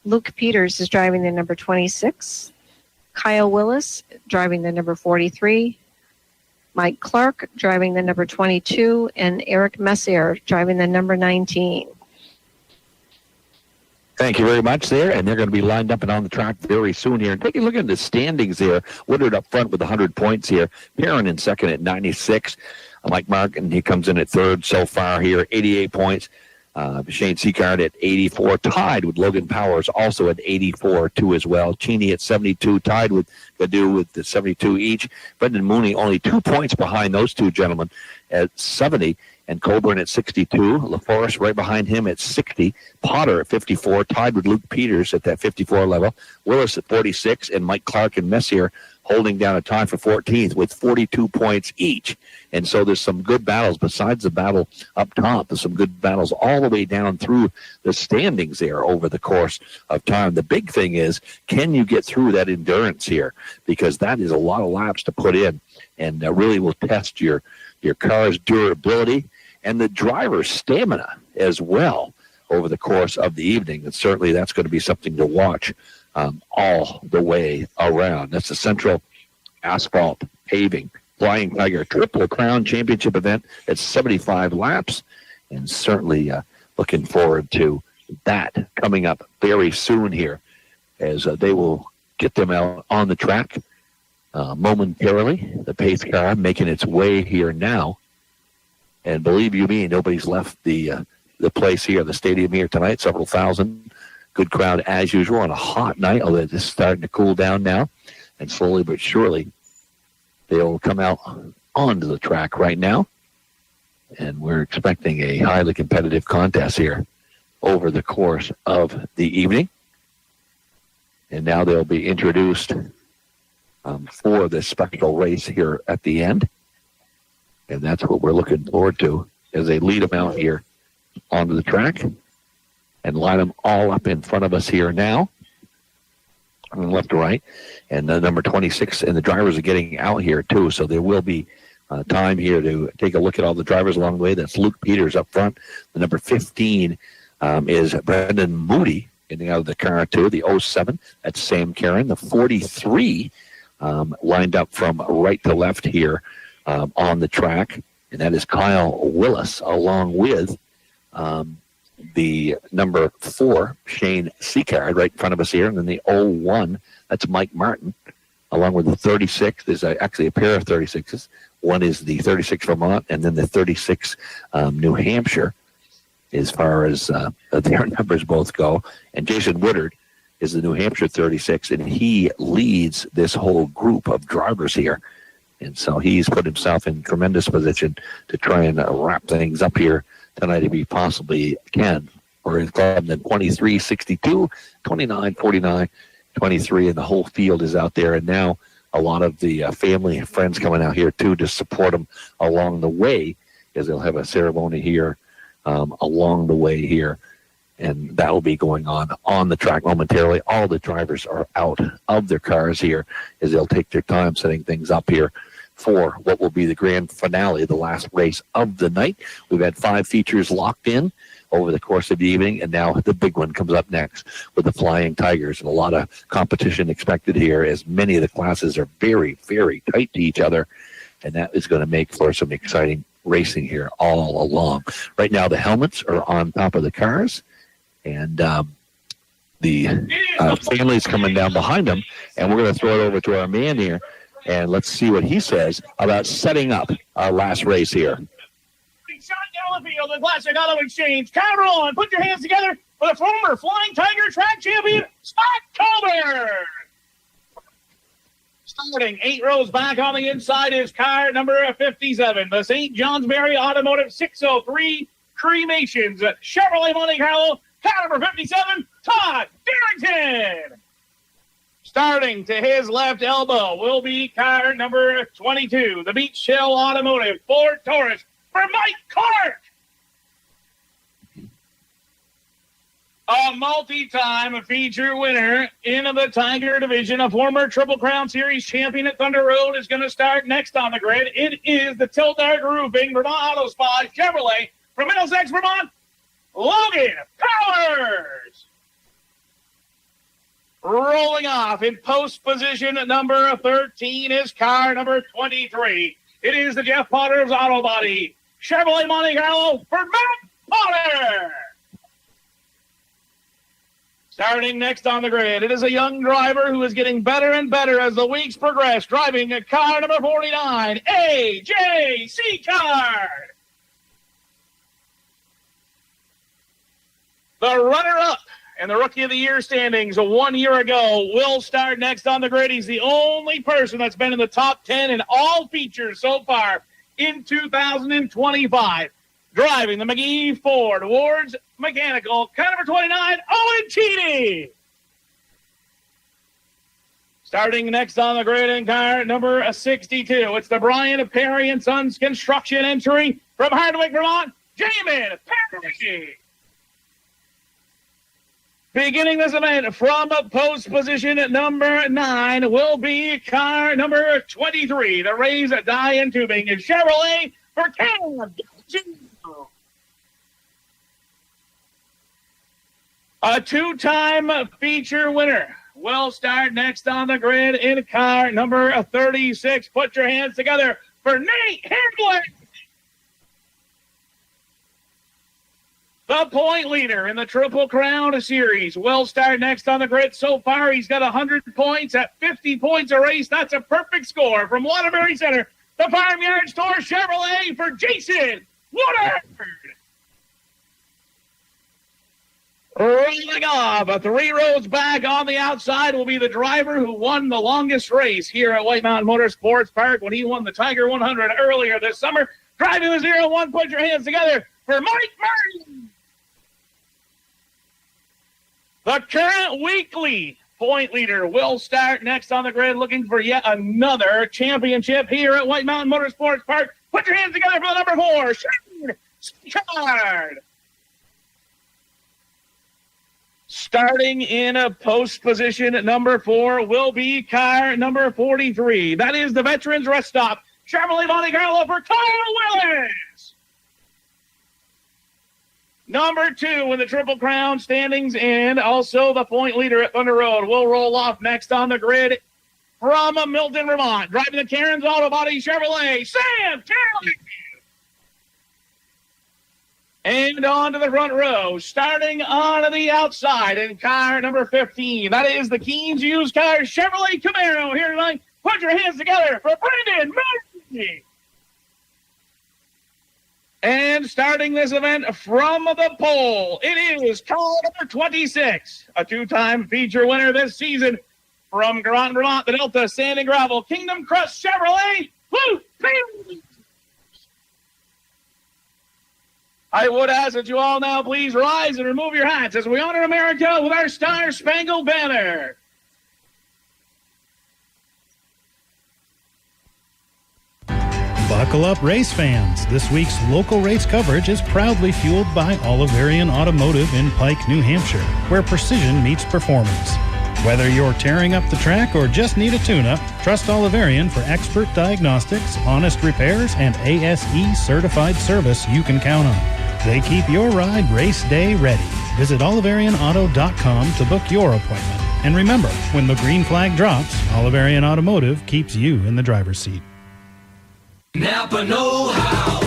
Luke Peters is driving the number 26. Kyle Willis driving the number 43. Mike Clark driving the number 22. And Erik Messier driving the number 19. Thank you very much there, and they're going to be lined up and on the track very soon here. And take a look at the standings there. Woodard up front with 100 points here. Perrin in second at 96. Mike Martin, he comes in at third so far here, 88 points. Shane Seacard at 84, tied with Logan Powers, also at 84 too as well. Cheney at 72, tied with Gadu with the 72 each. Brendan Mooney only 2 points behind those two gentlemen at 70. And Coburn at 62. LaForest right behind him at 60. Potter at 54, tied with Luke Peters at that 54 level. Willis at 46, and Mike Clark and Messier holding down a tie for 14th with 42 points each. And so there's some good battles besides the battle up top. There's some good battles all the way down through the standings there over the course of time. The big thing is, can you get through that endurance here? Because that is a lot of laps to put in, and really will test your car's durability and the driver's stamina as well over the course of the evening. And certainly that's going to be something to watch all the way around. That's the Central Asphalt Paving Flying Tiger Triple Crown Championship event at 75 laps. And certainly looking forward to that coming up very soon here as they will get them out on the track momentarily. The pace car making its way here now. And believe you me, nobody's left the place here, the stadium here tonight. Several thousand. Good crowd as usual on a hot night, although it's starting to cool down now. And slowly but surely, they'll come out onto the track right now. And we're expecting a highly competitive contest here over the course of the evening. And now they'll be introduced for this special race here at the end. And that's what we're looking forward to as they lead them out here onto the track and line them all up in front of us here now, from left to right. And the number 26 and the drivers are getting out here too, so there will be time here to take a look at all the drivers along the way. That's Luke Peters up front, the number 15 is Brendan Moody getting out of the car, too. The 07, that's Sam Karen. The 43 lined up from right to left here on the track, and that is Kyle Willis, along with the number 4, Shane Seacard, right in front of us here, and then the 01, that's Mike Martin, along with the 36. There's actually a pair of 36s. One is the 36 Vermont, and then the 36 New Hampshire, as far as their numbers both go. And Jason Woodard is the New Hampshire 36, and he leads this whole group of drivers here. And so he's put himself in tremendous position to try and wrap things up here tonight if he possibly can. For his club, then 23, 62, 29, 49, 23, and the whole field is out there. And now a lot of the family and friends coming out here, too, to support them along the way, as they'll have a ceremony here along the way here. And that will be going on the track momentarily. All the drivers are out of their cars here as they'll take their time setting things up here for what will be the grand finale, the last race of the night. We've had 5 features locked in over the course of the evening, and now the big one comes up next with the Flying Tigers, and a lot of competition expected here as many of the classes are very, very tight to each other, and that is going to make for some exciting racing here all along. Right now the helmets are on top of the cars, and the family's coming down behind them, and we're going to throw it over to our man here, and let's see what he says about setting up our last race here. Shot down the field, the Classic Auto Exchange. Counter on. Put your hands together for the former Flying Tiger track champion, Scott Colbert. Starting 8 rows back on the inside is car number 57, the St. Johnsbury Automotive 603 Cremations at Chevrolet Monte Carlo. Car number 57, Todd Darrington. Starting to his left elbow will be car number 22, the Beach Hill Automotive Ford Taurus for Mike Clark. A multi-time feature winner in the Tiger division, a former Triple Crown Series champion at Thunder Road, is going to start next on the grid. It is the Tildark Roofing Vermont Auto Spa Chevrolet from Middlesex, Vermont, Logan Powers. Rolling off in post position at number 13 is car number 23. It is the Jeff Potter's Auto Body Chevrolet Monte Carlo for Matt Potter. Starting next on the grid, it is a young driver who is getting better and better as the weeks progress, driving a car number 49, A.J. Seacard. The runner-up and the Rookie of the Year standings 1 year ago will start next on the grid. He's the only person that's been in the top 10 in all features so far in 2025. Driving the McGee Ford Awards Mechanical, car number 29, Owen Cheaty. Starting next on the grid in car number 62, it's the Brian Perry & Sons Construction entry from Hardwick, Vermont, Jamin Perry. Beginning this event from post position at number 9 will be car number 23, the Rays Die and Tubing is Chevrolet for Cam. A 2-time feature winner will start next on the grid in car number 36. Put your hands together for Nate Hamblin. The point leader in the Triple Crown Series will start next on the grid. So far, he's got 100 points at 50 points a race. That's a perfect score from Waterbury Center. The Farmyard Store Chevrolet for Jason Woodard. Rolling off, 3 rows back on the outside will be the driver who won the longest race here at White Mountain Motorsports Park when he won the Tiger 100 earlier this summer. Driving the 0-1, put your hands together for Mike Martin. The current weekly point leader will start next on the grid, looking for yet another championship here at White Mountain Motorsports Park. Put your hands together for the number 4, Shane Seacard. Starting in a post position at number 4 will be car number 43. That is the Veterans Rest Stop Chevrolet Monte Carlo for Kyle Willis. Number 2 in the Triple Crown standings and also the point leader at Thunder Road will roll off next on the grid from Milton, Vermont. Driving the Cairns Auto Body Chevrolet, Sam Terry. And on to the front row, starting on the outside in car number 15. That is the Keen's Used Car Chevrolet Camaro here tonight. Put your hands together for Brendan Murphy. And starting this event from the pole, it is car number 26, a 2-time feature winner this season from Groton, Vermont, the Delta Sand and Gravel Kingdom Crust Chevrolet Blue Pink. I would ask that you all now please rise and remove your hats as we honor America with our Star Spangled Banner. Buckle up, race fans. This week's local race coverage is proudly fueled by Oliverian Automotive in Pike, New Hampshire, where precision meets performance. Whether you're tearing up the track or just need a tune-up, trust Oliverian for expert diagnostics, honest repairs, and ASE certified service you can count on. They keep your ride race day ready. Visit oliverianauto.com to book your appointment. And remember, when the green flag drops, Oliverian Automotive keeps you in the driver's seat. Napa know-how.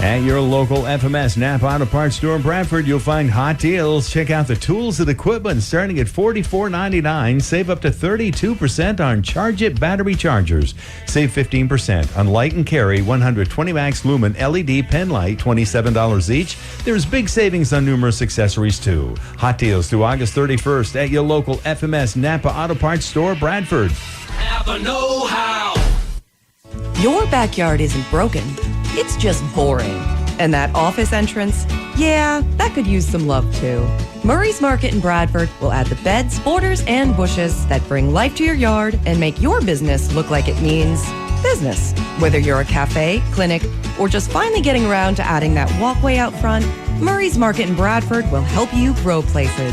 At your local FMS Napa Auto Parts store in Bradford, you'll find hot deals. Check out the tools and equipment starting at $44.99. Save up to 32% on Charge It battery chargers. Save 15% on Light and Carry 120 Max Lumen LED pen light, $27 each. There's big savings on numerous accessories too. Hot deals through August 31st at your local FMS Napa Auto Parts store, Bradford. Napa know-how. Your backyard isn't broken. It's just boring. And that office entrance, yeah, that could use some love too. Murray's Market in Bradford will add the beds, borders, and bushes that bring life to your yard and make your business look like it means business. Whether you're a cafe, clinic, or just finally getting around to adding that walkway out front, Murray's Market in Bradford will help you grow places.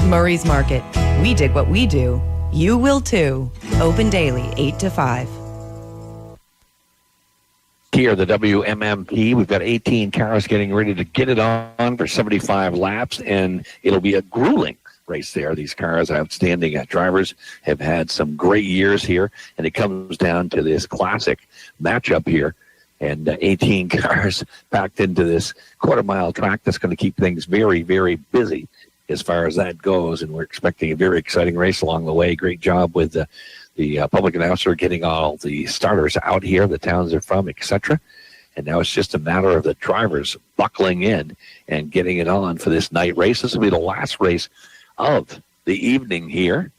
Murray's Market. We dig what we do. You will too. Open daily, 8 to 5. Here, the WMMP, we've got 18 cars getting ready to get it on for 75 laps, and it'll be a grueling race there. These cars, outstanding drivers, have had some great years here, and it comes down to this classic matchup here, and 18 cars packed into this quarter-mile track that's going to keep things very, very busy as far as that goes, and we're expecting a very exciting race along the way. Great job with the public announcer getting all the starters out here, the towns they're from, etc. And now it's just a matter of the drivers buckling in and getting it on for this night race. This will be the last race of the evening here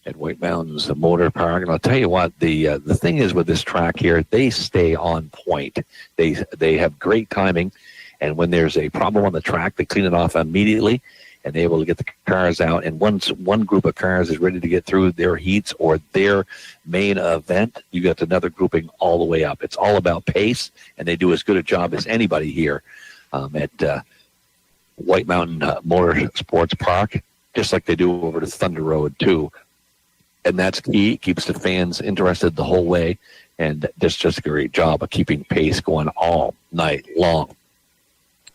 at White Mountains Motor Park. And I'll tell you what, the thing is with this track here, they stay on point. They have great timing, and when there's a problem on the track, they clean it off immediately and they're able to get the cars out. And once one group of cars is ready to get through their heats or their main event, you got another grouping all the way up. It's all about pace, and they do as good a job as anybody here at White Mountain Motorsports Park, just like they do over to Thunder Road, too. And that's key. It keeps the fans interested the whole way, and that's just a great job of keeping pace going all night long.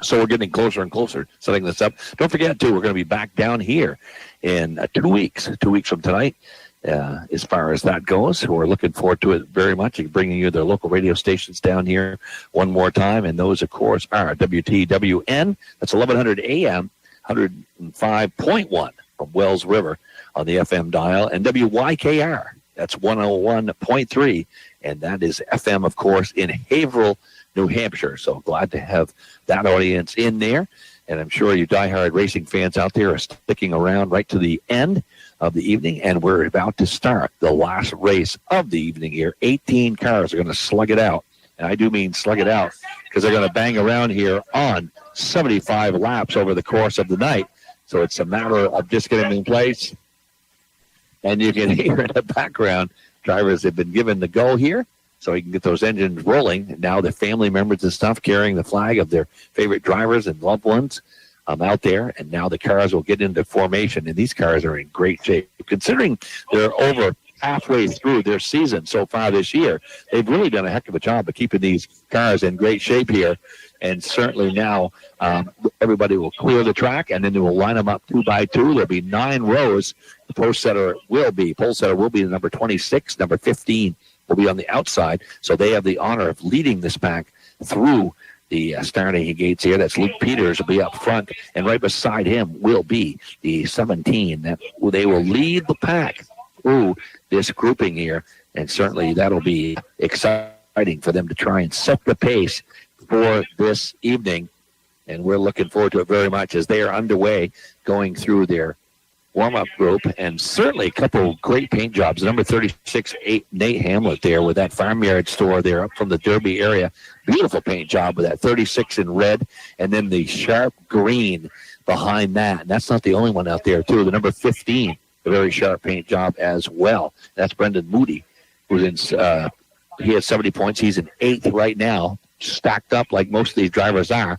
So we're getting closer and closer, setting this up. Don't forget, too, we're going to be back down here in 2 weeks, 2 weeks from tonight, as far as that goes. We're looking forward to it very much, bringing you the local radio stations down here one more time. And those, of course, are WTWN, that's 1100 AM, 105.1 from Wells River on the FM dial, and WYKR, that's 101.3, and that is FM, of course, in Haverhill, New Hampshire. So glad to have that audience in there. And I'm sure you diehard racing fans out there are sticking around right to the end of the evening. And we're about to start the last race of the evening here. 18 cars are going to slug it out. And I do mean slug it out because they're going to bang around here on 75 laps over the course of the night. So it's a matter of just getting in place. And you can hear in the background, drivers have been given the go here, so you can get those engines rolling. Now the family members and stuff carrying the flag of their favorite drivers and loved ones out there. And now the cars will get into formation. And these cars are in great shape. Considering they're over halfway through their season so far this year. They've really done a heck of a job of keeping these cars in great shape here. And certainly now everybody will clear the track, and then they will line them up 2 by 2. There'll be 9 rows. The pole setter will be the number 26, number 15 will be on the outside. So they have the honor of leading this pack through the starting gates here. That's Luke Peters will be up front, and right beside him will be the 17. They will lead the pack through this grouping here, and certainly that'll be exciting for them to try and set the pace for this evening, and we're looking forward to it very much as they are underway going through their warm-up group, and certainly a couple of great paint jobs. Number 36, Nate Hamlet there with that farmyard store there up from the Derby area. Beautiful paint job with that 36 in red, and then the sharp green behind that. And that's not the only one out there, too. The number 15, a very sharp paint job as well. That's Brendan Moody, who's in, he has 70 points. He's in 8th right now, stacked up like most of these drivers are.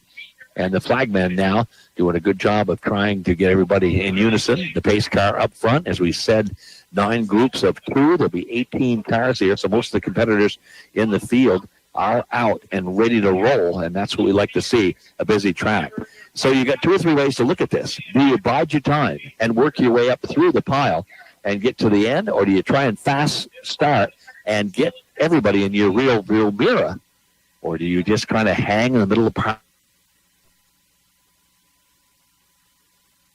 And the flagman now doing a good job of trying to get everybody in unison. The pace car up front, as we said, 9 groups of 2. There'll be 18 cars here, so most of the competitors in the field are out and ready to roll, and that's what we like to see, a busy track. So you got 2 or 3 ways to look at this. Do you bide your time and work your way up through the pile and get to the end, or do you try and fast start and get everybody in your real mirror, or do you just kind of hang in the middle of the pile?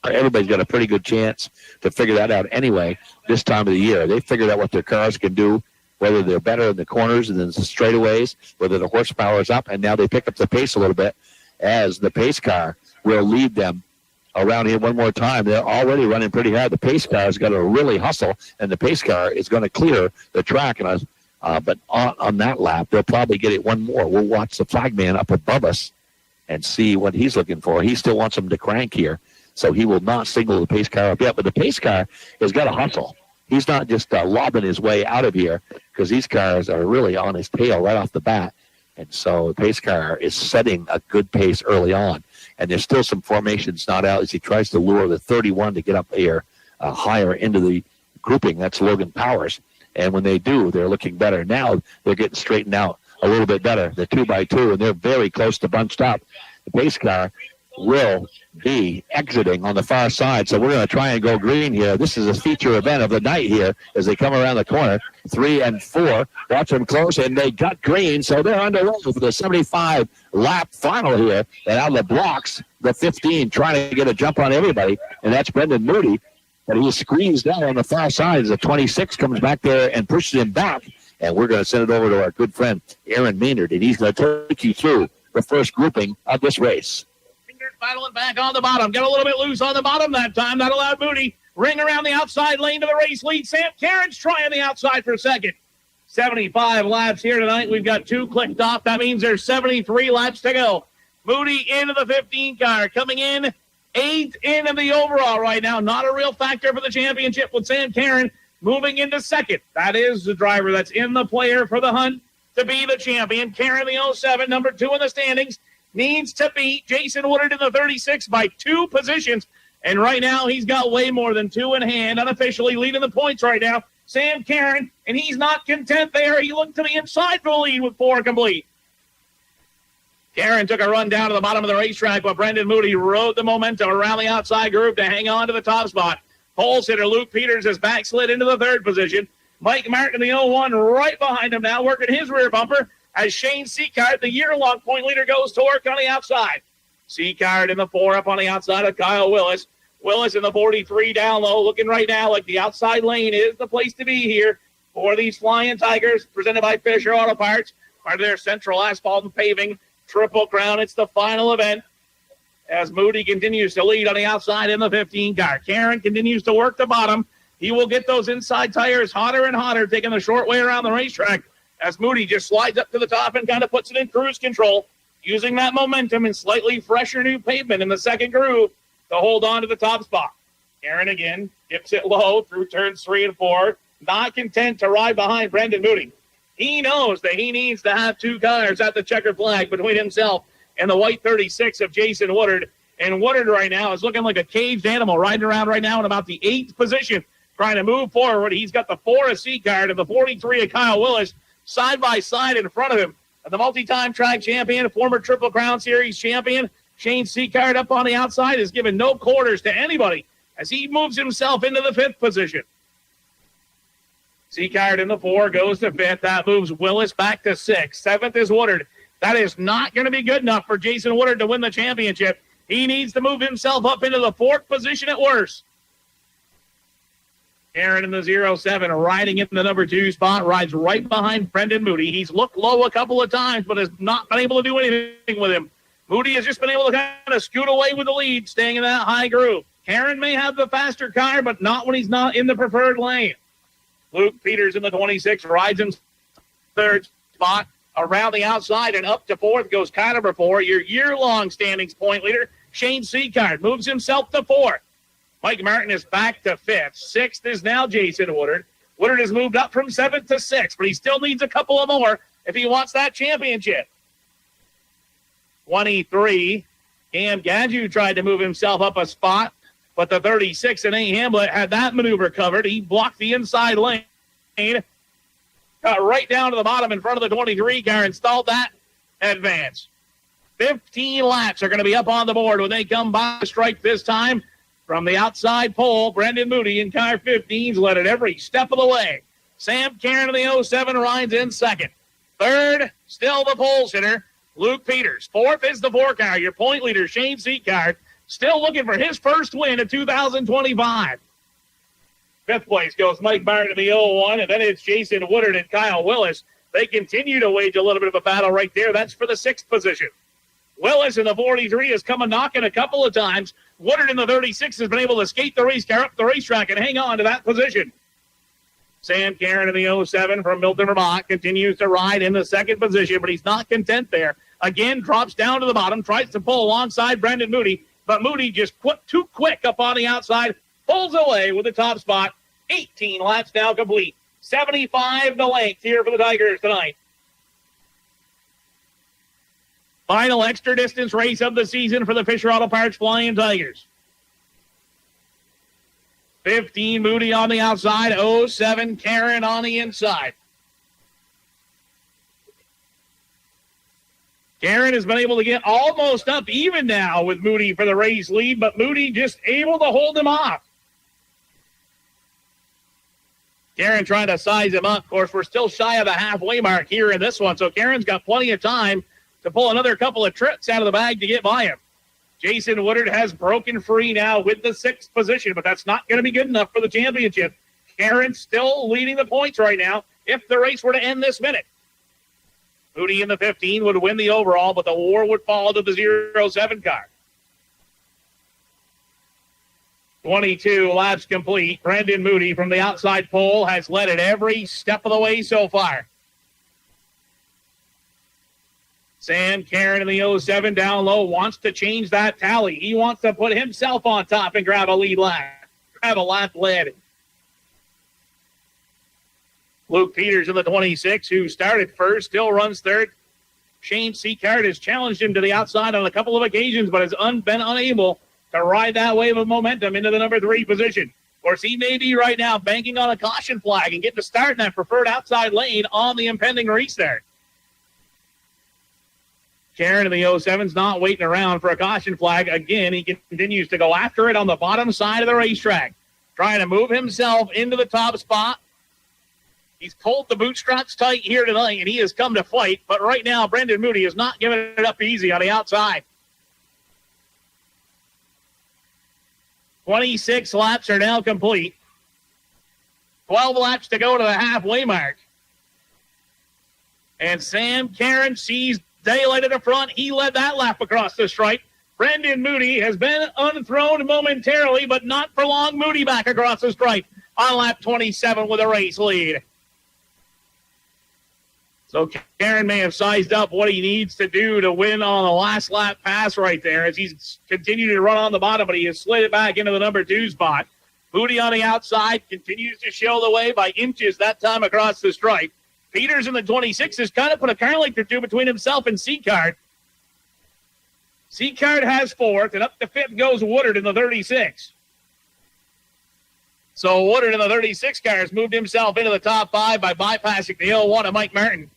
Everybody's got a pretty good chance to figure that out anyway this time of the year. They figured out what their cars can do, whether they're better in the corners and then the straightaways, whether the horsepower is up, and now they pick up the pace a little bit as the pace car will lead them around here one more time. They're already running pretty hard. The pace car has got to really hustle, and the pace car is going to clear the track. And but on that lap, they'll probably get it one more. We'll watch the flagman up above us and see what he's looking for. He still wants them to crank here, so he will not signal the pace car up yet. But the pace car has got to hustle. He's not just lobbing his way out of here, because these cars are really on his tail right off the bat. And so the pace car is setting a good pace early on. And there's still some formations not out as he tries to lure the 31 to get up here higher into the grouping. That's Logan Powers. And when they do, they're looking better. Now they're getting straightened out a little bit better. The 2x2, and they're very close to bunched up. The pace car will be exiting on the far side, so we're going to try and go green here. This is a feature event of the night here as they come around the corner. 3 and 4, watch them close, and they got green, so they're underway for the 75-lap final here. And out of the blocks, the 15 trying to get a jump on everybody, and that's Brendan Moody. But he's squeezed down on the far side as the 26 comes back there and pushes him back. And we're going to send it over to our good friend, Aaron Maynard, and he's going to take you through the first grouping of this race. Battling back on the bottom. Got a little bit loose on the bottom that time. That allowed Moody. Ring around the outside lane to the race lead. Sam Cairns trying the outside for second. 75 laps here tonight. We've got 2 clicked off. That means there's 73 laps to go. Moody into the 15 car. Coming in 8th in the overall right now. Not a real factor for the championship with Sam Cairns moving into second. That is the driver that's in the player for the hunt to be the champion. Cairns the 07, number 2 in the standings. Needs to beat Jason Woodard in the 36 by 2 positions. And right now, he's got way more than 2 in hand, unofficially leading the points right now. Sam Cairns, and he's not content there. He looked to the inside for the lead with 4 complete. Cairns took a run down to the bottom of the racetrack, but Brendan Moody rode the momentum around the outside group to hang on to the top spot. Pole sitter Luke Peters has backslid into the 3rd position. Mike Martin, the 01, right behind him now, working his rear bumper. As Shane Seacard, the year-long point leader, goes to work on the outside. Seacard in the 4 up on the outside of Kyle Willis. Willis in the 43 down low, looking right now like the outside lane is the place to be here for these Flying Tigers, presented by Fisher Auto Parts, part of their Central Asphalt and Paving Triple Crown. It's the final event as Moody continues to lead on the outside in the 15 car. Cairns continues to work the bottom. He will get those inside tires hotter and hotter, taking the short way around the racetrack, as Moody just slides up to the top and kind of puts it in cruise control, using that momentum and slightly fresher new pavement in the second groove to hold on to the top spot. Aaron again dips it low through turns 3 and 4, not content to ride behind Brendan Moody. He knows that he needs to have 2 cars at the checkered flag between himself and the white 36 of Jason Woodard. And Woodard right now is looking like a caged animal, riding around right now in about the 8th position trying to move forward. He's got the 4 of Seacard and the 43 of Kyle Willis side by side in front of him. And the multi-time track champion, former Triple Crown Series champion, Shane Seacard up on the outside has given no quarters to anybody as he moves himself into the 5th position. Seacard in the 4 goes to 5th. That moves Willis back to 6th. 7th is Woodard. That is not going to be good enough for Jason Woodard to win the championship. He needs to move himself up into the 4th position at worst. Aaron in the 07, riding in the number 2 spot, rides right behind Brendan Moody. He's looked low a couple of times, but has not been able to do anything with him. Moody has just been able to kind of scoot away with the lead, staying in that high groove. Aaron may have the faster car, but not when he's not in the preferred lane. Luke Peters in the 26 rides in 3rd spot. Around the outside and up to 4th goes car number 4, your year-long standings point leader, Shane Seacard, moves himself to 4th. Mike Martin is back to 5th. 6th is now Jason Woodard. Woodard has moved up from 7th to 6th, but he still needs a couple of more if he wants that championship. 23, Cam Gadju tried to move himself up a spot, but the 36 and A. Hamlet had that maneuver covered. He blocked the inside lane, got right down to the bottom in front of the 23 car, installed that advance. 15 laps are going to be up on the board when they come by the stripe this time. From the outside pole, Brendan Moody in car 15's led it every step of the way. Sam Cairn in the 07 rides in 2nd. 3rd, still the pole sitter, Luke Peters. 4th is the 4 car, your point leader, Shane Seacard, still looking for his first win of 2025. 5th place goes Mike Martin in the 01, and then it's Jason Woodard and Kyle Willis. They continue to wage a little bit of a battle right there. That's for the 6th position. Willis in the 43 has come a knocking a couple of times. Woodard in the 36 has been able to skate the race car up the racetrack and hang on to that position. Sam Cairn in the 07 from Milton, Vermont, continues to ride in the 2nd position, but he's not content there. Again, drops down to the bottom, tries to pull alongside Brendan Moody, but Moody just too quick up on the outside, pulls away with the top spot. 18 laps now complete. 75 to length here for the Tigers tonight. Final extra distance race of the season for the Fisher Auto Parts Flying Tigers. 15 Moody on the outside, 07 Karen on the inside. Karen has been able to get almost up even now with Moody for the race lead, but Moody just able to hold him off. Karen trying to size him up. Of course, we're still shy of the halfway mark here in this one, so Karen's got plenty of time to pull another couple of tricks out of the bag to get by him. Jason Woodard has broken free now with the 6th position, but that's not going to be good enough for the championship. Karen still leading the points right now if the race were to end this minute. Moody in the 15 would win the overall, but the war would fall to the 07 car. 22 laps complete. Brendan Moody from the outside pole has led it every step of the way so far. Sam Cairn in the 07 down low wants to change that tally. He wants to put himself on top and grab a lead lap. Grab a lap lead. Luke Peters in the 26, who started first, still runs 3rd. Shane Seacard has challenged him to the outside on a couple of occasions, but has been unable to ride that wave of momentum into the number 3 position. Of course, he may be right now banking on a caution flag and getting to start in that preferred outside lane on the impending restart. Karen in the 07's not waiting around for a caution flag. Again, he continues to go after it on the bottom side of the racetrack, trying to move himself into the top spot. He's pulled the bootstraps tight here tonight, and he has come to fight. But right now, Brendan Moody is not giving it up easy on the outside. 26 laps are now complete. 12 laps to go to the halfway mark. And Sam Cairn sees daylight at the front. He led that lap across the stripe. Brendan Moody has been unthrown momentarily, but not for long. Moody back across the stripe on lap 27 with a race lead. So Cairn may have sized up what he needs to do to win on the last lap pass right there as he's continued to run on the bottom, but he has slid it back into the number 2 spot. Moody on the outside continues to show the way by inches that time across the stripe. Peters in the 26 has kind of put a car length or two between himself and Seacard. Seacard has 4th, and up to 5th goes Woodard in the 36. So Woodard in the 36 car has moved himself into the top 5 by bypassing the 01 of Mike Martin.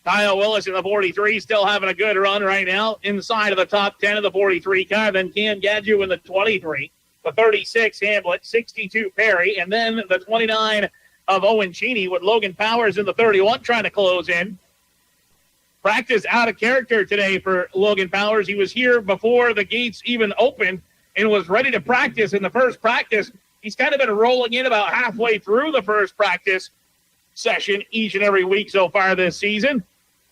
Kyle Willis in the 43 still having a good run right now inside of the top 10 of the 43 car. Then Cam Gadju in the 23. The 36 Hamlet, 62 Perry, and then the 29 of Owen Cheney with Logan Powers in the 31 trying to close in. Practice out of character today for Logan Powers. He was here before the gates even opened and was ready to practice in the first practice. He's kind of been rolling in about halfway through the first practice session each and every week so far this season.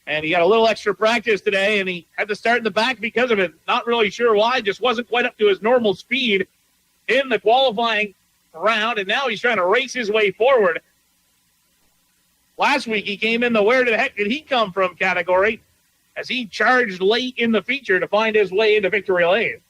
And he got a little extra practice today, and he had to start in the back because of it. Not really sure why, just wasn't quite up to his normal speed in the qualifying round, and now he's trying to race his way forward. Last week he came in the where the heck did he come from category as he charged late in the feature to find his way into victory lane.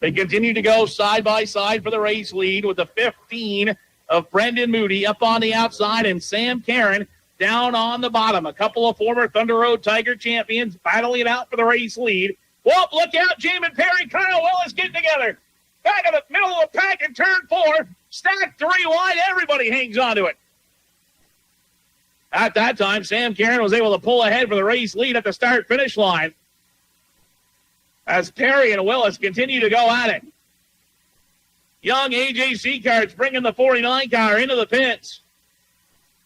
They continue to go side by side for the race lead with the 15 of Brendan Moody up on the outside and Sam Karen down on the bottom. A couple of former Thunder Road Tiger champions battling it out for the race lead. Whoa, look out, Jamin Perry, Kyle Willis getting together. Back in the middle of the pack in turn 4. Stacked 3 wide, everybody hangs on to it. At that time, Sam Karen was able to pull ahead for the race lead at the start-finish line as Perry and Willis continue to go at it. Young AJC Carts bringing the 49 car into the pits.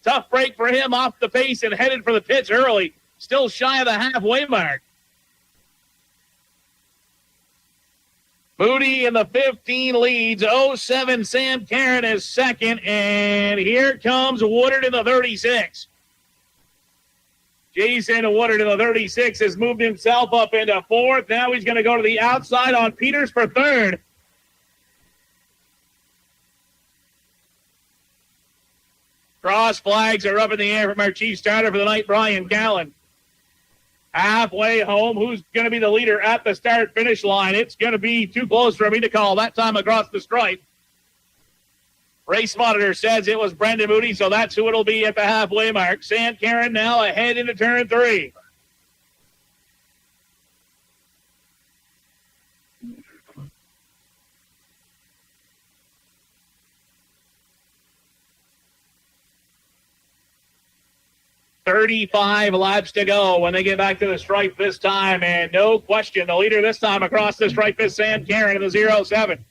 Tough break for him off the pace and headed for the pits early. Still shy of the halfway mark. Moody in the 15 leads. 07 Sam Karen is second. And here comes Woodard in the 36. Jason Woodard in the 36 has moved himself up into 4th. Now he's going to go to the outside on Peters for 3rd. Cross flags are up in the air from our chief starter for the night, Brian Gallen. Halfway home, who's going to be the leader at the start-finish line? It's going to be too close for me to call that time across the stripe. Race monitor says it was Brendan Moody, so that's who it'll be at the halfway mark. Sam Karen now ahead into turn 3. .35 laps to go when they get back to the stripe this time, and no question, the leader this time across the stripe is Sam Karen in the 07.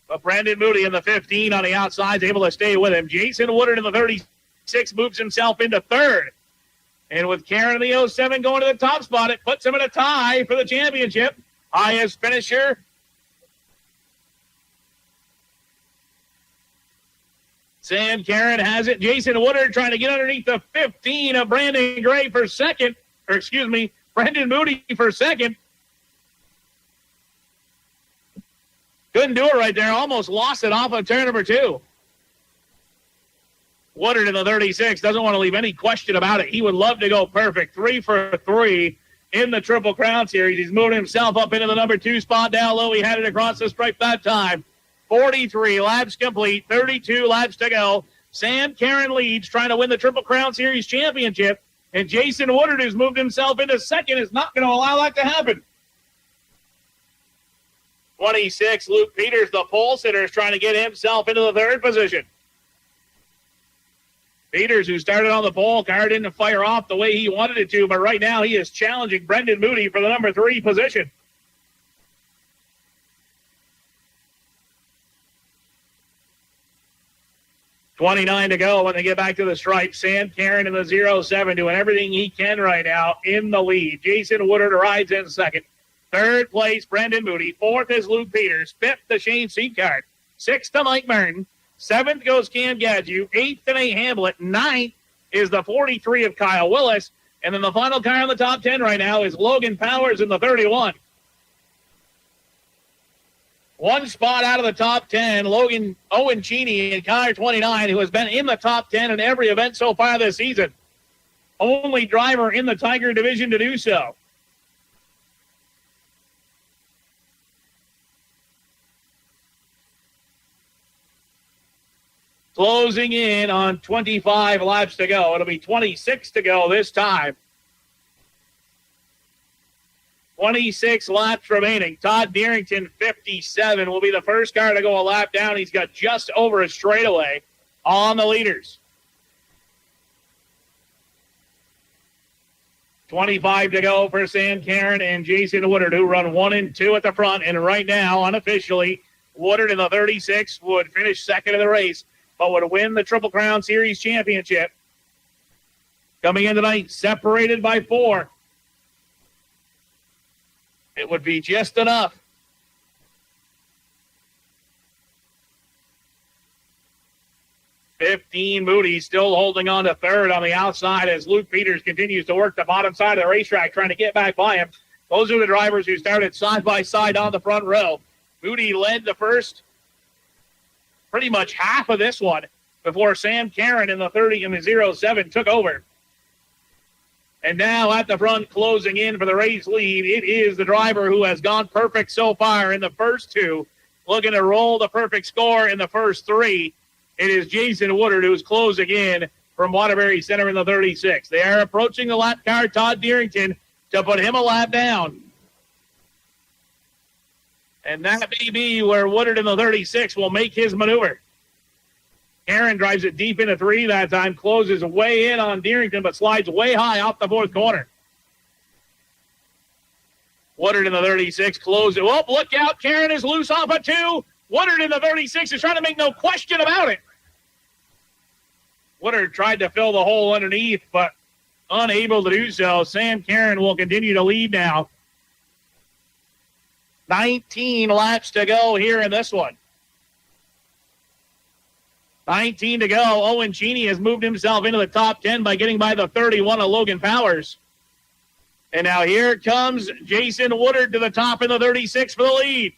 But Brandon Moody in the 15 on the outside is able to stay with him. Jason Woodard in the 36 moves himself into 3rd. And with Karen in the 07 going to the top spot, it puts him in a tie for the championship. Highest finisher. Sam Karen has it. Jason Woodard trying to get underneath the 15 of Brandon Gray for second. Brendan Moody for second. Couldn't do it right there. Almost lost it off of turn number 2. Woodard in the 36 doesn't want to leave any question about it. He would love to go perfect. 3 for 3 in the Triple Crown Series. He's moving himself up into the number 2 spot down low. He had it across the stripe that time. 43 laps complete. 32 laps to go. Sam Karen leads, trying to win the Triple Crown Series championship. And Jason Woodard, who's moved himself into second, is not going to allow that to happen. 26, Luke Peters, the pole sitter, is trying to get himself into the 3rd position. Peters, who started on the pole car, didn't fire off the way he wanted it to, but right now he is challenging Brendan Moody for the number 3 position. .29 to go when they get back to the stripe. Sam Karen in the 07 doing everything he can right now in the lead. Jason Woodard rides in second. 3rd place, Brendan Moody. 4th is Luke Peters. 5th, the Shane Seacard. 6th to Mike Martin. 7th goes Cam Gadju. 8th to Nate Hamlet. 9th is the 43 of Kyle Willis. And then the final car in the top 10 right now is Logan Powers in the 31. One spot out of the top 10, Owen Cheney in car 29, who has been in the top 10 in every event so far this season. Only driver in the Tiger division to do so. Closing in on 25 laps to go. It'll be 26 to go this time. 26 laps remaining. Todd Deerington, 57, will be the first car to go a lap down. He's got just over a straightaway on the leaders. 25 to go for Sam Karen and Jason Woodard, who run 1 and 2 at the front. And right now, unofficially, Woodard in the 36 would finish second in the race, but would win the Triple Crown Series championship. Coming in tonight, separated by 4. It would be just enough. Moody still holding on to third on the outside as Luke Peters continues to work the bottom side of the racetrack, trying to get back by him. Those are the drivers who started side by side on the front row. Moody led the first pretty much half of this one before Sam Karen in the 30 and the 07 took over. And now at the front, closing in for the race lead, it is the driver who has gone perfect so far in the first 2, looking to roll the perfect score in the first 3. It is Jason Woodard who's closing in from Waterbury Center in the 36. They are approaching the lap car, Todd Deerington, to put him a lap down. And that may be where Woodard in the 36 will make his maneuver. Aaron drives it deep into 3 that time, closes way in on Deerington, but slides way high off the 4th corner. Woodard in the 36 closes. Oh, look out. Karen is loose off a 2. Woodard in the 36 is trying to make no question about it. Woodard tried to fill the hole underneath, but unable to do so. Sam Karen will continue to lead now. 19 laps to go here in this one. 19 to go. Owen Cheney has moved himself into the top 10 by getting by the 31 of Logan Powers. And now here comes Jason Woodard to the top in the 36 for the lead.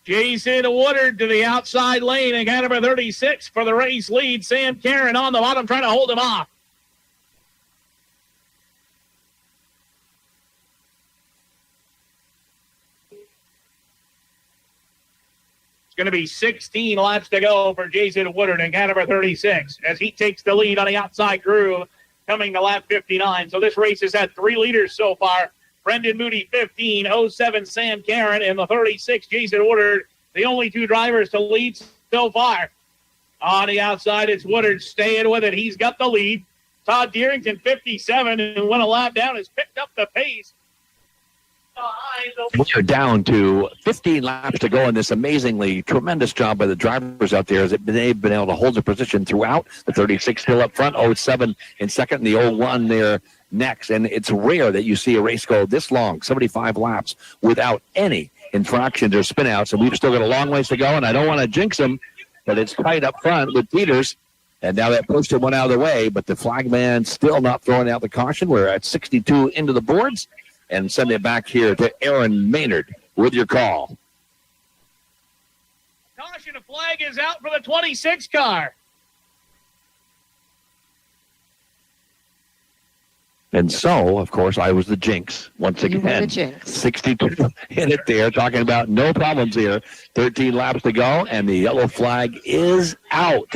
Jason Woodard to the outside lane and got number 36 for the race lead. Sam Karen on the bottom trying to hold him off. It's going to be 16 laps to go for Jason Woodard and got number 36 as he takes the lead on the outside groove coming to lap 59. So this race has had 3 leaders so far. Brendan Moody, 15, 07 Sam Karen, and the 36 Jason Woodard, the only 2 drivers to lead so far. On the outside, it's Woodard staying with it. He's got the lead. Todd Deerington, 57, and went a lap down, has picked up the pace. We're down to 15 laps to go in this amazingly tremendous job by the drivers out there as they've been able to hold their position throughout. The 36 still up front, 07 in second, and the 01 there next. And it's rare that you see a race go this long, 75 laps, without any infractions or spinouts. And we've still got a long ways to go, and I don't want to jinx them, but it's tight up front with Peters. And now that pushed him one out of the way, but the flagman still not throwing out the caution. We're at 62 into the boards. And send it back here to Aaron Maynard with your call. Caution, a flag is out for the 26 car. And so, of course, I was the jinx once again. You were the jinx. 62 in it there, talking about no problems here. 13 laps to go, and the yellow flag is out.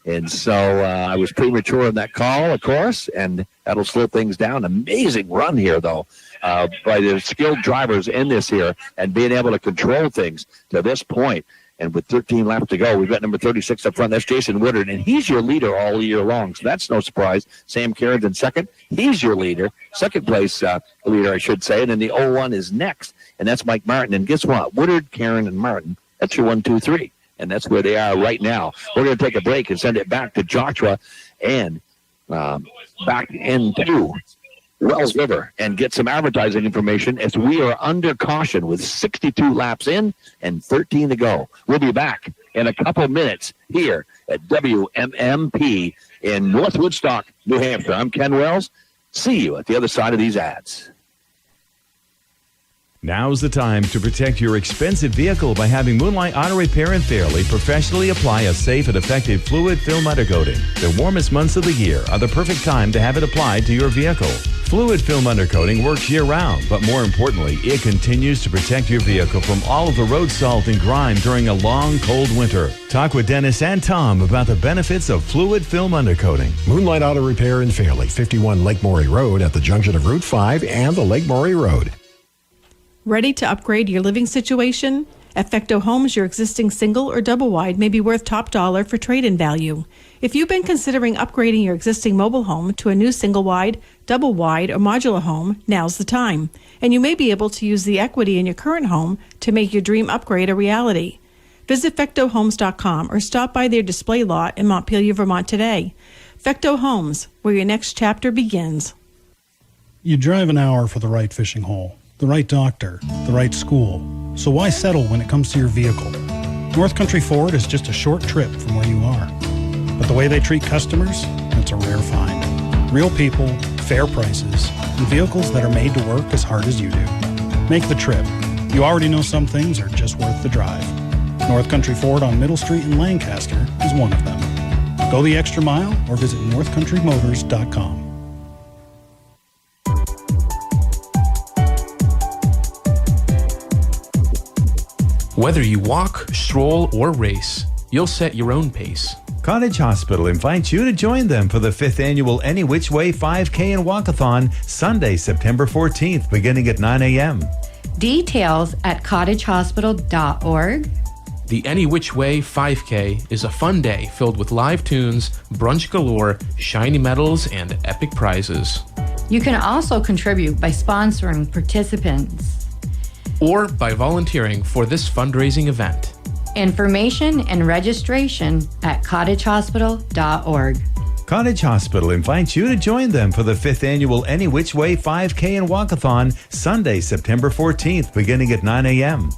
And so I was premature in that call, of course, and that'll slow things down. Amazing run here, though, by the skilled drivers in this here and being able to control things to this point. And with 13 laps to go, we've got number 36 up front. That's Jason Woodard, and he's your leader all year long, so that's no surprise. Sam Karen's in second. He's your leader, second place leader, I should say. And then the 01 is next, and that's Mike Martin. And guess what? Woodard, Karen, and Martin, that's your 1, 2, 3. And that's where they are right now. We're going to take a break and send it back to Joshua and back into Wells River and get some advertising information as we are under caution with 62 laps in and 13 to go. We'll be back in a couple minutes here at WMMP in North Woodstock, New Hampshire. I'm Ken Wells. See you at the other side of these ads. Now's the time to protect your expensive vehicle by having Moonlight Auto Repair and Fairleigh professionally apply a safe and effective fluid film undercoating. The warmest months of the year are the perfect time to have it applied to your vehicle. Fluid film undercoating works year-round, but more importantly, it continues to protect your vehicle from all of the road salt and grime during a long, cold winter. Talk with Dennis and Tom about the benefits of fluid film undercoating. Moonlight Auto Repair in Fairleigh, 51 Lake Maury Road at the junction of Route 5 and the Lake Maury Road. Ready to upgrade your living situation? At Fecteau Homes, your existing single or double wide may be worth top dollar for trade-in value. If you've been considering upgrading your existing mobile home to a new single wide, double wide, or modular home, now's the time. And you may be able to use the equity in your current home to make your dream upgrade a reality. Visit FecteauHomes.com or stop by their display lot in Montpelier, Vermont today. Fecteau Homes, where your next chapter begins. You drive an hour for the right fishing hole, the right doctor, the right school. So why settle when it comes to your vehicle? North Country Ford is just a short trip from where you are. But the way they treat customers, it's a rare find. Real people, fair prices, and vehicles that are made to work as hard as you do. Make the trip. You already know some things are just worth the drive. North Country Ford on Middle Street in Lancaster is one of them. Go the extra mile or visit northcountrymotors.com. Whether you walk, stroll, or race, you'll set your own pace. Cottage Hospital invites you to join them for the 5th annual Any Which Way 5K and Walkathon, Sunday, September 14th, beginning at 9 a.m. Details at cottagehospital.org. The Any Which Way 5K is a fun day filled with live tunes, brunch galore, shiny medals, and epic prizes. You can also contribute by sponsoring participants or by volunteering for this fundraising event. Information and registration at cottagehospital.org. Cottage Hospital invites you to join them for the 5th annual Any Which Way 5K and Walkathon, Sunday, September 14th, beginning at 9 a.m.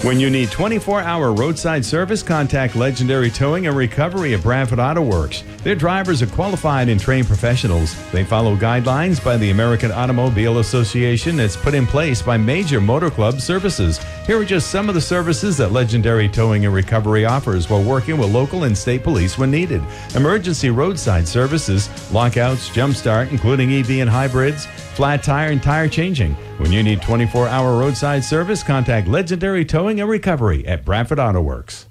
When you need 24-hour roadside service, contact Legendary Towing and Recovery at Bradford Auto Works. Their drivers are qualified and trained professionals. They follow guidelines by the American Automobile Association that's put in place by major motor club services. Here are just some of the services that Legendary Towing and Recovery offers while working with local and state police when needed. Emergency roadside services, lockouts, jumpstart, including EV and hybrids, flat tire and tire changing. When you need 24-hour roadside service, contact Legendary Towing and Recovery at Bradford Auto Works.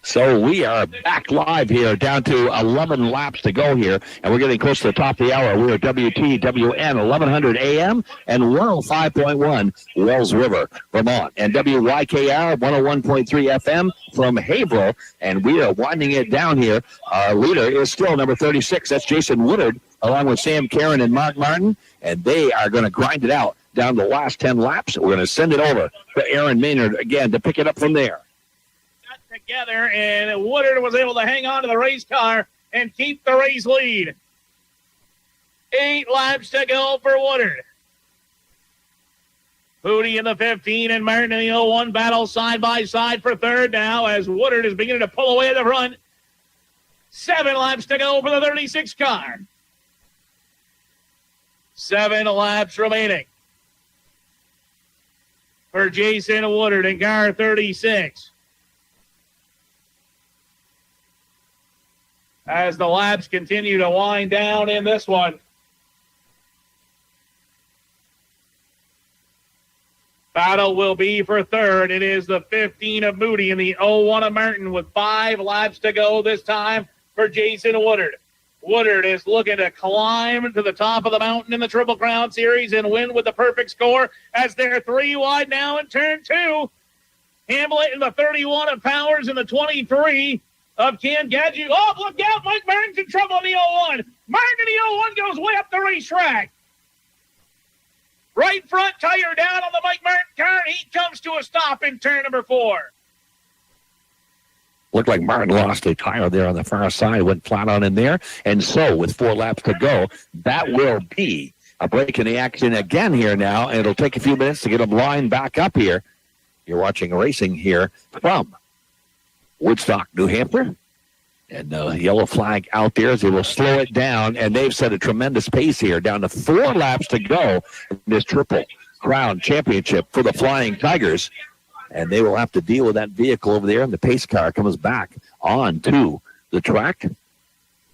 So we are back live here, down to 11 laps to go here, and we're getting close to the top of the hour. We're at WTWN 1100 AM and 105.1 Wells River, Vermont, and WYKR 101.3 FM from Haverhill, and we are winding it down here. Our leader is still number 36. That's Jason Woodard, along with Sam Karen and Mark Martin, and they are going to grind it out down the last 10 laps. We're going to send it over to Aaron Maynard again to pick it up from there. Together, and Woodard was able to hang on to the race car and keep the race lead. 8 laps to go for Woodard. Pooty in the 15 and Martin in the 01 battle side by side for third now as Woodard is beginning to pull away at the front. 7 laps to go for the 36 car. 7 laps remaining for Jason Woodard in car 36. As the laps continue to wind down in this one. Battle will be for third. It is the 15 of Moody and the 01 of Martin with 5 laps to go this time for Jason Woodard. Woodard is looking to climb to the top of the mountain in the Triple Crown Series and win with the perfect score as they're 3 wide now in turn 2. Hamlet in the 31 of Powers in the 23 of Ken Gadget. Oh, look out, Mike Martin's in trouble in the 01. Martin in the 01 goes way up the racetrack. Right front tire down on the Mike Martin car, and he comes to a stop in turn number 4. Looked like Martin lost a tire there on the far side, went flat on in there. And so with 4 laps to go, that will be a break in the action again here now. And it'll take a few minutes to get them lined back up here. You're watching racing here from Woodstock, New Hampshire. And the yellow flag out there as they will slow it down. And they've set a tremendous pace here, down to 4 laps to go in this Triple Crown Championship for the Flying Tigers. And they will have to deal with that vehicle over there. And the pace car comes back on to the track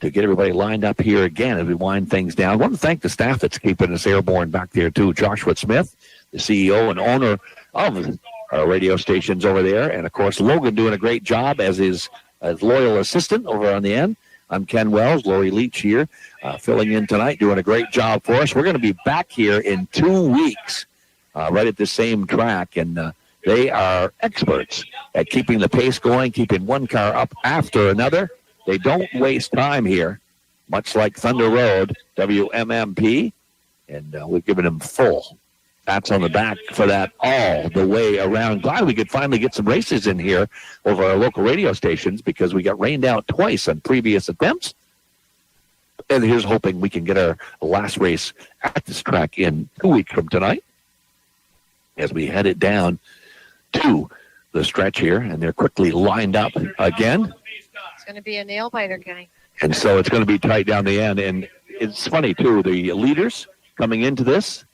to get everybody lined up here again as we wind things down. I want to thank the staff that's keeping us airborne back there, too. Joshua Smith, the CEO and owner of our radio stations over there. And, of course, Logan doing a great job as his loyal assistant over on the end. I'm Ken Wells, Lori Leach here, filling in tonight, doing a great job for us. We're going to be back here in 2 weeks, right at the same track, and they are experts at keeping the pace going, keeping one car up after another. They don't waste time here, much like Thunder Road, WMMP, and we've given them full pats on the back for that all the way around. Glad we could finally get some races in here over our local radio stations because we got rained out twice on previous attempts. And here's hoping we can get our last race at this track in 2 weeks from tonight as we head it down to the stretch here. And they're quickly lined up again. It's going to be a nail biter, Kenny. And so it's going to be tight down the end. And it's funny, too, the leaders coming into this,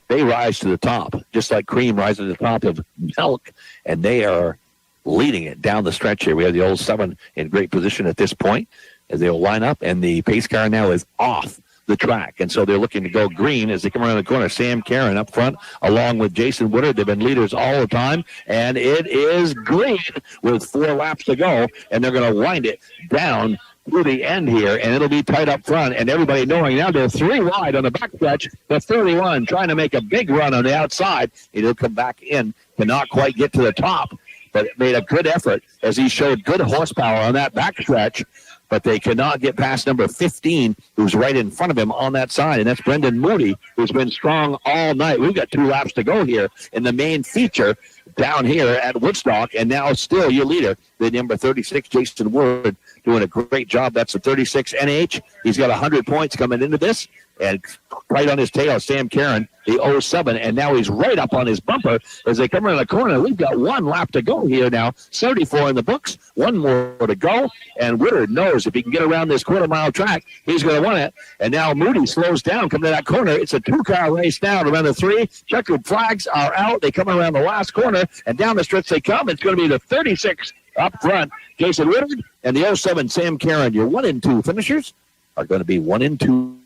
they rise to the top, just like cream rises to the top of milk, and they are leading it down the stretch here. We have the old 7 in great position at this point as they'll line up, and the pace car now is off the track, and so they're looking to go green as they come around the corner. Sam Karen up front along with Jason Woodard. They've been leaders all the time, and it is green with 4 laps to go, and they're going to wind it down through the end here, and it'll be tight up front, and everybody knowing now they're 3 wide on the backstretch. The 31 trying to make a big run on the outside. He'll come back in, cannot quite get to the top, but made a good effort as he showed good horsepower on that backstretch, but they cannot get past number 15, who's right in front of him on that side, and that's Brendan Moody, who's been strong all night. We've got 2 laps to go here in the main feature down here at Woodstock, and now still your leader, the number 36, Jason Wood, doing a great job. That's the 36 NH. He's got 100 points coming into this, and right on his tail, Sam Karen, the 07, and now he's right up on his bumper as they come around the corner. We've got 1 lap to go here now, 34 in the books, 1 more to go, and Woodard knows if he can get around this quarter-mile track, he's going to win it, and now Moody slows down, coming to that corner. It's a 2-car race down around the 3. Checkered flags are out. They come around the last corner, and down the stretch they come. It's going to be the 36 up front, Jason Woodard, and the 07, Sam Karen. Your 1 and 2 finishers are going to be 1 and 2,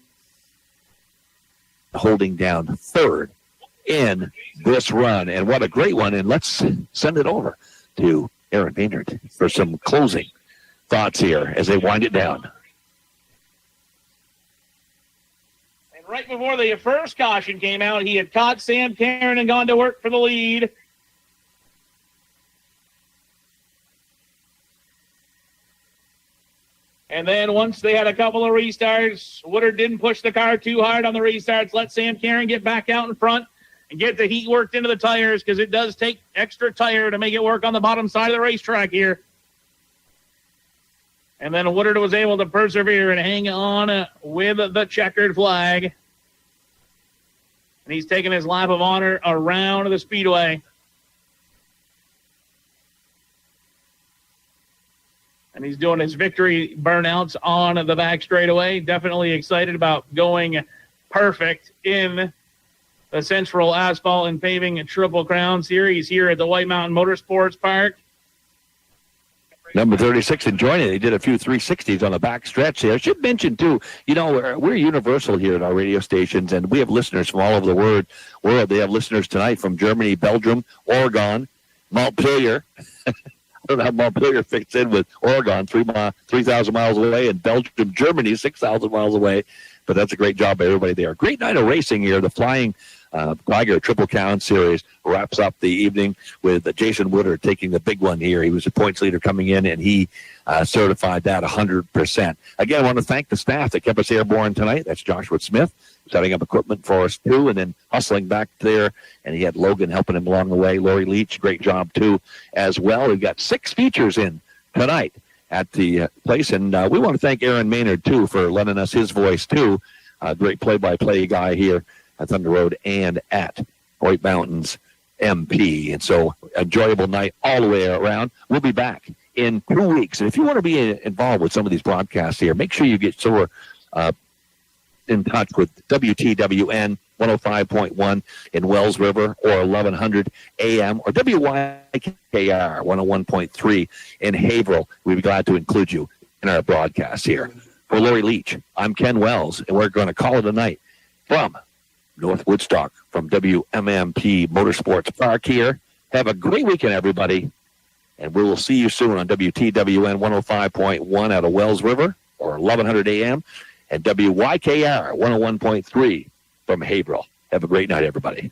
holding down 3rd in this run. And what a great one. And let's send it over to Aaron Maynard for some closing thoughts here as they wind it down. And right before the first caution came out, he had caught Sam Karen and gone to work for the lead. And then once they had a couple of restarts, Woodard didn't push the car too hard on the restarts. Let Sam Karen get back out in front and get the heat worked into the tires, because it does take extra tire to make it work on the bottom side of the racetrack here. And then Woodard was able to persevere and hang on with the checkered flag. And he's taking his lap of honor around the speedway. And he's doing his victory burnouts on the back straightaway. Definitely excited about going perfect in the Central Asphalt and Paving Triple Crown Series here at the White Mountain Motorsports Park. Number 36 enjoying it. They did a few 360s on the back stretch there. I should mention, too, you know, we're universal here at our radio stations, and we have listeners from all over the world. They have listeners tonight from Germany, Belgium, Oregon, Montpelier. I don't know how Montpelier fits in with Oregon, 3,000 miles away, and Belgium, Germany, 6,000 miles away. But that's a great job by everybody there. Great night of racing here. The Flying Tiger Triple Crown Series wraps up the evening with Jason Woodard taking the big one here. He was the points leader coming in, and he certified that 100%. Again, I want to thank the staff that kept us airborne tonight. That's Joshua Smith, setting up equipment for us, too, and then hustling back there. And he had Logan helping him along the way. Lori Leach, great job, too, as well. We've got 6 features in tonight at the place. And we want to thank Aaron Maynard, too, for lending us his voice, too. Great play-by-play guy here at Thunder Road and at White Mountains MP. And so enjoyable night all the way around. We'll be back in 2 weeks. And if you want to be involved with some of these broadcasts here, make sure you get in touch with WTWN 105.1 in Wells River or 1100 AM or WYKR 101.3 in Haverhill. We'd be glad to include you in our broadcast here. For Lori Leach, I'm Ken Wells, and we're going to call it a night from North Woodstock, from WMMP Motorsports Park here. Have a great weekend, everybody, and we will see you soon on WTWN 105.1 out of Wells River, or 1100 AM, and WYKR 101.3 from Haverhill. Have a great night, everybody.